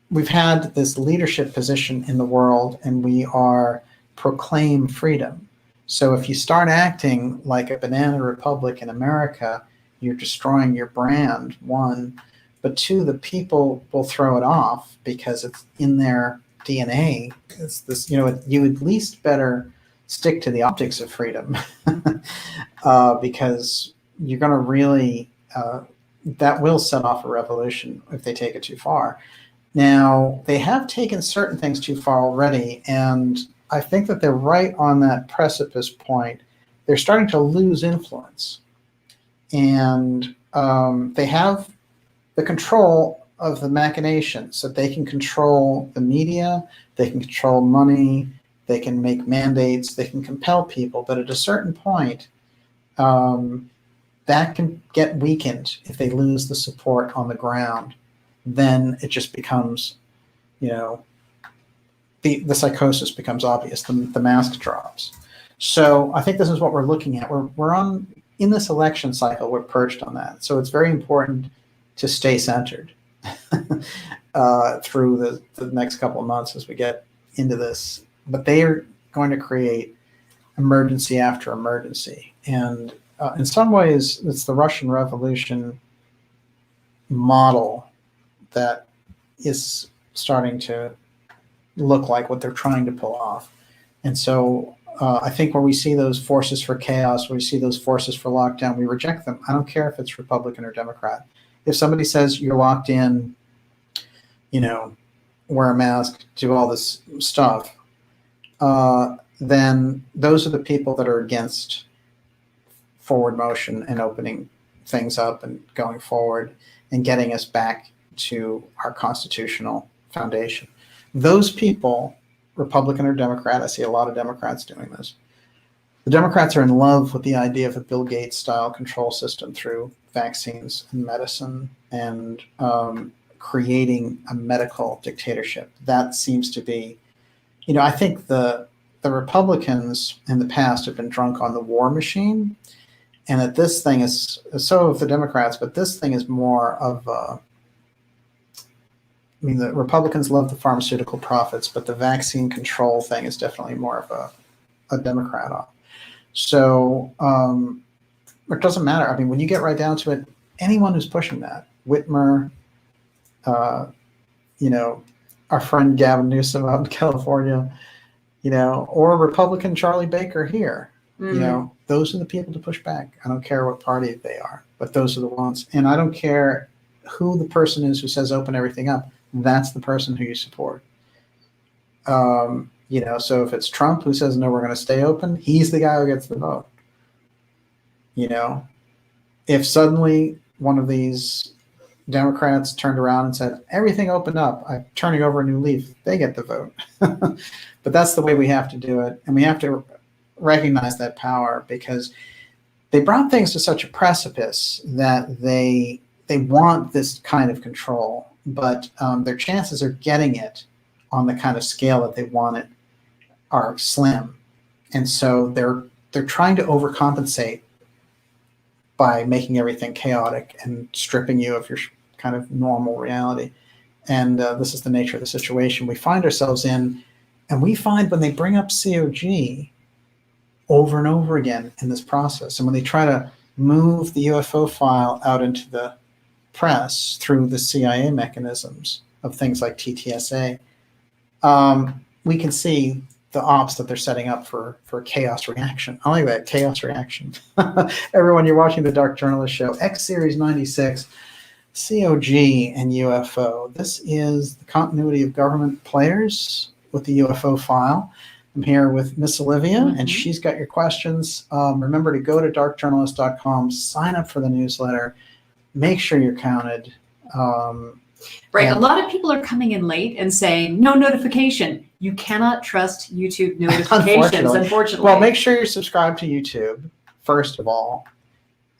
we've had this leadership position in the world, and we are proclaim freedom. So if you start acting like a banana republic in America, you're destroying your brand, one. But two, the people will throw it off because it's in their DNA. It's this, you know, you at least better stick to the optics of freedom because you're going to really, that will set off a revolution if they take it too far. Now, they have taken certain things too far already, and I think that they're right on that precipice point. They're starting to lose influence, and they have the control of the machinations that they can control the media, they can control money, they can make mandates, they can compel people, but at a certain point, that can get weakened if they lose the support on the ground. Then it just becomes, the psychosis becomes obvious, the mask drops. So I think this is what we're looking at. We're in this election cycle, we're perched on that. So it's very important to stay centered through the next couple of months as we get into this. But they are going to create emergency after emergency. And in some ways, it's the Russian Revolution model that is starting to look like what they're trying to pull off. And so I think where we see those forces for chaos, where we see those forces for lockdown, we reject them. I don't care if it's Republican or Democrat. If somebody says you're locked in, wear a mask, do all this stuff, then those are the people that are against forward motion and opening things up and going forward and getting us back to our constitutional foundation. Those people, Republican or Democrat, I see a lot of Democrats doing this. The Democrats are in love with the idea of a Bill Gates style control system through vaccines and medicine and creating a medical dictatorship. That seems to be, I think the Republicans in the past have been drunk on the war machine, and that this thing is, so have the Democrats, but this thing is more of the Republicans love the pharmaceutical profits, but the vaccine control thing is definitely more of a Democrat off. So it doesn't matter. When you get right down to it, anyone who's pushing that, Whitmer, our friend Gavin Newsom out in California, or Republican Charlie Baker here, those are the people to push back. I don't care what party they are, but those are the ones. And I don't care who the person is who says open everything up. That's the person who you support. So if it's Trump who says, no, we're going to stay open, he's the guy who gets the vote. If suddenly one of these Democrats turned around and said, everything opened up, I'm turning over a new leaf, they get the vote. But that's the way we have to do it. And we have to recognize that power, because they brought things to such a precipice that they want this kind of control, but their chances of getting it on the kind of scale that they want it are slim. And so they're trying to overcompensate by making everything chaotic and stripping you of your kind of normal reality. And this is the nature of the situation we find ourselves in. And we find when they bring up COG over and over again in this process, and when they try to move the UFO file out into the press through the CIA mechanisms of things like TTSA, we can see the ops that they're setting up for chaos reaction. I like that, chaos reaction. Everyone, you're watching the Dark Journalist Show, X Series 96, COG and UFO. This is the continuity of government players with the UFO file. I'm here with Miss Olivia, and she's got your questions. Remember to go to darkjournalist.com, sign up for the newsletter, make sure you're counted. Right. A lot of people are coming in late and saying, no notification. You cannot trust YouTube notifications, unfortunately. Well, make sure you're subscribed to YouTube, first of all.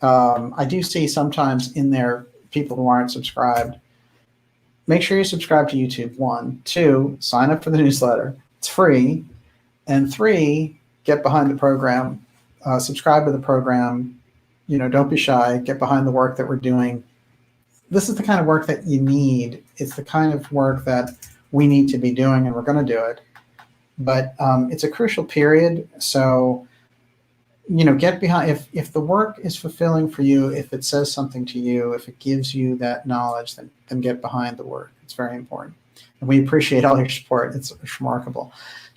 I do see sometimes in there people who aren't subscribed. Make sure you subscribe to YouTube, 1. 2, sign up for the newsletter. It's free. And 3, get behind the program, subscribe to the program. Don't be shy, get behind the work that we're doing. This is the kind of work that you need. It's the kind of work that we need to be doing, and we're going to do it. But it's a crucial period. So, get behind. If the work is fulfilling for you, if it says something to you, if it gives you that knowledge, then get behind the work. It's very important. And we appreciate all your support. It's remarkable.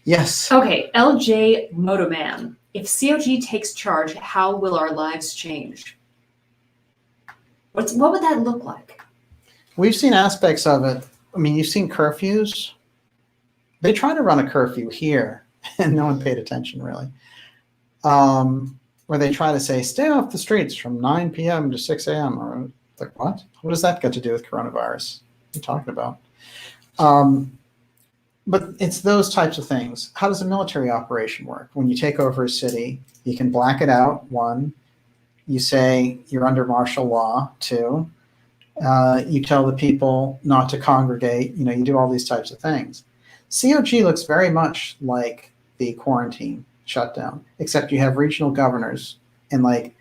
Yes. Okay, LJ Motoman. If COG takes charge, how will our lives change? What would that look like? We've seen aspects of it. You've seen curfews. They tried to run a curfew here, and no one paid attention, really. Where they try to say, stay off the streets from 9 p.m. to 6 a.m. Or like, what? What does that got to do with coronavirus? you talking about? But it's those types of things. How does a military operation work? When you take over a city, you can black it out. One, you say you're under martial law. Two, you tell the people not to congregate. You know, you do all these types of things. COG looks very much like the quarantine shutdown, except you have regional governors and like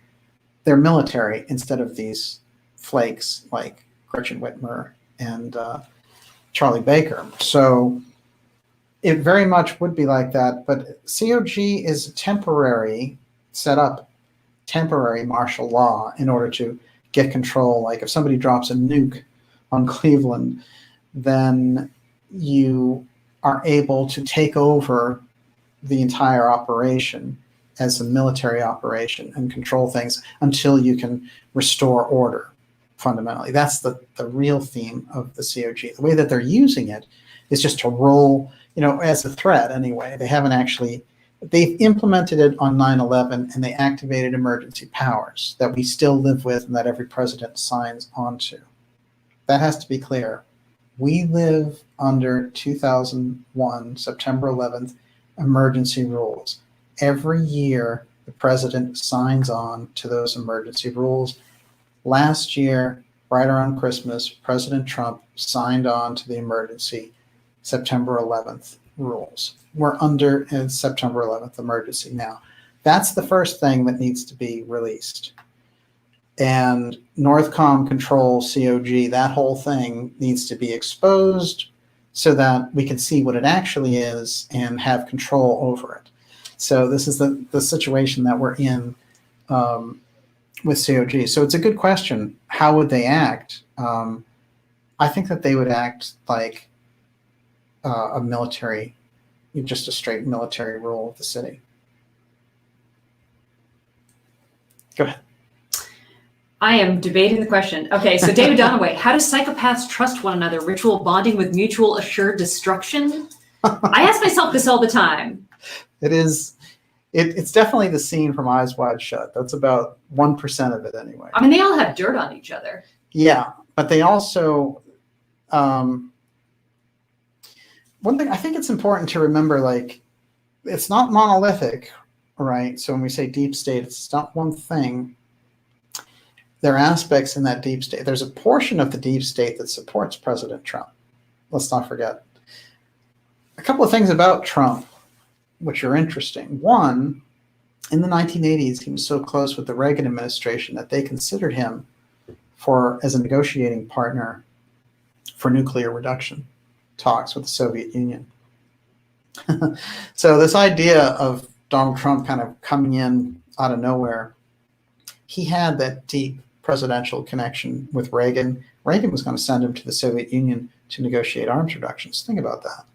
they're military instead of these flakes like Gretchen Whitmer and Charlie Baker. So it very much would be like that, but COG is temporary, set up temporary martial law in order to get control. Like if somebody drops a nuke on Cleveland, then you are able to take over the entire operation as a military operation and control things until you can restore order, fundamentally. That's the real theme of the COG. The way that they're using it is just to roll, you know, as a threat anyway. They haven't actually, they've implemented it on 9/11 and they activated emergency powers that we still live with and that every president signs onto. That has to be clear. We live under 2001, September 11th, emergency rules. Every year, the president signs on to those emergency rules. Last year, right around Christmas, President Trump signed on to the emergency September 11th rules. We're under a September 11th emergency now. That's the first thing that needs to be released. And Northcom control COG, that whole thing needs to be exposed so that we can see what it actually is and have control over it. So this is the situation that we're in with COG. So it's a good question. How would they act? I think that they would act like a military, just a straight military rule of the city. Go ahead. I am debating the question. Okay, so David Donaway, how do psychopaths trust one another? Ritual bonding with mutual assured destruction? I ask myself this all the time. It's definitely the scene from Eyes Wide Shut. That's about 1% of it anyway. I mean, they all have dirt on each other. Yeah, but they also, one thing, I think it's important to remember, like, it's not monolithic, right? So when we say deep state, it's not one thing. There are aspects in that deep state. There's a portion of the deep state that supports President Trump. Let's not forget. A couple of things about Trump, which are interesting. One, in the 1980s, he was so close with the Reagan administration that they considered him as a negotiating partner for nuclear reduction talks with the Soviet Union. So this idea of Donald Trump kind of coming in out of nowhere, he had that deep presidential connection with Reagan. Reagan was going to send him to the Soviet Union to negotiate arms reductions. Think about that.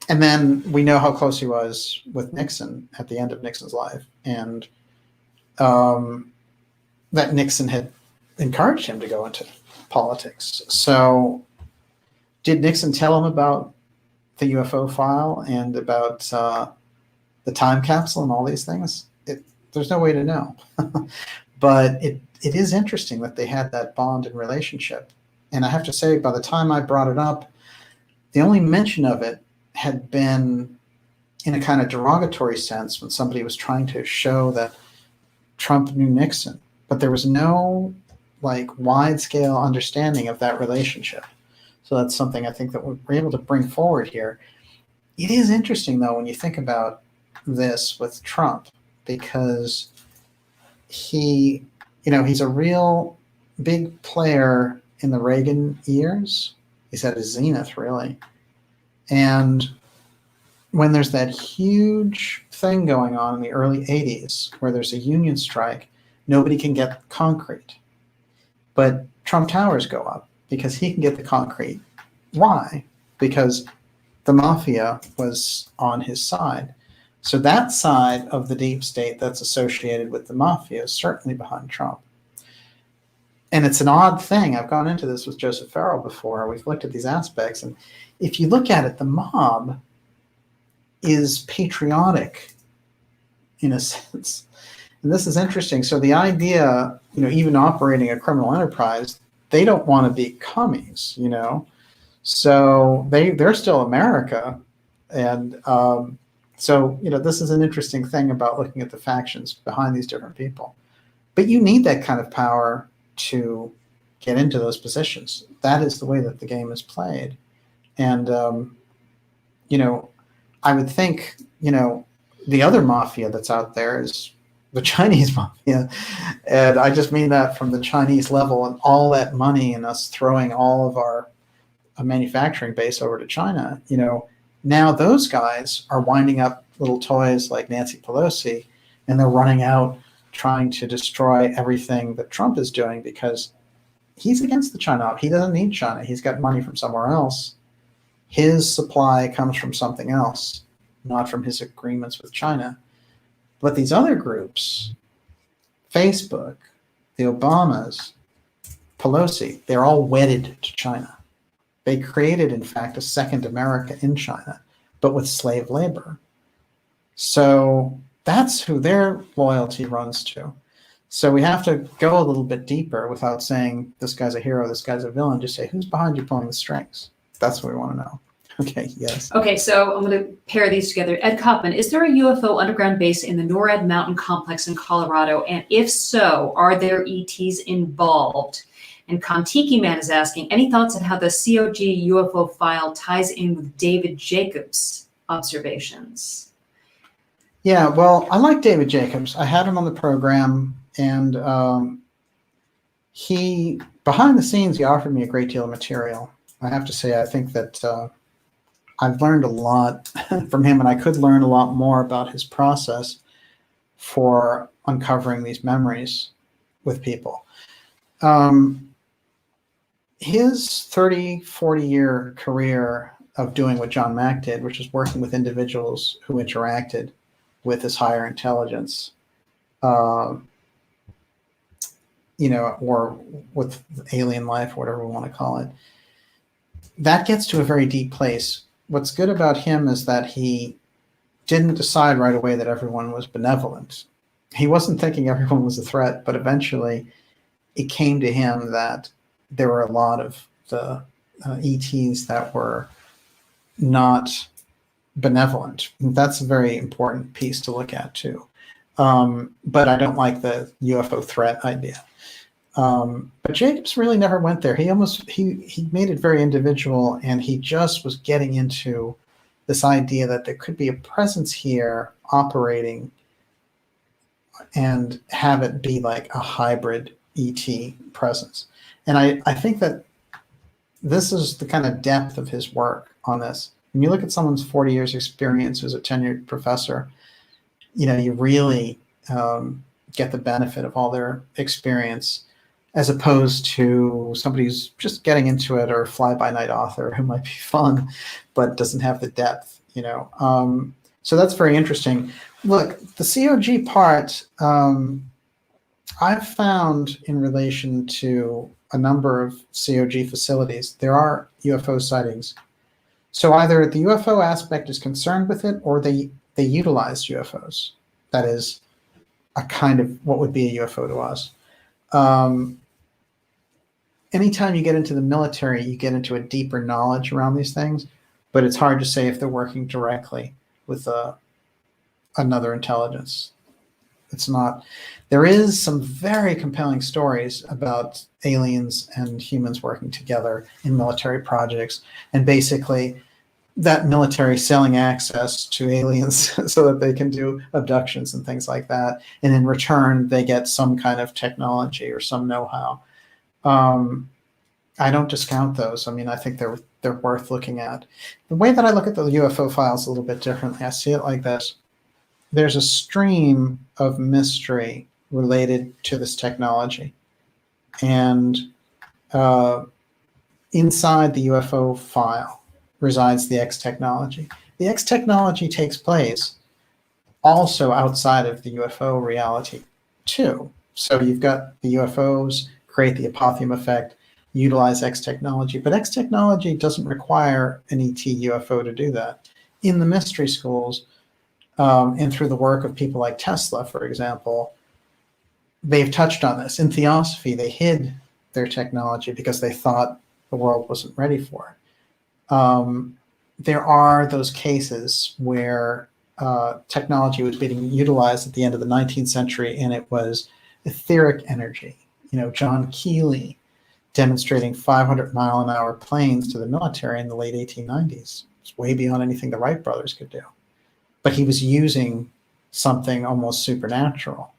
And then we know how close he was with Nixon at the end of Nixon's life, and that Nixon had encouraged him to go into politics. So did Nixon tell him about the UFO file and about the time capsule and all these things? There's no way to know. But it is interesting that they had that bond and relationship. And I have to say, by the time I brought it up, the only mention of it had been in a kind of derogatory sense when somebody was trying to show that Trump knew Nixon. But there was no like wide-scale understanding of that relationship. So that's something I think that we're able to bring forward here. It is interesting, though, when you think about this with Trump, because he's a real big player in the Reagan years. He's at his zenith, really. And when there's that huge thing going on in the early 80s where there's a union strike, nobody can get concrete. But Trump Towers go up because he can get the concrete. Why? Because the mafia was on his side. So that side of the deep state that's associated with the mafia is certainly behind Trump. And it's an odd thing. I've gone into this with Joseph Farrell before. We've looked at these aspects. And if you look at it, the mob is patriotic in a sense. And this is interesting. So the idea, even operating a criminal enterprise, they don't want to be commies, so they're still America. And so, this is an interesting thing about looking at the factions behind these different people. But you need that kind of power to get into those positions. That is the way that the game is played. And, I would think, the other mafia that's out there is the Chinese mafia. And I just mean that from the Chinese level, and all that money and us throwing all of our manufacturing base over to China, now those guys are winding up little toys like Nancy Pelosi, and they're running out trying to destroy everything that Trump is doing because he's against the China. He doesn't need China. He's got money from somewhere else. His supply comes from something else, not from his agreements with China. But these other groups, Facebook, the Obamas, Pelosi, they're all wedded to China. They created, in fact, a second America in China, but with slave labor. So that's who their loyalty runs to. So we have to go a little bit deeper without saying this guy's a hero, this guy's a villain. Just say, who's behind you pulling the strings? That's what we want to know. Okay, yes. Okay, so I'm going to pair these together. Ed Kaufman, is there a UFO underground base in the NORAD mountain complex in Colorado? And if so, are there ETs involved? And Kontiki Man is asking, any thoughts on how the COG UFO file ties in with David Jacobs' observations? Yeah, well, I like David Jacobs. I had him on the program, and he, behind the scenes, he offered me a great deal of material. I have to say, I think that I've learned a lot from him, and I could learn a lot more about his process for uncovering these memories with people. His 30, 40-year career of doing what John Mack did, which is working with individuals who interacted with this higher intelligence, or with alien life, whatever we want to call it, that gets to a very deep place. What's good about him is that he didn't decide right away that everyone was benevolent. He wasn't thinking everyone was a threat, but eventually it came to him that there were a lot of the ETs that were not benevolent. That's a very important piece to look at too. But I don't like the UFO threat idea. But Jacobs really never went there. He made it very individual, and he just was getting into this idea that there could be a presence here operating and have it be like a hybrid ET presence. And I think that this is the kind of depth of his work on this. When you look at someone's 40 years experience who's a tenured professor, you really get the benefit of all their experience, as opposed to somebody who's just getting into it, or a fly-by-night author who might be fun, but doesn't have the depth, So that's very interesting. Look, the COG part, I've found in relation to a number of COG facilities, there are UFO sightings. So either the UFO aspect is concerned with it, or they utilize UFOs. That is a kind of what would be a UFO to us. Anytime you get into the military, you get into a deeper knowledge around these things, but it's hard to say if they're working directly with another intelligence. It's not. There is some very compelling stories about aliens and humans working together in military projects, and basically that military selling access to aliens so that they can do abductions and things like that. And in return, they get some kind of technology or some know-how. I don't discount those. I mean, I think they're worth looking at. The way that I look at the UFO files a little bit differently, I see it like this. There's a stream of mystery related to this technology. And inside the UFO file resides the X-Technology. The X-Technology takes place also outside of the UFO reality too. So you've got the UFOs, create the Apotheum effect, utilize X-Technology, but X-Technology doesn't require an ET UFO to do that. In the mystery schools, and through the work of people like Tesla, for example, they've touched on this. In Theosophy, they hid their technology because they thought the world wasn't ready for it. There are those cases where technology was being utilized at the end of the 19th century, and it was etheric energy. John Keely demonstrating 500-mile-an-hour planes to the military in the late 1890s. It's way beyond anything the Wright brothers could do. But he was using something almost supernatural.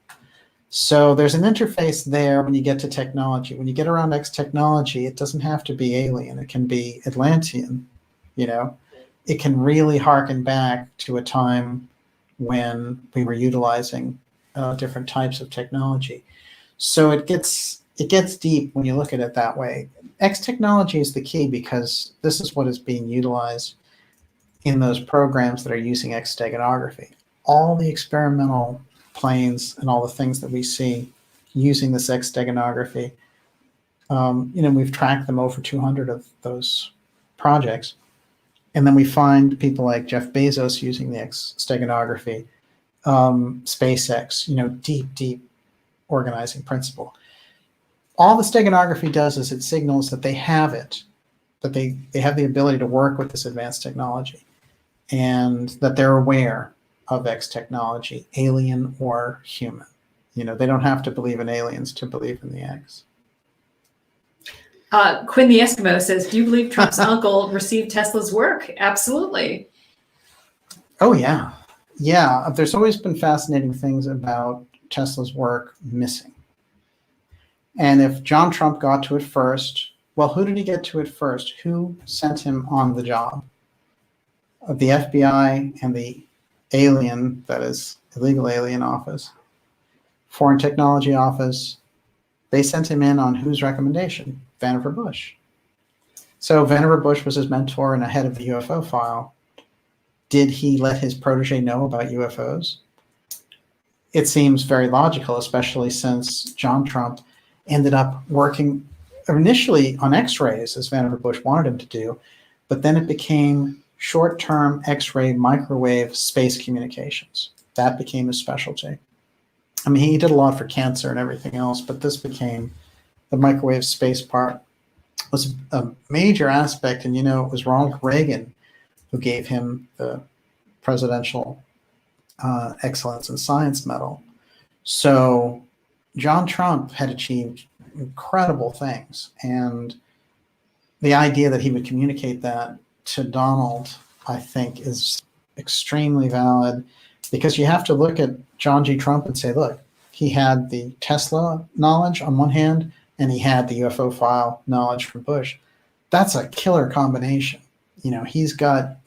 So there's an interface there when you get to technology. When you get around X-Technology, it doesn't have to be alien. It can be Atlantean, It can really harken back to a time when we were utilizing different types of technology. So it gets deep when you look at it that way. X-Technology is the key because this is what is being utilized in those programs that are using X-steganography. All the experimental planes and all the things that we see using this X-steganography, we've tracked them over 200 of those projects. And then we find people like Jeff Bezos using the X-steganography, SpaceX, deep organizing principle. All the steganography does is it signals that they have it, that they have the ability to work with this advanced technology, and that they're aware of X-Technology, alien or human. They don't have to believe in aliens to believe in the X. Quinn the Eskimo says, do you believe Trump's uncle received Tesla's work? Absolutely. Oh, yeah. Yeah, there's always been fascinating things about Tesla's work missing. And if John Trump got to it first, well, who did he get to it first? Who sent him on the job? The FBI and the alien, that is illegal alien office, Foreign Technology Office, they sent him in on whose recommendation? Vannevar Bush. So Vannevar Bush was his mentor and ahead of the UFO file. Did he let his protege know about UFOs? It seems very logical, especially since John Trump ended up working initially on X-rays, as Vannevar Bush wanted him to do, but then it became short-term X-ray microwave space communications. That became his specialty. I mean, he did a lot for cancer and everything else, but this became the microwave space part was a major aspect. And, it was Ronald Reagan who gave him the Presidential Excellence in Science Medal. So John Trump had achieved incredible things. And the idea that he would communicate that to Donald, I think, is extremely valid, because you have to look at John G. Trump and say, look, he had the Tesla knowledge on one hand, and he had the UFO file knowledge from Bush. That's a killer combination. He's got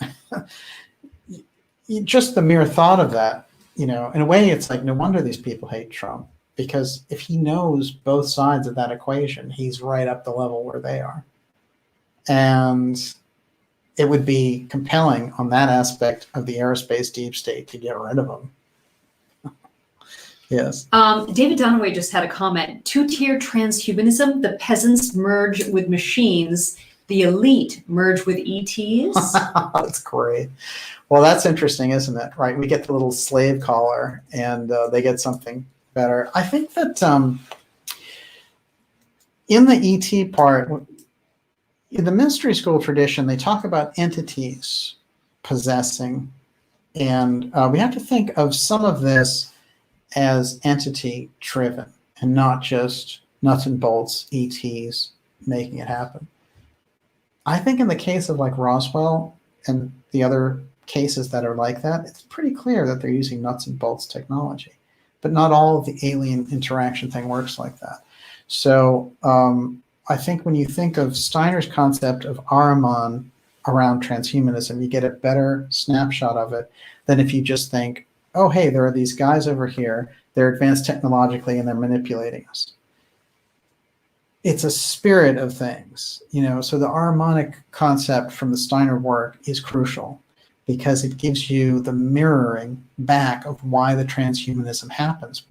just the mere thought of that, in a way, it's like, no wonder these people hate Trump, because if he knows both sides of that equation, he's right up the level where they are. And it would be compelling on that aspect of the aerospace deep state to get rid of him. Yes. David Dunaway just had a comment. Two-tier transhumanism, the peasants merge with machines, the elite merge with ETs. That's great. Well, that's interesting, isn't it? Right? We get the little slave collar, and they get something better. I think that in the ET part, in the mystery school tradition, they talk about entities possessing, and we have to think of some of this as entity driven and not just nuts and bolts ETs making it happen. I think in the case of like Roswell and the other cases that are like that, it's pretty clear that they're using nuts and bolts technology, but not all of the alien interaction thing works like that. So I think when you think of Steiner's concept of Ahriman around transhumanism, you get a better snapshot of it than if you just think, oh, hey, there are these guys over here, they're advanced technologically and they're manipulating us. It's a spirit of things, so the Ahrimanic concept from the Steiner work is crucial because it gives you the mirroring back of why the transhumanism happens.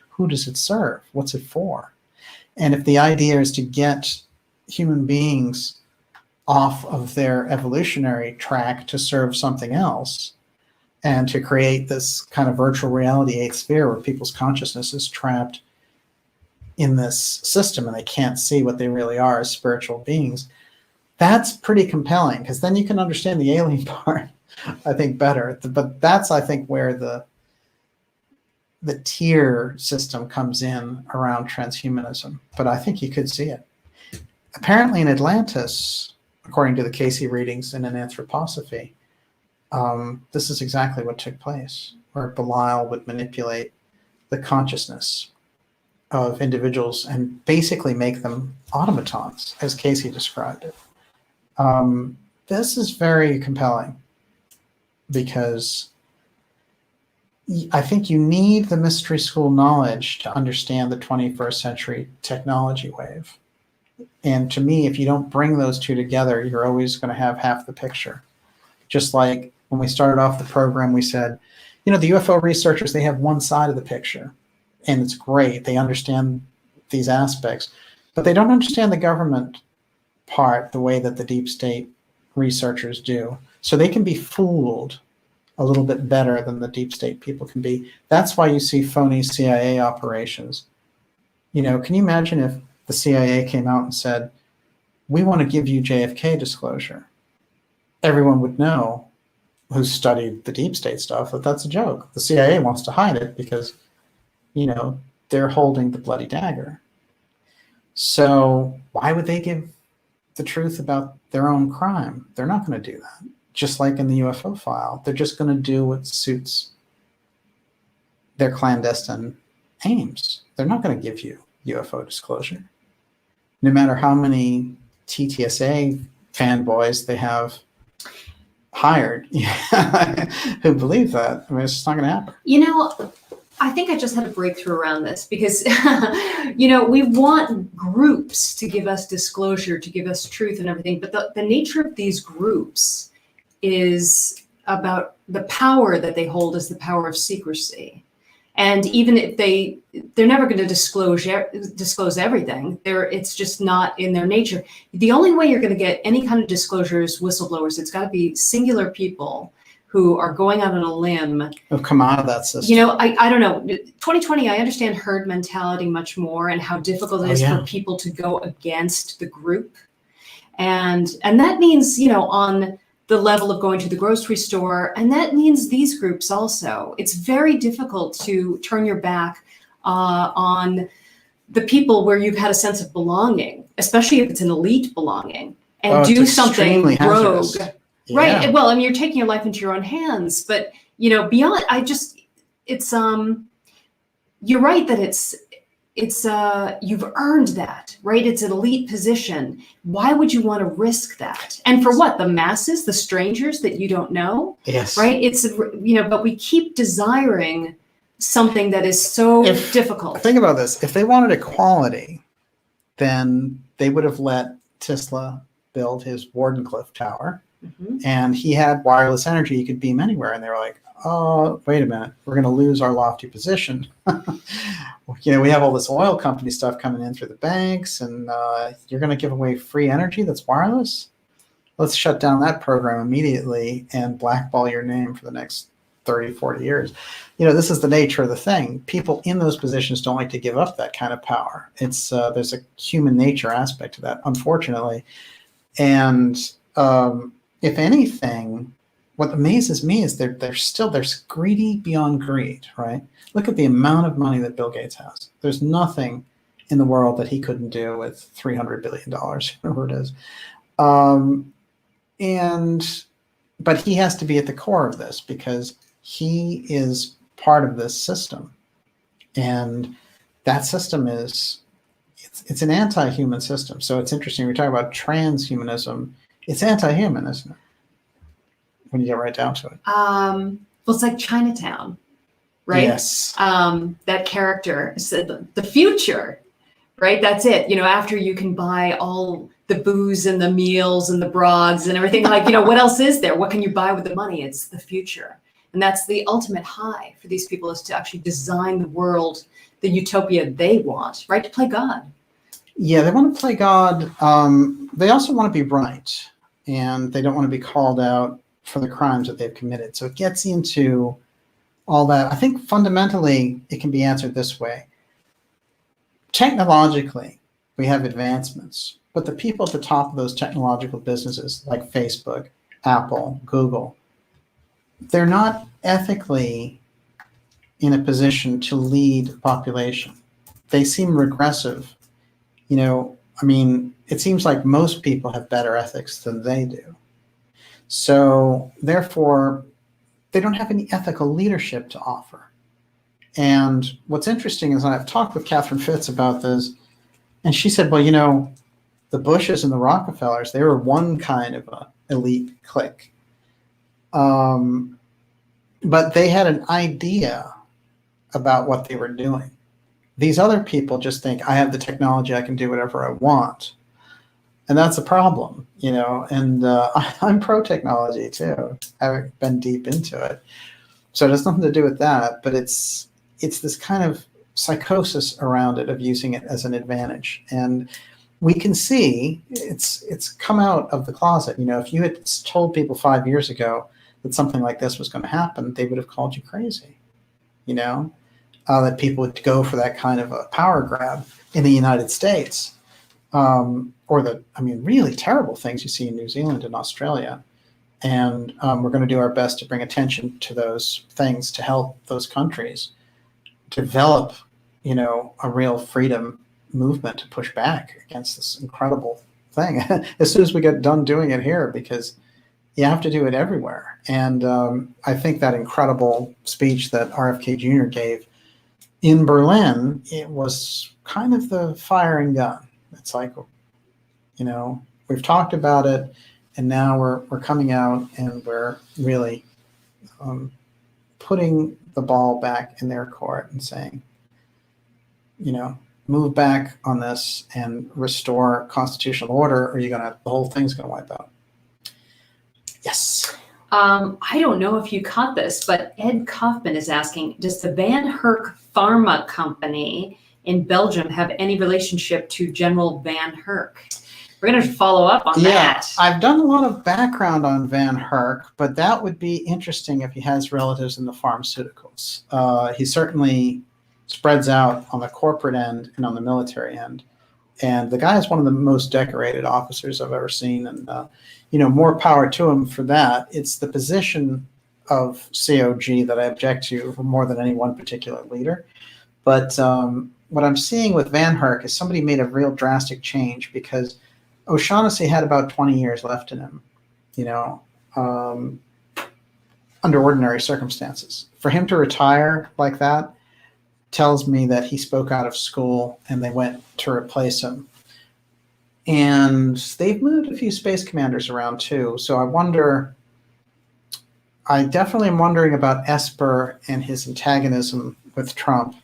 Who does it serve? What's it for? And if the idea is to get human beings off of their evolutionary track to serve something else, and to create this kind of virtual reality eighth sphere where people's consciousness is trapped in this system and they can't see what they really are as spiritual beings. That's pretty compelling, because then you can understand the alien part, I think, better. But that's, I think, where the tier system comes in around transhumanism. But I think you could see it. Apparently in Atlantis, according to the Casey readings in an anthroposophy, this is exactly what took place, where Belial would manipulate the consciousness of individuals and basically make them automatons, as Casey described it. This is very compelling, because I think you need the mystery school knowledge to understand the 21st century technology wave. And to me, if you don't bring those two together, you're always going to have half the picture. Just like when we started off the program, we said, you know, the UFO researchers, they have one side of the picture, and it's great. They understand these aspects, but they don't understand the government part the way that the deep state researchers do. So they can be fooled a little bit better than the deep state people can be. That's why you see phony CIA operations. You know, can you imagine if the CIA came out and said, we want to give you JFK disclosure? Everyone would know, who studied the deep state stuff, that that's a joke. The CIA wants to hide it because, you know, they're holding the bloody dagger. So why would they give the truth about their own crime? They're not going to do that. Just like in the UFO file, they're just going to do what suits their clandestine aims. They're not going to give you UFO disclosure. No matter how many TTSA fanboys they have hired who believe that. I mean, it's just not going to happen. You know, I think I just had a breakthrough around this because, you know, we want groups to give us disclosure, to give us truth and everything. But the nature of these groups is about the power that they hold is the power of secrecy. And even if they're never going to disclose everything. It's just not in their nature. The only way you're going to get any kind of disclosure is whistleblowers. It's got to be singular people who are going out on a limb. Have come out of that system. You know, I don't know. 2020, I understand herd mentality much more and how difficult it is for people to go against the group. And that means, you know, on the level of going to the grocery store, and that means these groups also. It's very difficult to turn your back on the people where you've had a sense of belonging, especially if it's an elite belonging, and do something rogue. Yeah. Right. Well, I mean, you're taking your life into your own hands, but, you know, beyond, you're right that it's you've earned that, right? It's an elite position. Why would you want to risk that? And for what? The masses, the strangers that you don't know? Yes. Right? It's, you know, but we keep desiring something that is so difficult. Think about this. If they wanted equality, then they would have let Tesla build his Wardenclyffe Tower. Mm-hmm. And he had wireless energy. He could beam anywhere. And they were like, oh, wait a minute. We're going to lose our lofty position. You know, we have all this oil company stuff coming in through the banks, and you're going to give away free energy that's wireless? Let's shut down that program immediately and blackball your name for the next 30, 40 years. You know, this is the nature of the thing. People in those positions don't like to give up that kind of power. It's there's a human nature aspect to that, unfortunately. And if anything, what amazes me is they're greedy beyond greed, right? Look at the amount of money that Bill Gates has. There's nothing in the world that he couldn't do with $300 billion, whatever it is. But he has to be at the core of this because he is part of this system. And that system it's an anti-human system. So it's interesting. We talk about transhumanism. It's anti-human, isn't it? When you get right down to it. Well, it's like Chinatown, right? Yes. That character said the future, right? That's it. You know, after you can buy all the booze and the meals and the broads and everything, like, you know, what else is there? What can you buy with the money? It's the future. And that's the ultimate high for these people, is to actually design the world, the utopia they want, right? To play God. Yeah, they want to play God. They also want to be right. And they don't want to be called out for the crimes that they've committed. So it gets into all that. I think fundamentally it can be answered this way. technologically, we have advancements, but the people at the top of those technological businesses, like Facebook, Apple, Google, they're not ethically in a position to lead the population. They seem regressive. You know, I mean, it seems like most people have better ethics than they do. So therefore, they don't have any ethical leadership to offer. And what's interesting is I've talked with Catherine Fitz about this, and she said, well, you know, the Bushes and the Rockefellers, they were one kind of a elite clique. But they had an idea about what they were doing. These other people just think, I have the technology, I can do whatever I want. And that's a problem, you know, and I'm pro-technology too. I haven't been deep into it. So it has nothing to do with that, but it's this kind of psychosis around it of using it as an advantage. And we can see it's come out of the closet. You know, if you had told people 5 years ago that something like this was going to happen, they would have called you crazy, you know, that people would go for that kind of a power grab in the United States. Or the, I mean, really terrible things you see in New Zealand and Australia. And we're going to do our best to bring attention to those things to help those countries develop, you know, a real freedom movement to push back against this incredible thing as soon as we get done doing it here, because you have to do it everywhere. And I think that incredible speech that RFK Jr. gave in Berlin, it was kind of the firing gun. It's like, you know, we've talked about it, and now we're coming out and we're really putting the ball back in their court and saying, you know, move back on this and restore constitutional order, or you're gonna, the whole thing's gonna wipe out. Yes. I don't know if you caught this, but Ed Kaufman is asking, does the VanHerck Pharma Company in Belgium have any relationship to General VanHerck? We're going to follow up on that. I've done a lot of background on VanHerck, but that would be interesting if he has relatives in the pharmaceuticals. He certainly spreads out on the corporate end and on the military end. And the guy is one of the most decorated officers I've ever seen. And, you know, more power to him for that. It's the position of COG that I object to more than any one particular leader. But what I'm seeing with VanHerck is somebody made a real drastic change, because O'Shaughnessy had about 20 years left in him, you know, under ordinary circumstances. For him to retire like that tells me that he spoke out of school and they went to replace him. And they've moved a few space commanders around too. So I definitely am wondering about Esper and his antagonism with Trump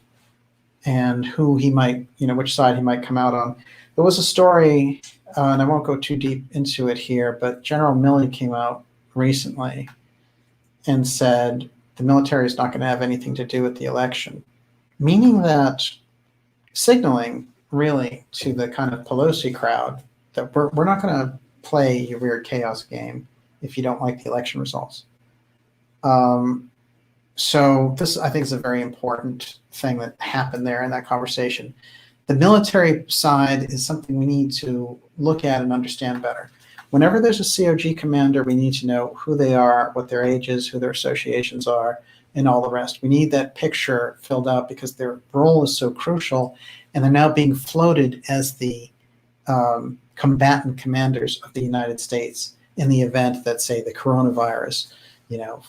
and who he might, you know, which side he might come out on. There was a story, and I won't go too deep into it here, but General Milley came out recently and said the military is not going to have anything to do with the election, meaning that signaling really to the kind of Pelosi crowd that we're not going to play your weird chaos game if you don't like the election results. So this, I think, is a very important thing that happened there in that conversation. The military side is something we need to look at and understand better. Whenever there's a COG commander, we need to know who they are, what their age is, who their associations are, and all the rest. We need that picture filled out because their role is so crucial, and they're now being floated as the combatant commanders of the United States in the event that, say, the coronavirus, you know,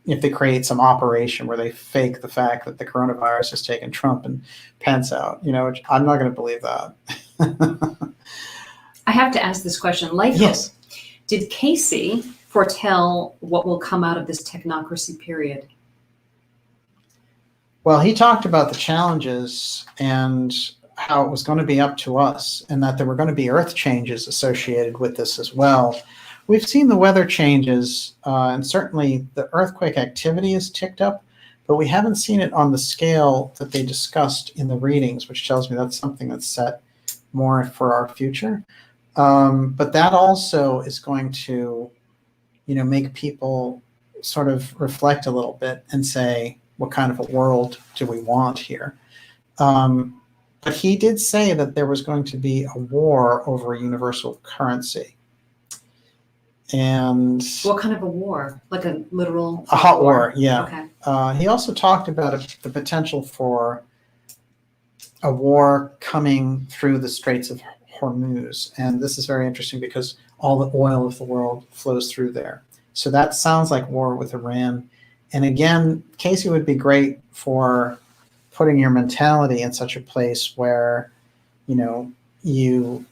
if they create some operation where they fake the fact that the coronavirus has taken Trump and Pence out, you know, I'm not going to believe that. I have to ask this question. Yes. Did Casey foretell what will come out of this technocracy period? Well, he talked about the challenges and how it was going to be up to us, and that there were going to be earth changes associated with this as well. We've seen the weather changes, and certainly the earthquake activity has ticked up, but we haven't seen it on the scale that they discussed in the readings, which tells me that's something that's set more for our future. But that also is going to, you know, make people sort of reflect a little bit and say, what kind of a world do we want here? But he did say that there was going to be a war over a universal currency. And What kind of a war? Like a literal a hot war, yeah. Okay. He also talked about the potential for a war coming through the Straits of Hormuz. And this is very interesting because all the oil of the world flows through there. So that sounds like war with Iran. And again, Casey would be great for putting your mentality in such a place where, you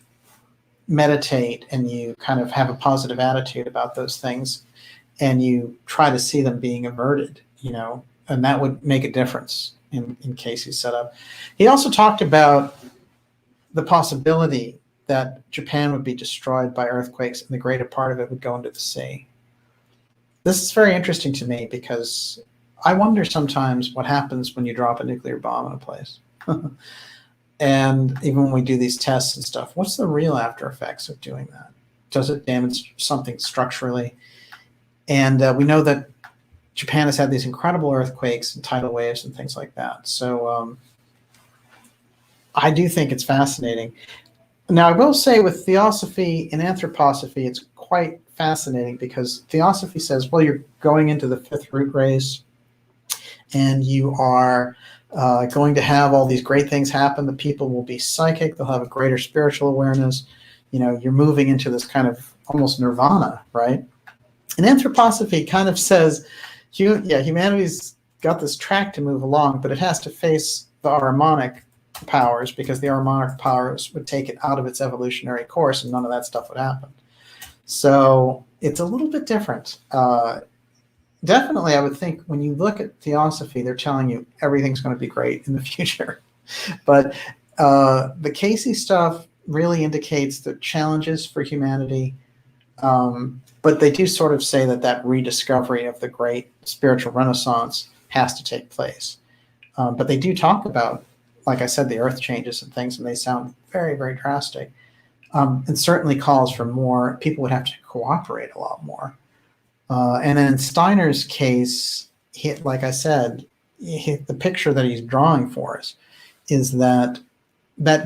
meditate and you kind of have a positive attitude about those things and you try to see them being averted, and that would make a difference in Casey's setup. He also talked about the possibility that Japan would be destroyed by earthquakes and the greater part of it would go into the sea. This is very interesting to me because I wonder sometimes what happens when you drop a nuclear bomb in a place. And even when we do these tests and stuff, what's the real after effects of doing that? Does it damage something structurally? And we know that Japan has had these incredible earthquakes and tidal waves and things like that. So I do think it's fascinating. Now, I will say with theosophy and anthroposophy, it's quite fascinating because theosophy says, well, you're going into the fifth root race and you are going to have all these great things happen. The people will be psychic. They'll have a greater spiritual awareness. You're moving into this kind of almost nirvana, right? And anthroposophy kind of says, humanity's got this track to move along, but it has to face the Ahrimanic powers because the Ahrimanic powers would take it out of its evolutionary course and none of that stuff would happen. So it's a little bit different. Definitely, I would think when you look at theosophy, they're telling you everything's going to be great in the future. But the Casey stuff really indicates the challenges for humanity. But they do sort of say that rediscovery of the great spiritual renaissance has to take place. But they do talk about, like I said, the earth changes and things, and they sound very, very drastic. And certainly calls for more. People would have to cooperate a lot more. And then in Steiner's case, like I said, the picture that he's drawing for us is that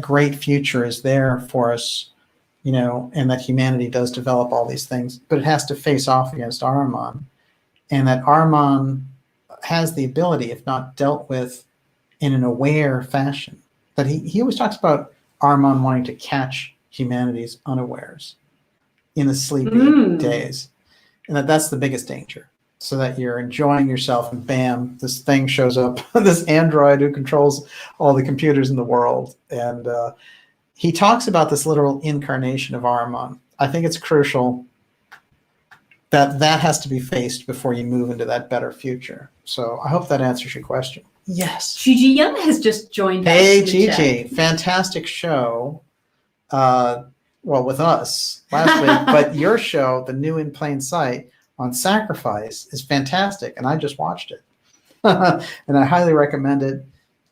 great future is there for us, and that humanity does develop all these things, but it has to face off against Ahriman, and that Ahriman has the ability, if not dealt with in an aware fashion, that he always talks about Ahriman wanting to catch humanity's unawares in the sleepy days. And that's the biggest danger, so that you're enjoying yourself and bam, this thing shows up, this android who controls all the computers in the world. And he talks about this literal incarnation of Ahriman. I think it's crucial that has to be faced before you move into that better future. So I hope that answers your question. Yes. Gigi Young has just joined us. Hey, Gigi. Fantastic show. Well, with us last week, but your show, The New in Plain Sight on Sacrifice, is fantastic, and I just watched it. And I highly recommend it.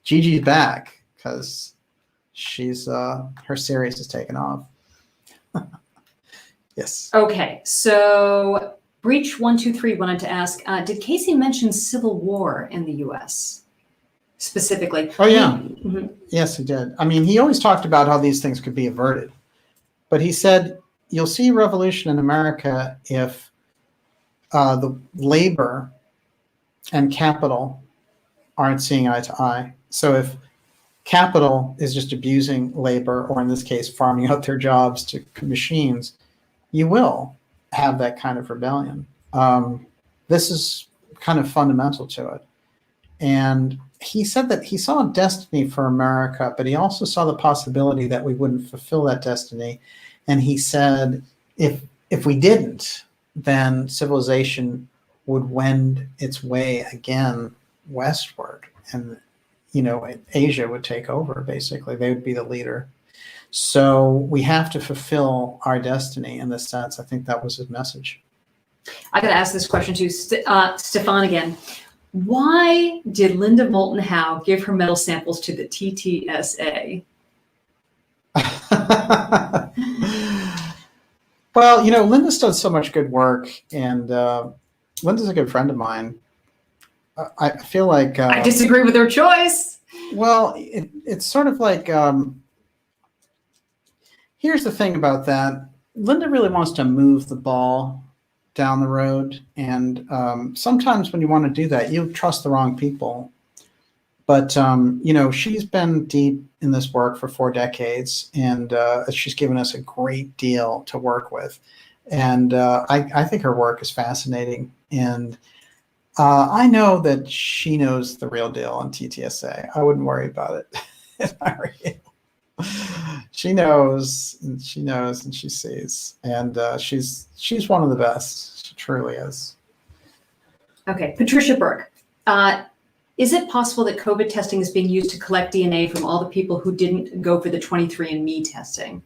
Gigi's back because she's her series has taken off. Yes. Okay, so Breach123 wanted to ask, did Casey mention civil war in the U.S. specifically? Oh, yeah. Mm-hmm. Yes, he did. I mean, he always talked about how these things could be averted. But he said, you'll see revolution in America if the labor and capital aren't seeing eye to eye. So if capital is just abusing labor, or in this case, farming out their jobs to machines, you will have that kind of rebellion. This is kind of fundamental to it. And he said that he saw a destiny for America, but he also saw the possibility that we wouldn't fulfill that destiny. And he said, if we didn't, then civilization would wend its way again westward. And, Asia would take over, basically. They would be the leader. So we have to fulfill our destiny in this sense. I think that was his message. I got to ask this question too, Stefan again. Why did Linda Moulton Howe give her metal samples to the TTSA? Well, Linda's done so much good work, and Linda's a good friend of mine. I feel like I disagree with her choice. well, it's sort of like here's the thing about that. Linda really wants to move the ball down the road, and sometimes when you want to do that, you trust the wrong people. But you know, she's been deep in this work for 4 decades, and she's given us a great deal to work with. And I think her work is fascinating. And I know that she knows the real deal on TTSA. I wouldn't worry about it if I were you. She knows, and she knows, and she sees, and she's one of the best. She truly is. Okay, Patricia Burke. Is it possible that COVID testing is being used to collect DNA from all the people who didn't go for the 23andMe testing?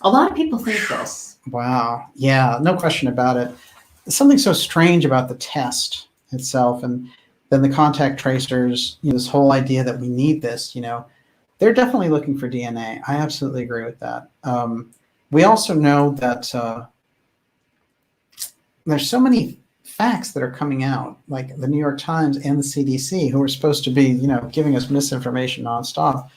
A lot of people think this. Wow. Yeah, no question about it. There's something so strange about the test itself, and then the contact tracers, you know, this whole idea that we need this, you know, they're definitely looking for DNA. I absolutely agree with that. We also know that there's so many facts that are coming out, like the New York Times and the CDC, who are supposed to be, you know, giving us misinformation nonstop.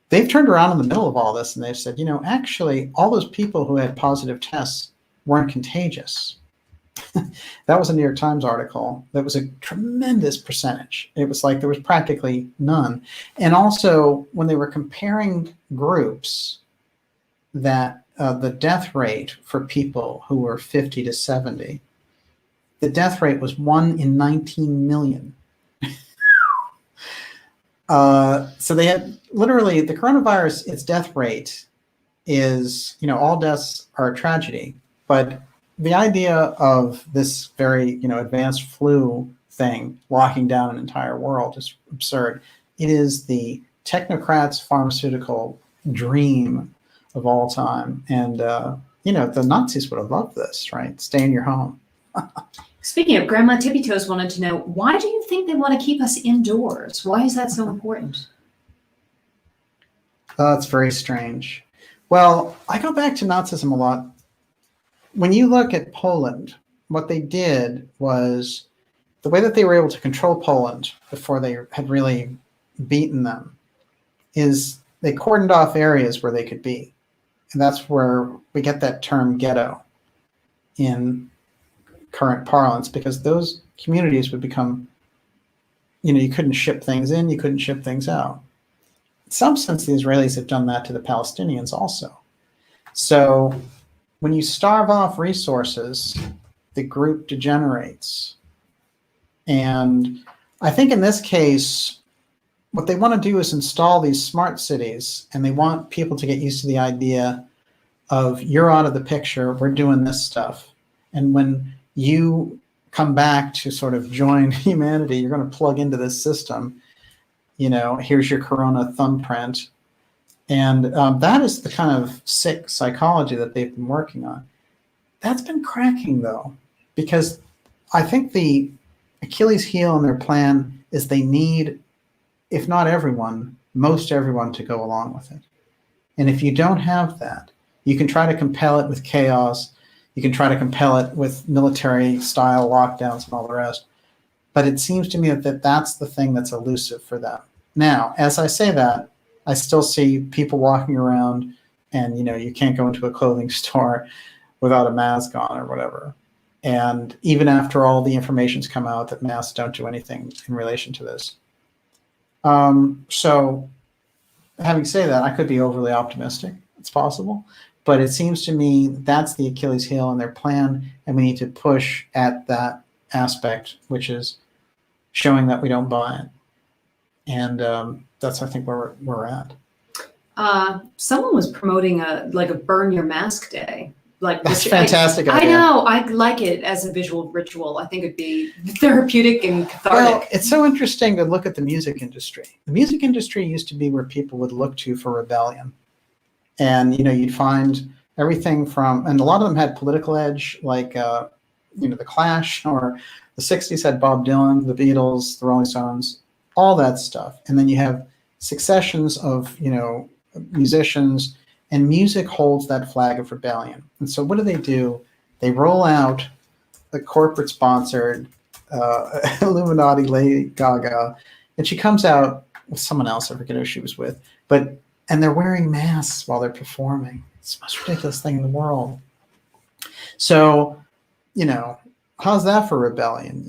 They've turned around in the middle of all this and they've said, you know, actually, all those people who had positive tests weren't contagious. That was a New York Times article. That was a tremendous percentage. It was like there was practically none. And also, when they were comparing groups, that the death rate for people who were 50 to 70, the death rate was 1 in 19 million. So they had literally the coronavirus, its death rate is, you know, all deaths are a tragedy, but the idea of this very, you know, advanced flu thing locking down an entire world is absurd. It is the technocrats' pharmaceutical dream of all time. And, you know, the Nazis would have loved this, right? Stay in your home. Speaking of, Grandma Tippy Toes wanted to know, why do you think they want to keep us indoors? Why is that so important? It's very strange. Well, I go back to Nazism a lot. When you look at Poland, what they did was the way that they were able to control Poland before they had really beaten them is they cordoned off areas where they could be. And that's where we get that term ghetto in current parlance, because those communities would become, you know, you couldn't ship things in, you couldn't ship things out. In some sense, the Israelis have done that to the Palestinians also. So when you starve off resources, the group degenerates. And I think in this case, what they want to do is install these smart cities, and they want people to get used to the idea of, you're out of the picture, we're doing this stuff. And when you come back to sort of join humanity, you're going to plug into this system. You know, here's your corona thumbprint. And that is the kind of sick psychology that they've been working on. That's been cracking, though, because I think the Achilles heel in their plan is they need, if not everyone, most everyone to go along with it. And if you don't have that, you can try to compel it with chaos. You can try to compel it with military-style lockdowns and all the rest. But it seems to me that that's the thing that's elusive for them. Now, as I say that, I still see people walking around and, you know, you can't go into a clothing store without a mask on or whatever. And even after all the information's come out that masks don't do anything in relation to this. So having said that, I could be overly optimistic. It's possible. But it seems to me that's the Achilles heel in their plan, and we need to push at that aspect, which is showing that we don't buy it. And that's, I think, where we're at. Someone was promoting a burn your mask day. Like, that's fantastic. I know. I like it as a visual ritual. I think it'd be therapeutic and cathartic. Well, it's so interesting to look at the music industry. The music industry used to be where people would look to for rebellion. And, you know, you'd find everything from, and a lot of them had political edge, like, you know, the Clash, or the 60s had Bob Dylan, the Beatles, the Rolling Stones, all that stuff. And then you have successions of, you know, musicians, and music holds that flag of rebellion. And so what do? They roll out the corporate-sponsored Illuminati Lady Gaga, and she comes out with someone else. I forget who she was with, and they're wearing masks while they're performing. It's the most ridiculous thing in the world. So, how's that for rebellion?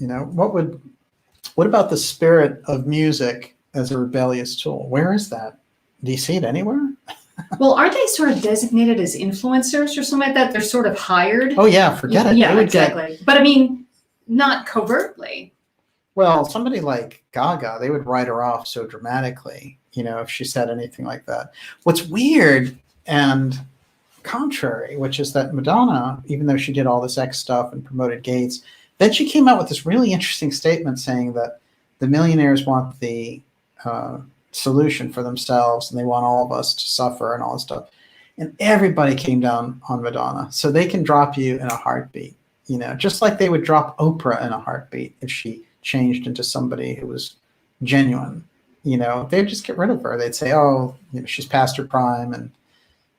What about the spirit of music as a rebellious tool? Where is that? Do you see it anywhere? Well, aren't they sort of designated as influencers or something like that? They're sort of hired. Oh yeah, forget it. Yeah, exactly. But I mean, not covertly. Well, somebody like Gaga, they would write her off so dramatically, if she said anything like that. What's weird and contrary, which is that Madonna, even though she did all this X stuff and promoted gays, then she came out with this really interesting statement saying that the millionaires want the solution for themselves and they want all of us to suffer and all this stuff. And everybody came down on Madonna. So they can drop you in a heartbeat, just like they would drop Oprah in a heartbeat if she changed into somebody who was genuine. They'd just get rid of her. They'd say, oh, she's past her prime and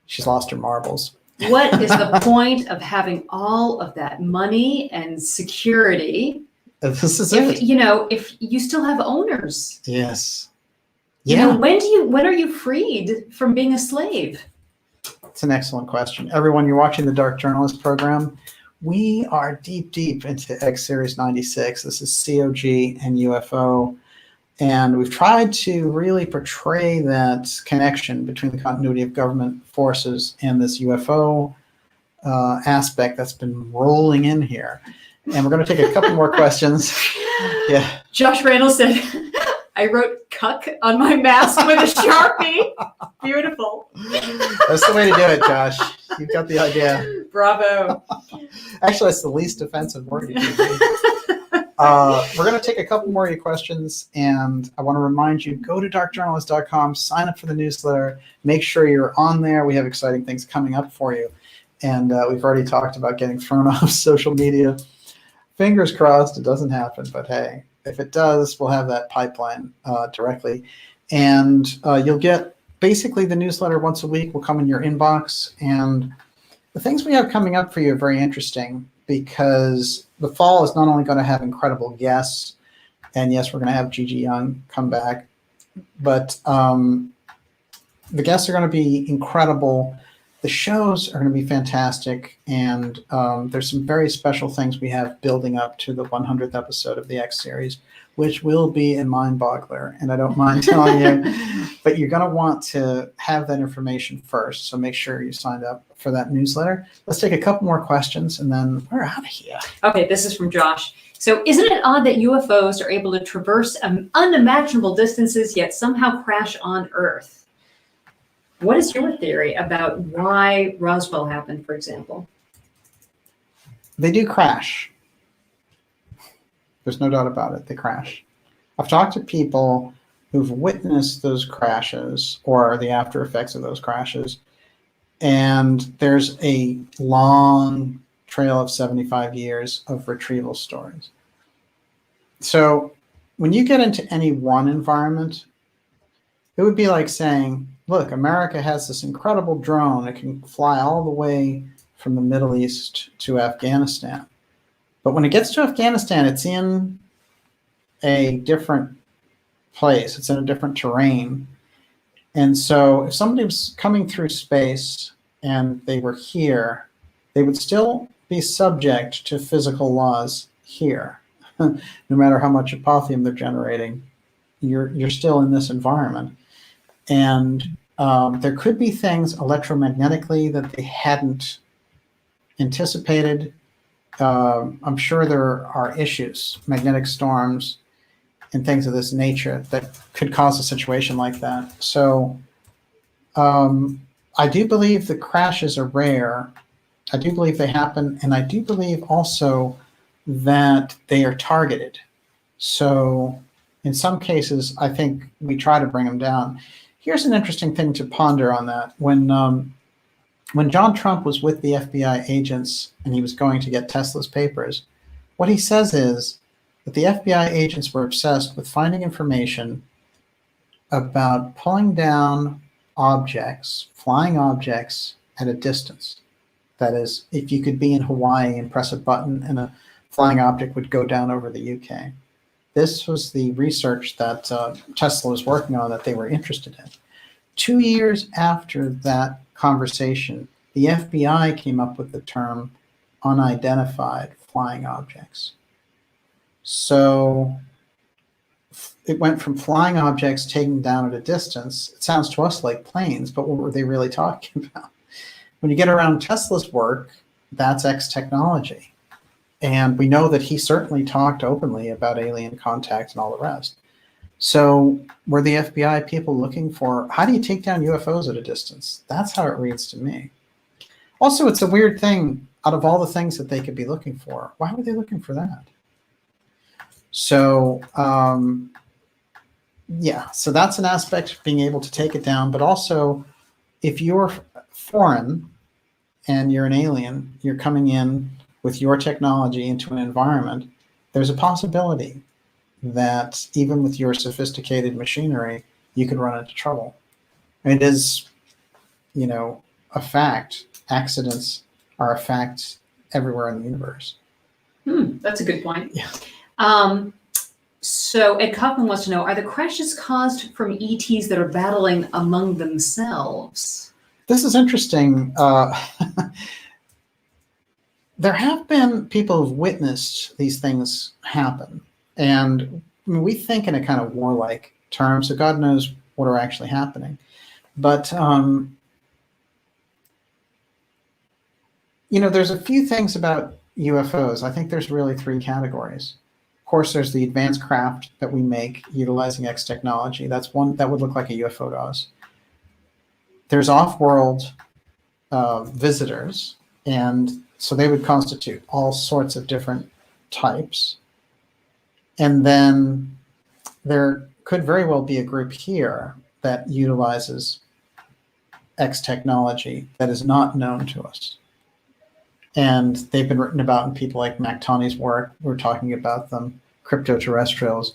she's lost her marbles. What is the point of having all of that money and security? This is it. If you still have owners. Yes. Yeah. When are you freed from being a slave? It's an excellent question. Everyone, you're watching the Dark Journalist program. We are deep into X Series 96. This is COG and UFO. And we've tried to really portray that connection between the continuity of government forces and this UFO aspect that's been rolling in here. And we're going to take a couple more questions. Yeah. Josh Randall said, I wrote cuck on my mask with a Sharpie. Beautiful. That's the way to do it, Josh. You've got the idea. Bravo. Actually, that's the least offensive word you can use. We're going to take a couple more of your questions, and I want to remind you, go to darkjournalist.com, sign up for the newsletter, make sure you're on there. We have exciting things coming up for you. And we've already talked about getting thrown off social media. Fingers crossed it doesn't happen, but hey, if it does, we'll have that pipeline directly. And you'll get basically the newsletter once a week will come in your inbox. And the things we have coming up for you are very interesting because the fall is not only going to have incredible guests, and yes, we're going to have Gigi Young come back, but the guests are going to be incredible. The shows are going to be fantastic, and there's some very special things we have building up to the 100th episode of the X series, which will be a mind-boggler, and I don't mind telling you, but you're going to want to have that information first, so make sure you signed up for that newsletter. Let's take a couple more questions, and then we're out of here. Okay, this is from Josh. So isn't it odd that UFOs are able to traverse unimaginable distances, yet somehow crash on Earth? What is your theory about why Roswell happened, for example? They do crash. There's no doubt about it. They crash. I've talked to people who've witnessed those crashes or the after effects of those crashes, and there's a long trail of 75 years of retrieval stories. So when you get into any one environment, it would be like saying, look, America has this incredible drone. It can fly all the way from the Middle East to Afghanistan. But when it gets to Afghanistan, it's in a different place. It's in a different terrain. And so if somebody was coming through space and they were here, they would still be subject to physical laws here. No matter how much apotheum they're generating, you're still in this environment. And there could be things electromagnetically that they hadn't anticipated. I'm sure there are issues, magnetic storms and things of this nature that could cause a situation like that. So I do believe the crashes are rare. I do believe they happen. And I do believe also that they are targeted. So in some cases, I think we try to bring them down. Here's an interesting thing to ponder on that. When John Trump was with the FBI agents and he was going to get Tesla's papers, what he says is that the FBI agents were obsessed with finding information about pulling down objects, flying objects at a distance. That is, if you could be in Hawaii and press a button and a flying object would go down over the UK. This was the research that Tesla was working on that they were interested in. 2 years after that conversation, the FBI came up with the term unidentified flying objects. So it went from flying objects taken down at a distance. It sounds to us like planes, but what were they really talking about? When you get around Tesla's work, that's X-Technology. And we know that he certainly talked openly about alien contact and all the rest. So were the FBI people looking for, how do you take down UFOs at a distance? That's how it reads to me. Also, it's a weird thing. Out of all the things that they could be looking for, why were they looking for that? So, yeah, so that's an aspect of being able to take it down. But also, if you're foreign and you're an alien, you're coming in with your technology into an environment, there's a possibility that even with your sophisticated machinery, you could run into trouble. It is, a fact. Accidents are a fact everywhere in the universe. That's a good point. Yeah. So Ed Kaufman wants to know, are the crashes caused from ETs that are battling among themselves? This is interesting. There have been people who've witnessed these things happen. And we think in a kind of warlike term, so God knows what are actually happening. But, there's a few things about UFOs. I think there's really three categories. Of course, there's the advanced craft that we make utilizing X-Technology. That's one that would look like a UFO to us. There's off-world visitors, and so they would constitute all sorts of different types. And then there could very well be a group here that utilizes X-Technology that is not known to us. And they've been written about in people like MacToni's work. We're talking about them, crypto-terrestrials.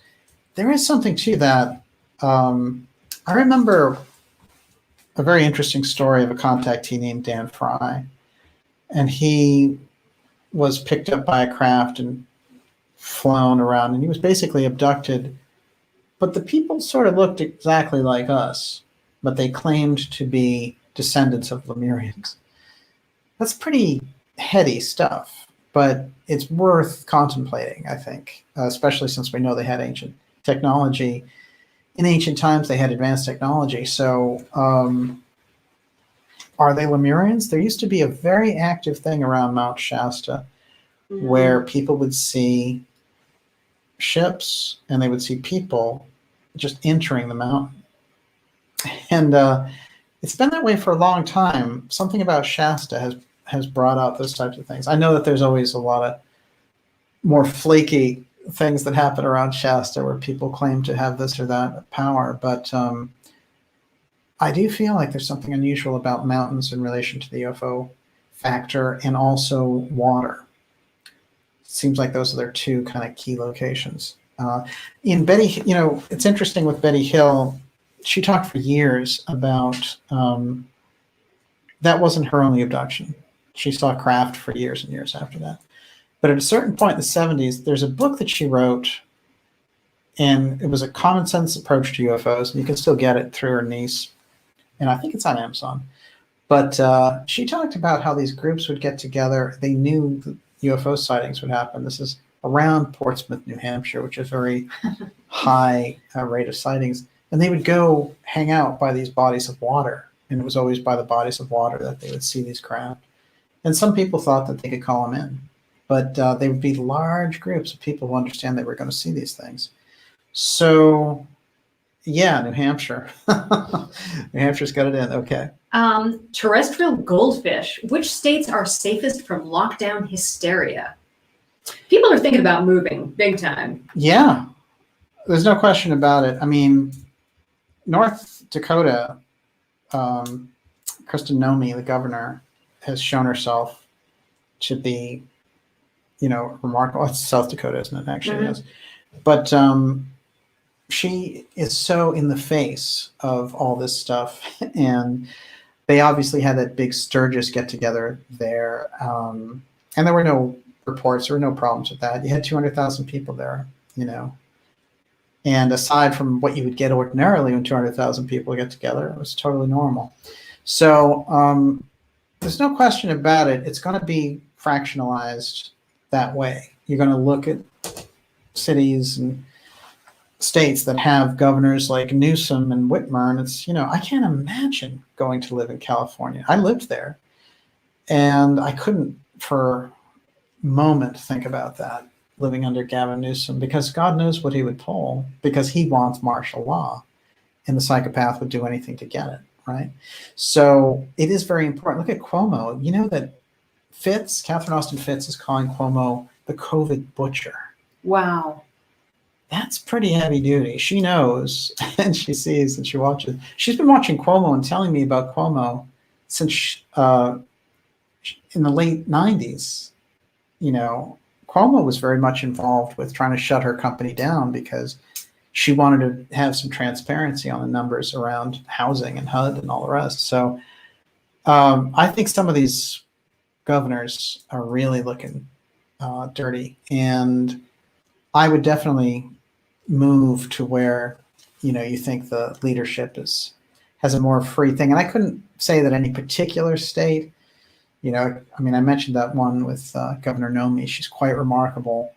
There is something to that. I remember a very interesting story of a contactee named Dan Fry. And he was picked up by a craft and flown around, and he was basically abducted. But the people sort of looked exactly like us, but they claimed to be descendants of Lemurians. That's pretty heady stuff, but it's worth contemplating, I think, especially since we know they had ancient technology. In ancient times, they had advanced technology. So are they Lemurians? There used to be a very active thing around Mount Shasta where people would see ships and they would see people just entering the mountain. And it's been that way for a long time. Something about Shasta has brought out those types of things. I know that there's always a lot of more flaky things that happen around Shasta where people claim to have this or that power, but I do feel like there's something unusual about mountains in relation to the UFO factor, and also water. It seems like those are their two kind of key locations. In Betty, it's interesting with Betty Hill, she talked for years about that wasn't her only abduction. She saw craft for years and years after that. But at a certain point in the 70s, there's a book that she wrote, and it was a common sense approach to UFOs, and you can still get it through her niece, and I think it's on Amazon. But she talked about how these groups would get together. They knew that UFO sightings would happen. This is around Portsmouth, New Hampshire, which is a very high rate of sightings. And they would go hang out by these bodies of water. And it was always by the bodies of water that they would see these craft. And some people thought that they could call them in. But they would be large groups of people who understand they were going to see these things. So, yeah, New Hampshire. New Hampshire's got it in. Okay. Terrestrial goldfish. Which states are safest from lockdown hysteria? People are thinking about moving big time. Yeah, there's no question about it. I mean, North Dakota, Kristen Nomi, the governor, has shown herself to be, remarkable. It's South Dakota, isn't it? Actually, yes. But she is so in the face of all this stuff. And they obviously had that big Sturgis get together there. And there were no reports. There were no problems with that. You had 200,000 people there, you know. And aside from what you would get ordinarily when 200,000 people get together, it was totally normal. So there's no question about it. It's going to be fractionalized that way. You're going to look at cities and states that have governors like Newsom and Whitmer, and it's, you know, I can't imagine going to live in California. I lived there, and I couldn't for a moment think about that, living under Gavin Newsom, because God knows what he would pull, because he wants martial law, and the psychopath would do anything to get it, right? So it is very important. Look at Cuomo. You know that Catherine Austin Fitts is calling Cuomo the COVID butcher. Wow. That's pretty heavy duty. She knows, and she sees, and she watches. She's been watching Cuomo and telling me about Cuomo since in the late 90s. You know, Cuomo was very much involved with trying to shut her company down because she wanted to have some transparency on the numbers around housing and HUD and all the rest. So I think some of these governors are really looking dirty, and I would definitely move to where, you know, you think the leadership has a more free thing. And I couldn't say that any particular state, you know, I mean, I mentioned that one with Governor Nomi. She's quite remarkable.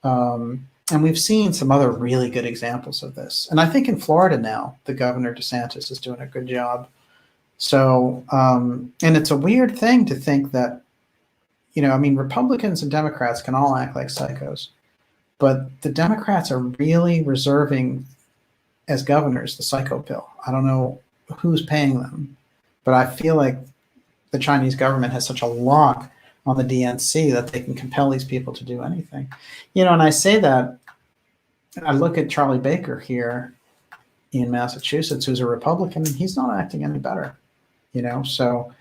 And we've seen some other really good examples of this. And I think in Florida now, the Governor DeSantis is doing a good job. So, and it's a weird thing to think that, you know, I mean, Republicans and Democrats can all act like psychos, but the Democrats are really reserving as governors the psycho pill. I don't know who's paying them, but I feel like the Chinese government has such a lock on the DNC that they can compel these people to do anything. You know, and I say that, I look at Charlie Baker here in Massachusetts, who's a Republican, and he's not acting any better, you know? So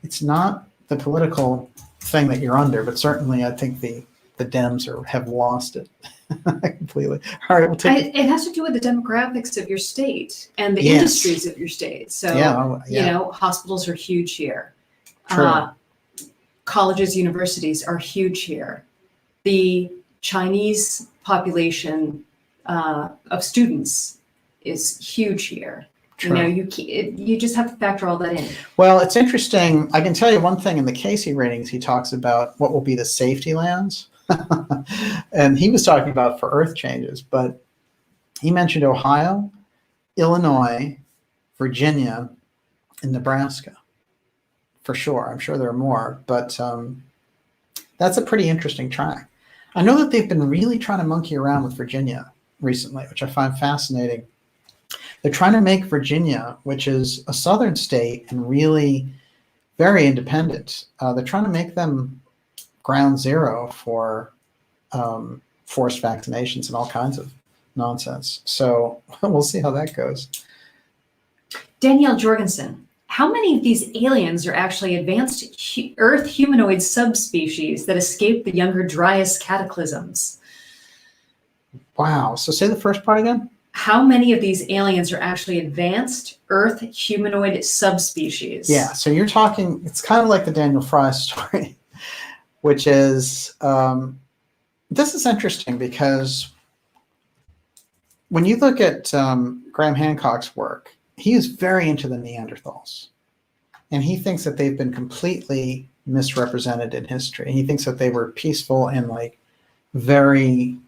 it's not the political thing that you're under, but certainly I think the Dems have lost it completely. All right, we'll take it has to do with the demographics of your state and the Yes. industries of your state. So, you know, hospitals are huge here. True. Colleges, universities are huge here. The Chinese population of students is huge here. True. You know, you just have to factor all that in. Well, it's interesting. I can tell you one thing. In the Casey ratings, he talks about what will be the safety lands. And he was talking about for Earth changes, but he mentioned Ohio, Illinois, Virginia, and Nebraska. For sure. I'm sure there are more, but that's a pretty interesting track. I know that they've been really trying to monkey around with Virginia recently, which I find fascinating. They're trying to make Virginia, which is a southern state and really very independent, they're trying to make them ground zero for forced vaccinations and all kinds of nonsense. So we'll see how that goes. Danielle Jorgensen, how many of these aliens are actually advanced Earth humanoid subspecies that escaped the younger Dryas cataclysms? Wow. So say the first part again. How many of these aliens are actually advanced Earth humanoid subspecies? Yeah. So you're talking, it's kind of like the Daniel Fry story, which is, this is interesting because when you look at Graham Hancock's work, he is very into the Neanderthals. And he thinks that they've been completely misrepresented in history. He thinks that they were peaceful and like very,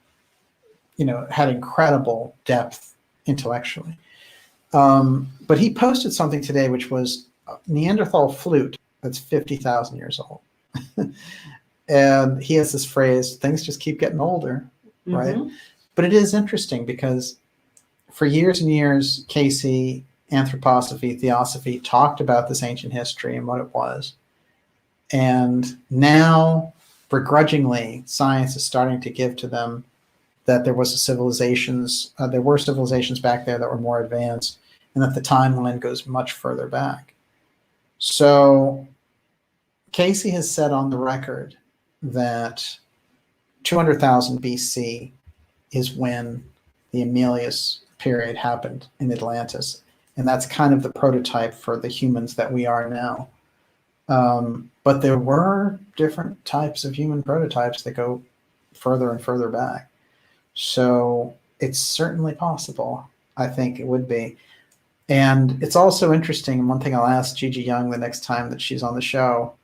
you know, had incredible depth intellectually. But he posted something today, which was a Neanderthal flute that's 50,000 years old. And he has this phrase, things just keep getting older, right? Mm-hmm. But it is interesting because for years and years, Casey, anthroposophy, theosophy talked about this ancient history and what it was. And now, begrudgingly, science is starting to give to them that there was there were civilizations back there that were more advanced, and that the timeline goes much further back. So Casey has said on the record that 200,000 BC is when the Amelius period happened in Atlantis. And that's kind of the prototype for the humans that we are now. But there were different types of human prototypes that go further and further back. So it's certainly possible. I think it would be. And it's also interesting, and one thing I'll ask Gigi Young the next time that she's on the show,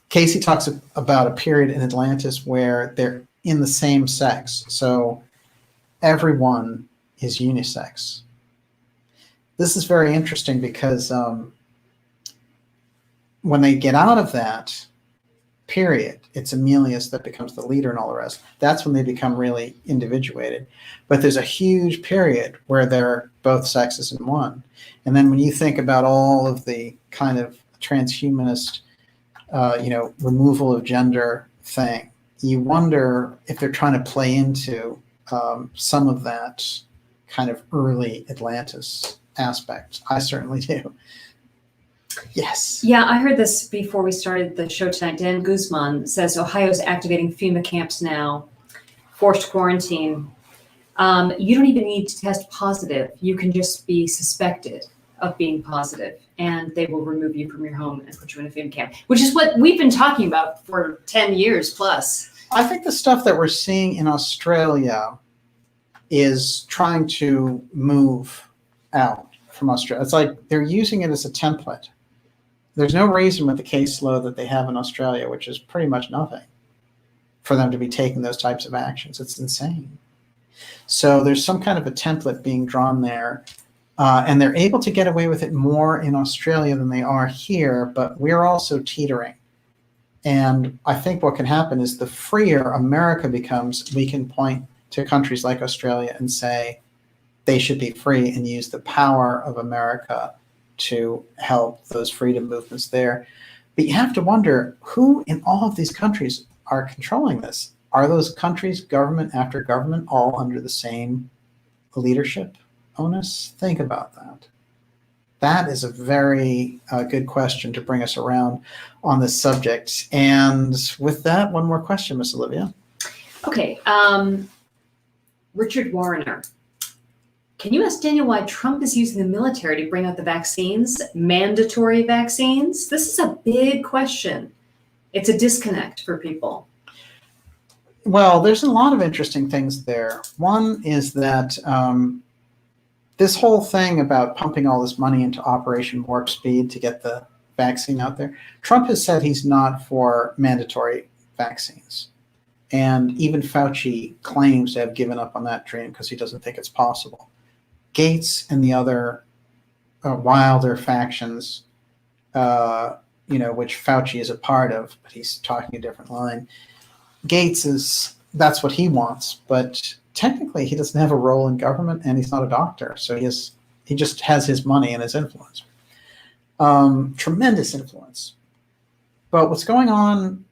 Casey talks about a period in Atlantis where they're in the same sex. So everyone is unisex. This is very interesting because when they get out of that period, it's Emilius that becomes the leader and all the rest. That's when they become really individuated. But there's a huge period where they're both sexes in one. And then when you think about all of the kind of transhumanist, removal of gender thing, you wonder if they're trying to play into some of that kind of early Atlantis aspect. I certainly do. Yes. Yeah, I heard this before we started the show tonight. Dan Guzman says Ohio's activating FEMA camps now, forced quarantine. You don't even need to test positive. You can just be suspected of being positive, and they will remove you from your home and put you in a FEMA camp, which is what we've been talking about for 10 years plus. I think the stuff that we're seeing in Australia is trying to move out from Australia. It's like they're using it as a template. There's no reason with the caseload that they have in Australia, which is pretty much nothing, for them to be taking those types of actions. It's insane. So there's some kind of a template being drawn there, and they're able to get away with it more in Australia than they are here, but we're also teetering. And I think what can happen is the freer America becomes, we can point to countries like Australia and say they should be free and use the power of America to help those freedom movements there. But you have to wonder who in all of these countries are controlling this. Are those countries, government after government, all under the same leadership onus? Think about that. That is a very good question to bring us around on this subject. And with that, one more question, Miss Olivia. Okay. Richard Warner. Can you ask Daniel why Trump is using the military to bring out the vaccines, mandatory vaccines? This is a big question. It's a disconnect for people. Well, there's a lot of interesting things there. One is that this whole thing about pumping all this money into Operation Warp Speed to get the vaccine out there, Trump has said he's not for mandatory vaccines. And even Fauci claims to have given up on that dream because he doesn't think it's possible. Gates and the other wilder factions, which Fauci is a part of, but he's talking a different line. Gates that's what he wants, but technically he doesn't have a role in government and he's not a doctor. So he just has his money and his influence. Tremendous influence. But what's going on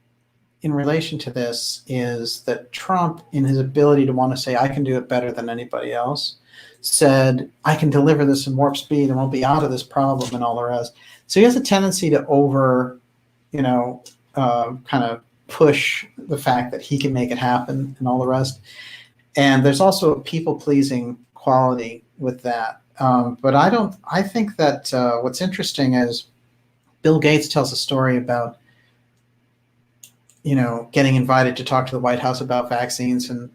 in relation to this is that Trump, in his ability to want to say, I can do it better than anybody else, said, I can deliver this in warp speed and we'll be out of this problem and all the rest. So he has a tendency to kind of push the fact that he can make it happen and all the rest. And there's also a people-pleasing quality with that. But I think that what's interesting is Bill Gates tells a story about, getting invited to talk to the White House about vaccines, and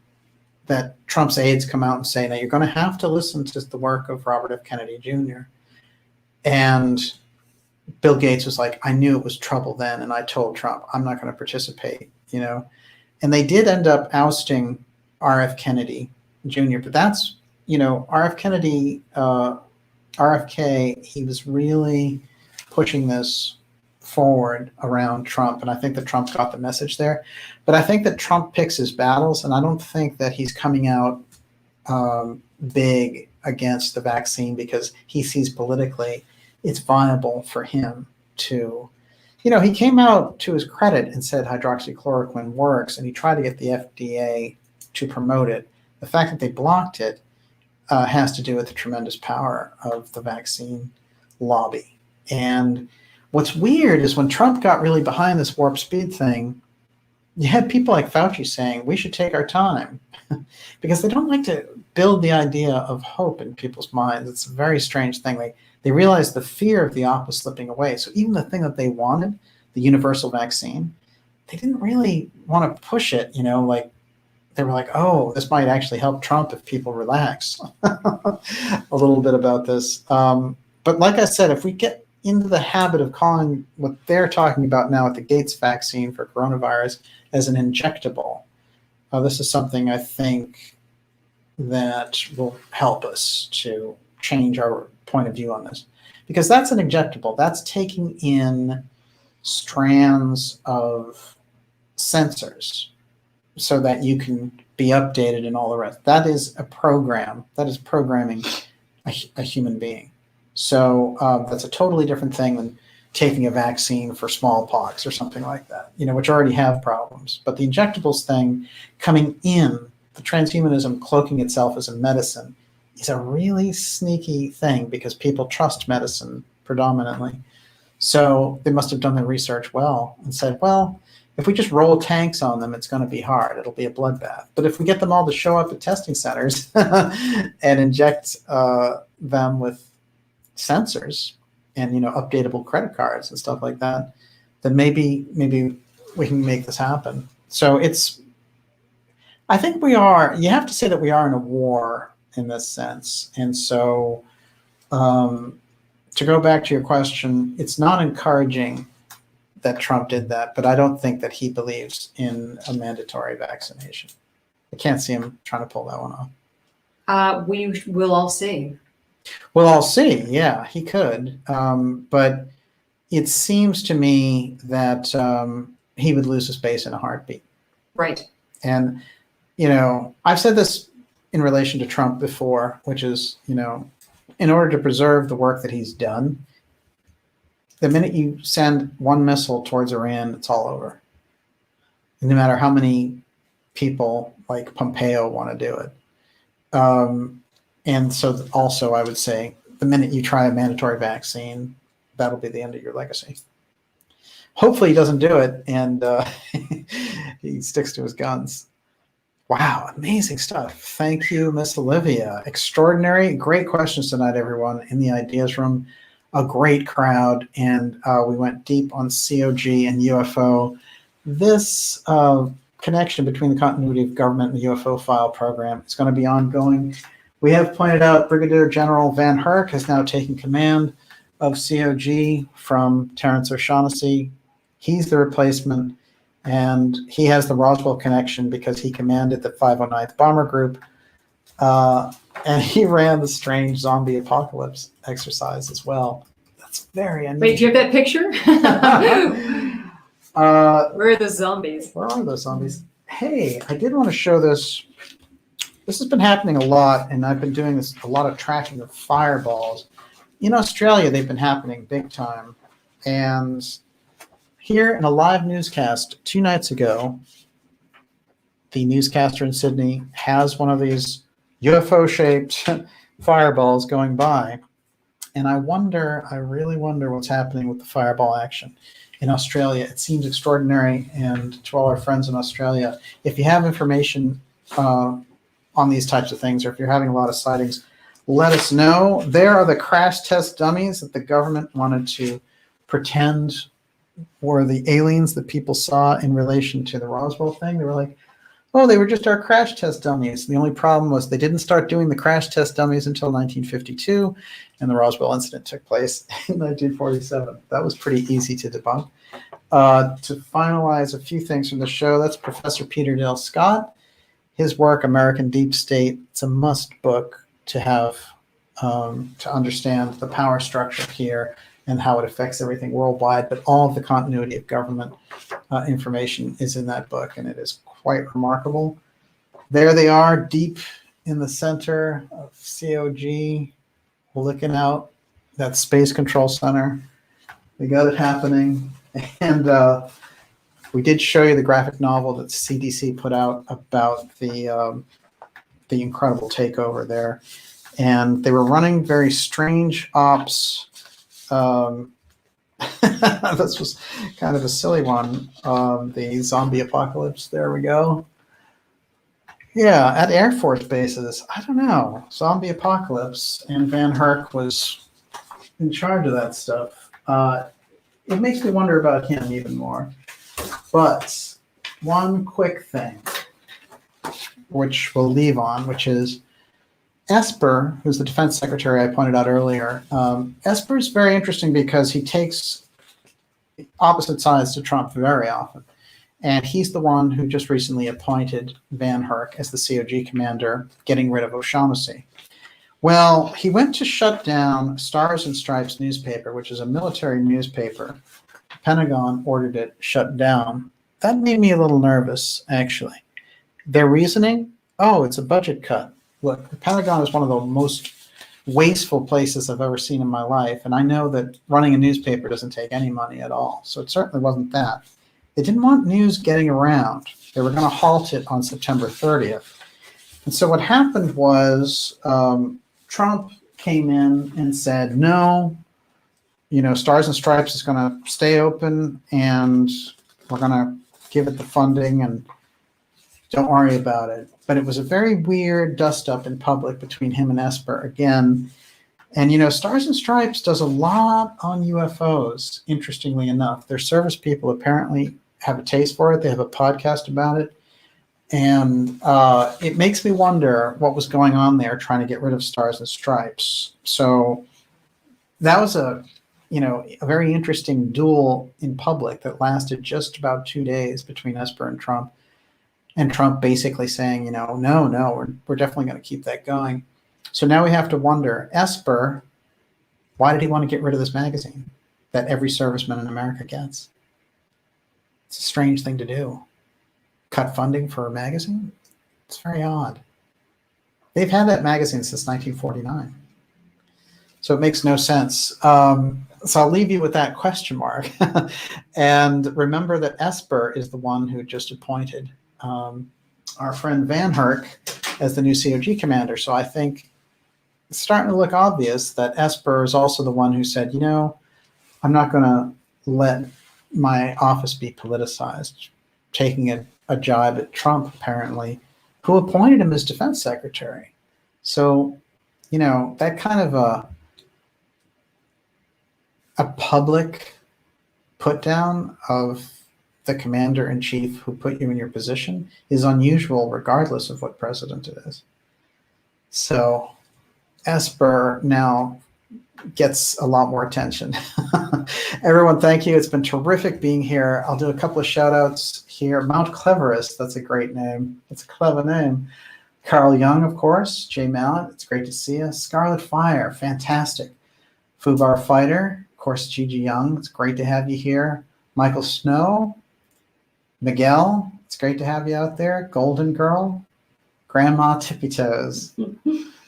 that Trump's aides come out and say, now you're going to have to listen to the work of Robert F. Kennedy Jr. And Bill Gates was like, I knew it was trouble then, and I told Trump, I'm not going to participate, And they did end up ousting R.F. Kennedy Jr., but that's, R.F. Kennedy, RFK, he was really pushing this forward around Trump, and I think that Trump got the message there. But I think that Trump picks his battles, and I don't think that he's coming out big against the vaccine because he sees politically it's viable for him to, he came out to his credit and said hydroxychloroquine works, and he tried to get the FDA to promote it. The fact that they blocked it has to do with the tremendous power of the vaccine lobby. And what's weird is when Trump got really behind this warp speed thing, you had people like Fauci saying we should take our time because they don't like to build the idea of hope in people's minds. It's a very strange thing. They realize the fear of the op was slipping away. So even the thing that they wanted, the universal vaccine, they didn't really want to push it, like they were like, oh, this might actually help Trump if people relax a little bit about this. But like I said, if we get into the habit of calling what they're talking about now with the Gates vaccine for coronavirus as an injectable, this is something I think that will help us to change our point of view on this. Because that's an injectable. That's taking in strands of sensors so that you can be updated and all the rest. That is a program. That is programming a human being. So that's a totally different thing than taking a vaccine for smallpox or something like that, which already have problems. But the injectables thing coming in, the transhumanism cloaking itself as a medicine, is a really sneaky thing because people trust medicine predominantly. So they must have done their research well and said, well, if we just roll tanks on them, it's going to be hard. It'll be a bloodbath. But if we get them all to show up at testing centers and inject them with sensors and updatable credit cards and stuff like that, then maybe we can make this happen. So I think you have to say that we are in a war in this sense. And so to go back to your question, it's not encouraging that Trump did that, but I don't think that he believes in a mandatory vaccination. I can't see him trying to pull that one off. We will all see. We'll all see. Yeah, he could. But it seems to me that he would lose his base in a heartbeat. Right. And, I've said this in relation to Trump before, which is, in order to preserve the work that he's done, the minute you send one missile towards Iran, it's all over. And no matter how many people like Pompeo want to do it. And so also I would say the minute you try a mandatory vaccine, that'll be the end of your legacy. Hopefully he doesn't do it and he sticks to his guns. Wow, amazing stuff. Thank you, Miss Olivia. Extraordinary. Great questions tonight, everyone, in the Ideas Room. A great crowd, and we went deep on COG and UFO. This connection between the continuity of government and the UFO File program is going to be ongoing. We have pointed out Brigadier General VanHerck has now taken command of COG from Terrence O'Shaughnessy. He's the replacement, and he has the Roswell connection because he commanded the 509th Bomber Group, and he ran the strange zombie apocalypse exercise as well. That's very unusual. Wait, do you have that picture? Where are the zombies? Where are those zombies? Hey, I did want to show this. This has been happening a lot, and I've been doing a lot of tracking of fireballs. In Australia, they've been happening big time. And here in a live newscast 2 nights ago, the newscaster in Sydney has one of these UFO-shaped fireballs going by. And I really wonder what's happening with the fireball action in Australia. It seems extraordinary. And to all our friends in Australia, if you have information on these types of things, or if you're having a lot of sightings, let us know. There are the crash test dummies that the government wanted to pretend were the aliens that people saw in relation to the Roswell thing. They were like, oh, they were just our crash test dummies. The only problem was they didn't start doing the crash test dummies until 1952, and the Roswell incident took place in 1947. That was pretty easy to debunk. To finalize a few things from the show, that's Professor Peter Dale Scott. His work, American Deep State, it's a must book to have to understand the power structure here and how it affects everything worldwide. But all of the continuity of government information is in that book, and it is quite remarkable. There they are, deep in the center of COG, looking out that Space Control Center. We got it happening. And we did show you the graphic novel that CDC put out about the incredible takeover there. And they were running very strange ops This was kind of a silly one. The zombie apocalypse. There we go. Yeah, at Air Force bases. I don't know. Zombie apocalypse, and VanHerck was in charge of that stuff. It makes me wonder about him even more. But one quick thing, which we'll leave on, which is Esper, who's the defense secretary I pointed out earlier. Esper is very interesting because he takes opposite sides to Trump very often. And he's the one who just recently appointed VanHerck as the COG commander, getting rid of O'Shaughnessy. Well, he went to shut down Stars and Stripes newspaper, which is a military newspaper. The Pentagon ordered it shut down. That made me a little nervous, actually. Their reasoning? Oh, it's a budget cut. Look, the Pentagon is one of the most wasteful places I've ever seen in my life, and I know that running a newspaper doesn't take any money at all, so it certainly wasn't that. They didn't want news getting around. They were going to halt it on September 30th. And so what happened was Trump came in and said, no, Stars and Stripes is going to stay open, and we're going to give it the funding, and don't worry about it. But it was a very weird dust-up in public between him and Esper again. And, Stars and Stripes does a lot on UFOs, interestingly enough. Their service people apparently have a taste for it. They have a podcast about it. And it makes me wonder what was going on there trying to get rid of Stars and Stripes. So that was a very interesting duel in public that lasted just about 2 days between Esper and Trump. And Trump basically saying, no, we're definitely going to keep that going. So now we have to wonder, Esper, why did he want to get rid of this magazine that every serviceman in America gets? It's a strange thing to do. Cut funding for a magazine? It's very odd. They've had that magazine since 1949. So it makes no sense. So I'll leave you with that question mark. And remember that Esper is the one who just appointed our friend VanHerck as the new COG commander. So I think it's starting to look obvious that Esper is also the one who said, I'm not going to let my office be politicized, taking a jibe at Trump, apparently, who appointed him as defense secretary. So, that kind of a public put down of the commander-in-chief who put you in your position is unusual regardless of what president it is. So Esper now gets a lot more attention. Everyone, thank you. It's been terrific being here. I'll do a couple of shout outs here. Mount Cleverest, that's a great name. It's a clever name. Carl Young, of course. Jay Mallet, it's great to see you. Scarlet Fire, fantastic. Fubar Fighter, of course, Gigi Young, it's great to have you here. Michael Snow, Miguel, it's great to have you out there. Golden Girl, Grandma Tippy Toes,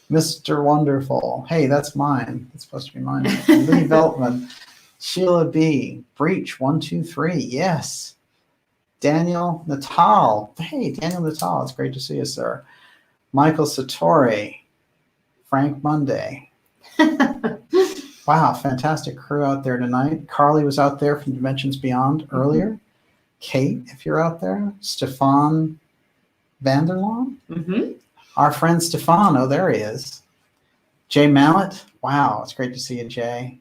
Mr. Wonderful. Hey, that's mine. It's supposed to be mine. Lee Veltman, Sheila B, Breach 123. Yes. Daniel Natal. Hey, Daniel Natal. It's great to see you, sir. Michael Satori, Frank Monday. Wow, fantastic crew out there tonight. Carly was out there from Dimensions Beyond earlier. Kate, if you're out there. Stefan Vanderlaan. Mm-hmm. Our friend Stefan. Oh, there he is. Jay Mallet. Wow, it's great to see you, Jay.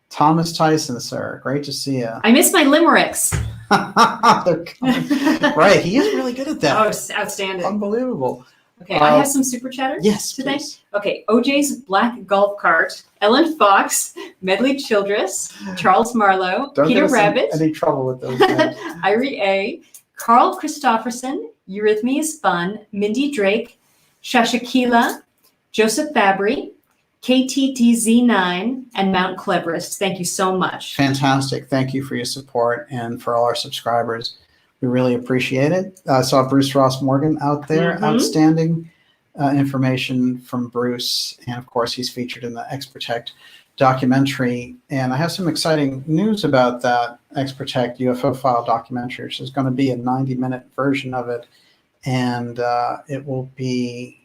Thomas Tyson, sir. Great to see you. I miss my limericks. Right, he is really good at that. Oh, outstanding. Unbelievable. Okay, I have some super chatters today. Please. Okay, OJ's Black Golf Cart, Ellen Fox, Medley Childress, Charles Marlowe, Don't Peter get us Rabbit, any trouble with those guys. Irie A, Carl Christofferson, Eurythmia's Fun, Mindy Drake, Shashakila, Joseph Fabry, KTTZ9, and Mount Cleverest. Thank you so much. Fantastic. Thank you for your support and for all our subscribers. We really appreciate it. I saw Bruce Ross Morgan out there. Mm-hmm. Outstanding information from Bruce. And of course, he's featured in the X-Protect documentary. And I have some exciting news about that X-Protect UFO File documentary, which is going to be a 90-minute version of it. And it will be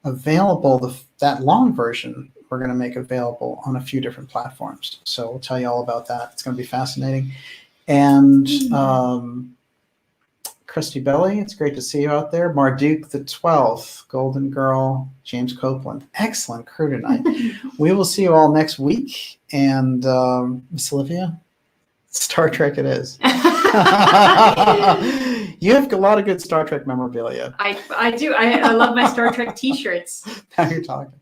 available, that long version, we're going to make available on a few different platforms. So we'll tell you all about that. It's going to be fascinating. And Christy Belly, it's great to see you out there. Marduk the 12th, Golden Girl, James Copeland. Excellent crew tonight. We will see you all next week. And Miss Olivia, Star Trek it is. You have a lot of good Star Trek memorabilia. I do. I love my Star Trek t-shirts. Now you're talking.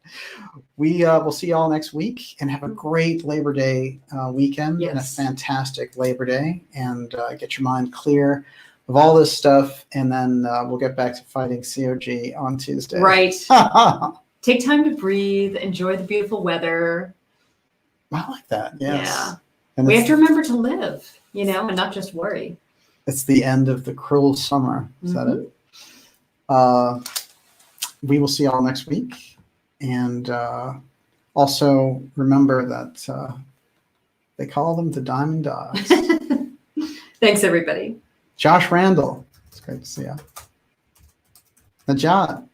We will see you all next week, and have a great Labor Day weekend. Yes. And a fantastic Labor Day, and get your mind clear of all this stuff, and then we'll get back to fighting COG on Tuesday. Right. Take time to breathe. Enjoy the beautiful weather. I like that. Yes. Yeah. And We have to remember to live, and not just worry. It's the end of the cruel summer. Is that it? We will see you all next week. And also remember that they call them the Diamond Dogs. Thanks, everybody. Josh Randall. It's great to see you. Najat.